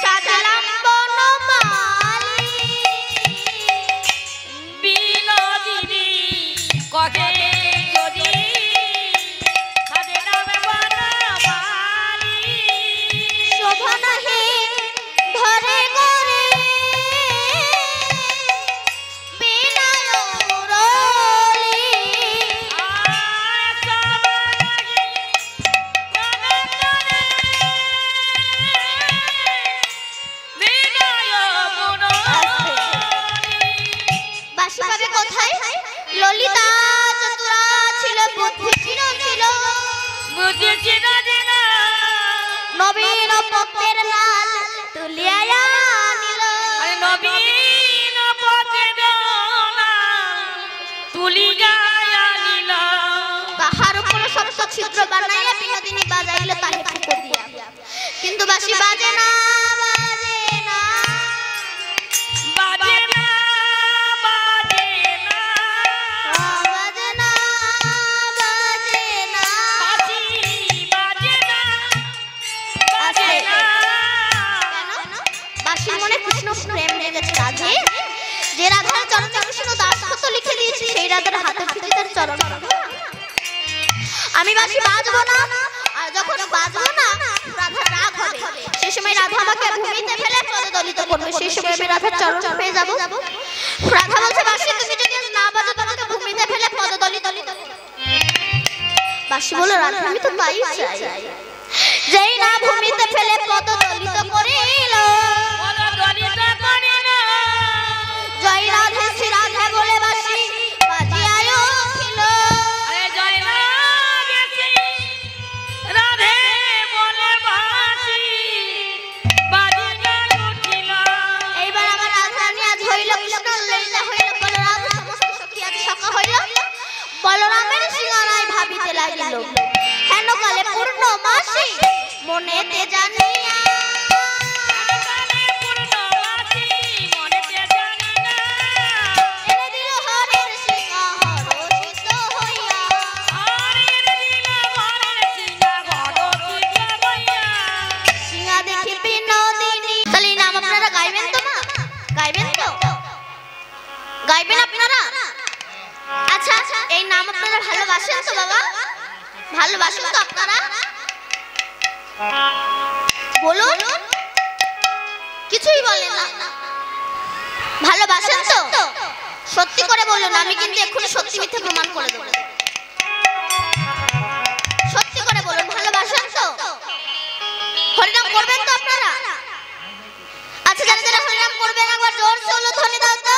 S1: সাজালাম বনমালী,
S2: বিনোদিনী কহে যদি সাজালাম বনমালী,
S1: শোভা নাহি ধরে গরে বিনয় মুরলী, বাসি পাবে কোথায়? ললিতা চতুরা ছিল, বুদ্ধি ছিল, নবীন পক্ষের লাল তুলিয়া নিল,
S2: নবীন তুলিয়া নিল,
S1: তাহার উপর সপ্ত ছিদ্র বানাইয়া বিনোদিনী বাজাইল তাহে ফুঁকো দিয়া, কিন্তু বাঁশি বাজে না, বাজে না,
S2: বাজে না, বাজে না,
S1: বাজে না, বাজে না,
S2: বাজে না, বাজে না।
S1: কেন? বাঁশির মনে কৃষ্ণ প্রেম লেগেছে রাধে, যে রাধার চরণে কৃষ্ণ দাসত্ব লিখে দিয়েছে, সেই রাধার হাতে ফিরে তার চরণ। আমি বাঁশি বাজবো না, আর যখন বাজবো না রাধা রাগ হবে, সেই সময় রাধা আমাকে ভূমিতে ফেলে পদদলিত করবে, সেই সময় আমি রাধার চরণ পেয়ে যাব। রাধা বলছে বাঁশি তুমি যদি না বাজো তোমাকে ভূমিতে ফেলে পদদলিত করবে। বাঁশি বলো রাধা আমি তো তাই চাই, যেই না ভূমিতে ফেলে পদদলিত করিল, জয় রাধে শ্রী রাধা বলে বাঁশি বাজিয়ায় উঠিল,
S2: রাধে বলে বাঁশি বাজিয়া উঠিল।
S1: এইবার আমার রাধারানী আজ হইল কৃষ্ণ ললিতা হইল বলরাম, সমস্ত সখী আজ সখা হইল বলরামের সিংহারায় ভাবিতে লাগিল, হেন কালে পূর্ণমাসী মনেতে জানিয়া,
S2: কালে
S1: বাবা? ভালোবাসেন তো আপনারা? বলুন, কিছুই বলেন না। ভালোবাসেন তো? সত্যি করে বলুন, আমি কিন্তু এক্ষুনি সত্যি মিথ্যে প্রমাণ করে দেবো। সত্যি করে বলুন, ভালোবাসেন তো? হরিনাম করবেন তো আপনারা? আচ্ছা, যারা যারা হরিনাম করবেন একবার জোর সোলো ধ্বনি দাও তো।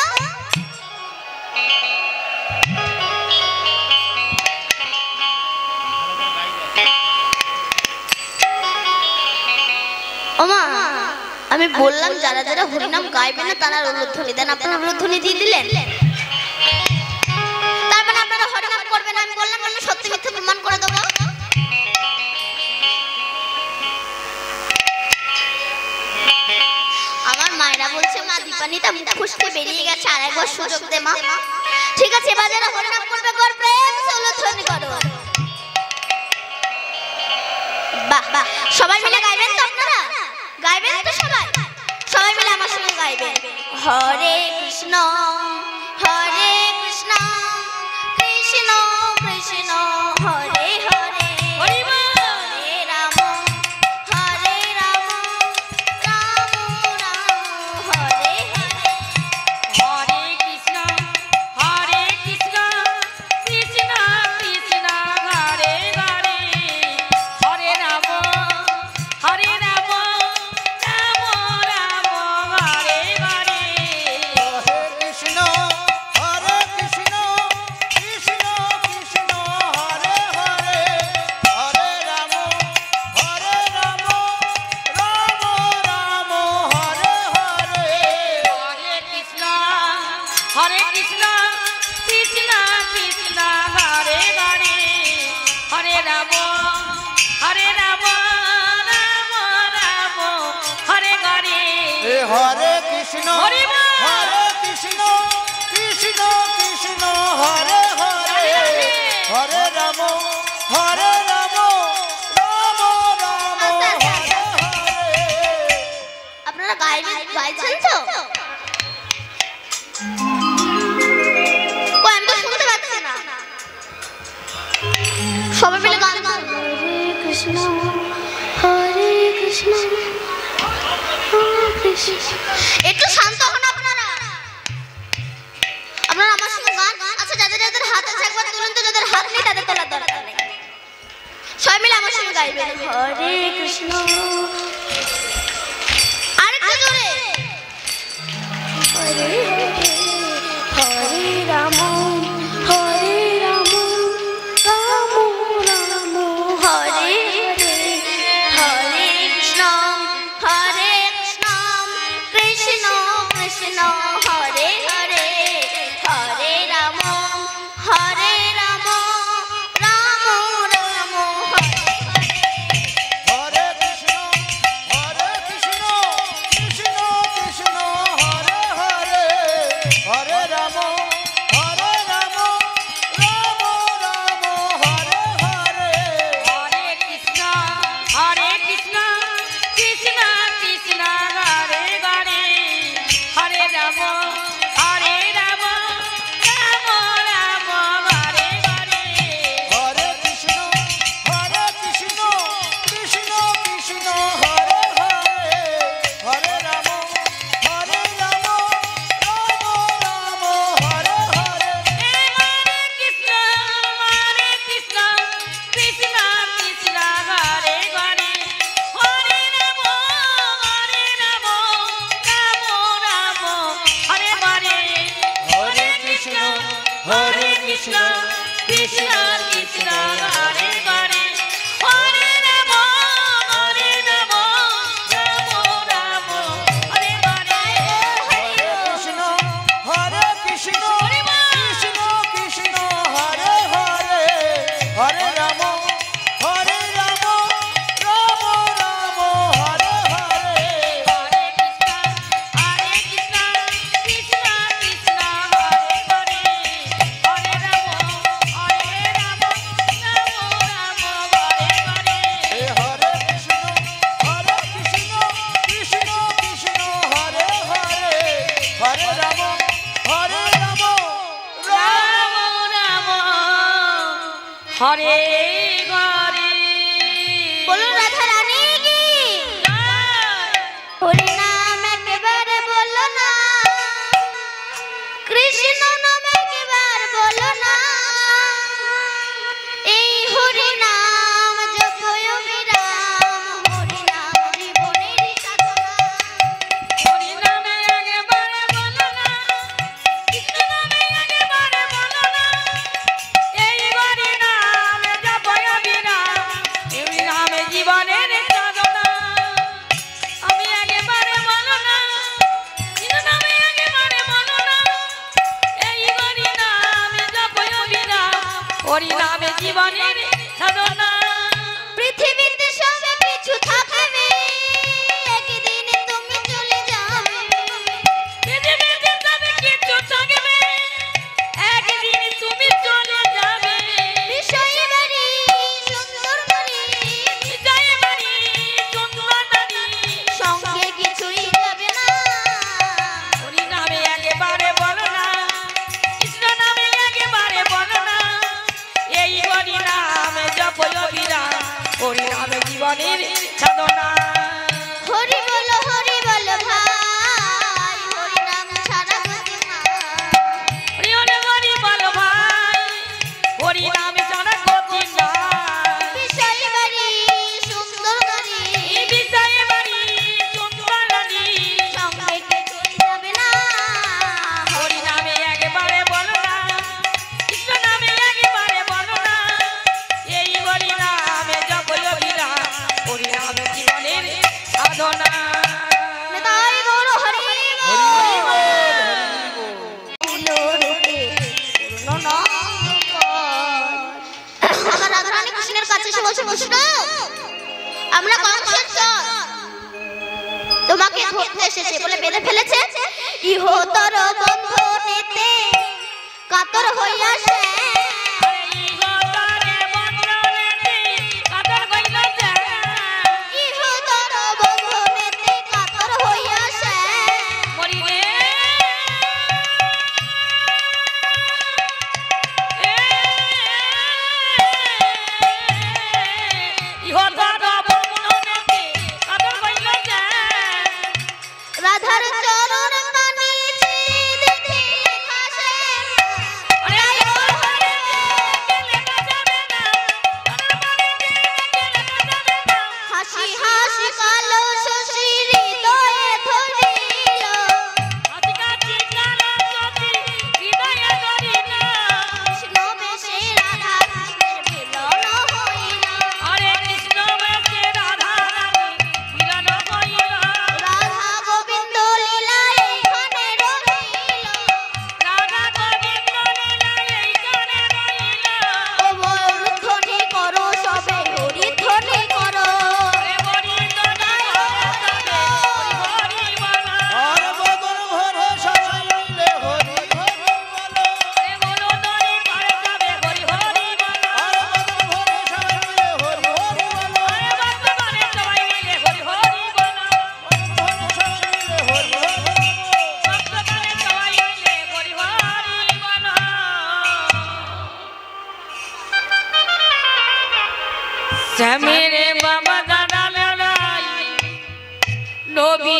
S1: ওমা, আমি বললাম যারা যারা হরিনাম গাইবেন না তারা উলুধ্বনি দেন। আপনারা উলুধ্বনি দিয়ে দিলেন, তার মানে আপনারা হরিনাম করবেন। আমি বললাম আমি সত্যি মিথ্যে প্রমাণ করে দেবো। আমার মায়েরা বলছে মা দীপানিতা মুখ খুশকে বেরিয়ে গেছে, আর একবার সুযোগ দে মা। ঠিক আছে, এবার যারা হরিনাম করবে কর প্রেম সে উলুধ্বনি করো। বাহ বাহ, সবাই মিলে গাইবেন তো আপনারা? গাইবেন তো সবাই? সবাই মিলে আমার সঙ্গে গাইবেন। হরে কৃষ্ণ হরে কৃষ্ণ কৃষ্ণ কৃষ্ণ হরে হরে, হরে রাম হরে রাম রাম রাম হরে হরে।
S2: হরে কৃষ্ণ কৃষ্ণ কৃষ্ণ হরে হরে, হরে রাম রাম রাম হরে হরে।
S3: হরে কৃষ্ণ কৃষ্ণ কৃষ্ণ কৃষ্ণ হরে হরে, হরে রাম রাম রাম হরে হরে।
S2: হরে কৃষ্ণ কৃষ্ণ কৃষ্ণ কৃষ্ণ হরে হরে, হরে রাম রাম রাম হরে হরে।
S3: হরে কৃষ্ণ
S2: হরে
S3: কৃষ্ণ কৃষ্ণ কৃষ্ণ হরে হরে, হরে রাম রাম রাম হরে হরে।
S1: আপনারা গাইছেন তো? কই, আমি তো শুনতে পাচ্ছি না। সবাই মিলে গান গান। হরে কৃষ্ণ হরে কৃষ্ণ কৃষ্ণ। একটু শান্ত হন আপনারা। আপনারা আমার সঙ্গে গান। আচ্ছা, যাদের যাদের হাত আছে একবার তুলুন তো, যাদের হাত নেই তাদের তোলার দরকার নেই। সবাই মিলে আমার সঙ্গে গাইবেন। হরে কৃষ্ণ, আরেকটু জোরে। হরে হরে রাম হরে রাম রাম রাম হরে হরে, হরে কৃষ্ণ কৃষ্ণ কৃষ্ণ হরে হরে, হরে রাম রাম রাম হরে হরে।
S3: হরে কৃষ্ণ কৃষ্ণ কৃষ্ণ কৃষ্ণ হরে হরে, হরে রাম রাম রাম হরে হরে।
S2: হরে কৃষ্ণ কৃষ্ণ কৃষ্ণ কৃষ্ণ হরে হরে, হরে রাম রাম রাম হরে হরে।
S3: হরে কৃষ্ণ কৃষ্ণ কৃষ্ণ কৃষ্ণ হরে হরে, হরে রাম রাম হরে হরে।
S2: হরে কৃষ্ণ কৃষ্ণ কৃষ্ণ কৃষ্ণ হরে হরে, হরে রাম রাম রাম হরে হরে।
S3: হরে কৃষ্ণ কৃষ্ণ
S2: কৃষ্ণ কৃষ্ণ হরে হরে, হরে রাম রাম রাম হরে হরে।
S3: হরে কৃষ্ণ কৃষ্ণ কৃষ্ণ কৃষ্ণ হরে হরে, হরে রাম রাম রাম হরে হরে।
S2: হরে কৃষ্ণ কৃষ্ণ কৃষ্ণ হরে হরে, হরে রাম রাম রাম হরে হরে।
S3: হরে কৃষ্ণ কৃষ্ণ কৃষ্ণ হরে হরে, হরে রাম
S2: রাম রাম হরে ঘরে ঘরে
S1: বলুন রাধা রানী কি হরি নাম একবার বলো না, কৃষ্ণ নাম একবার বলো না, এই হরি নাম জপয় বিরাম, হরি নাম জীবনের সাধনা।
S2: হরি নামে একবারে বলো না, কৃষ্ণ নামে একবারে বলো না, এই হরি নাম জপয় বিরাম, এই নামে জীবনের সাধনা। আমি একবারে বলো না, কৃষ্ণ নামে একবারে বলো না, এই হরি নাম জপয় বিরাম, হরি নামে জীবনের সাধনা।
S1: পৃথিবীতে সব কিছু থাকবে, একদিন তুমি চলে যাবে,
S2: পৃথিবীতে সব কিছু থাকবে, একদিন তুমি চলে যাবে।
S1: বিষয় বাড়ি সুন্দর বাড়ি,
S2: বিজয় বাড়ি সুন্দর নারী,
S1: সঙ্গে কিছুই যাবে না।
S2: হরি নামে একেবারে বলো না, কৃষ্ণ নামে একেবারে বলো না, এই হরি নামে জপয় বিরাম, হরি নামে জীবনের সাধনা।
S1: হরি বলো ভাই, হরি নাম ছাড়া গতি নাই।
S2: হরি হরি হরি বলো ভাই, হরি নামে ছাড়া গতি নাই।
S1: বিষয় বাড়ি সুন্দর বাড়ি,
S2: এই বিজয় বাড়ি সুন্দর নারী,
S1: সঙ্গে কিছুই যাবে না।
S2: হরি নামে একেবারে বলো না, কৃষ্ণ নামে একেবারে বলো না, এই হরি নামে জপয় বিরাম, হরি নামে জীবনের সাধনা।
S1: তাই গৌর হরি
S3: হরি
S1: বল।
S3: বল, হরি বল।
S1: আমার রাধারানী কৃষ্ণের কাছে এসে বলছে, কৃষ্ণ আমরা কংসের চর তোমাকে ধরতে এসেছে বলে বেঁধে ফেলেছে, ইহতর বন্ধনেতে কাতর হইয়াছে, ইহতর বন্ধনেতে কাতর হইয়াছে। রাধার চরণ মানিছি দেখি খাসে, হাসি হাসি কালো শশী হৃদয়ে ধরিল, কৃষ্ণ বেশে রাধা কৃষ্ণের মিলন হইল, রাধা গোবিন্দ লীলা এইখানে রহিল, ও ধ্বনি করো সবে হরি ধ্বনি করো,
S3: আর বদন ভরে সবাই মিলে হরি হরি বলো। আর বদন ভরে সবাই মিলে হরি হরি বলো। ভরে সবাই মিলে হরি হরি বলো।
S2: মেরে বাবা দাদা লড়াই নবী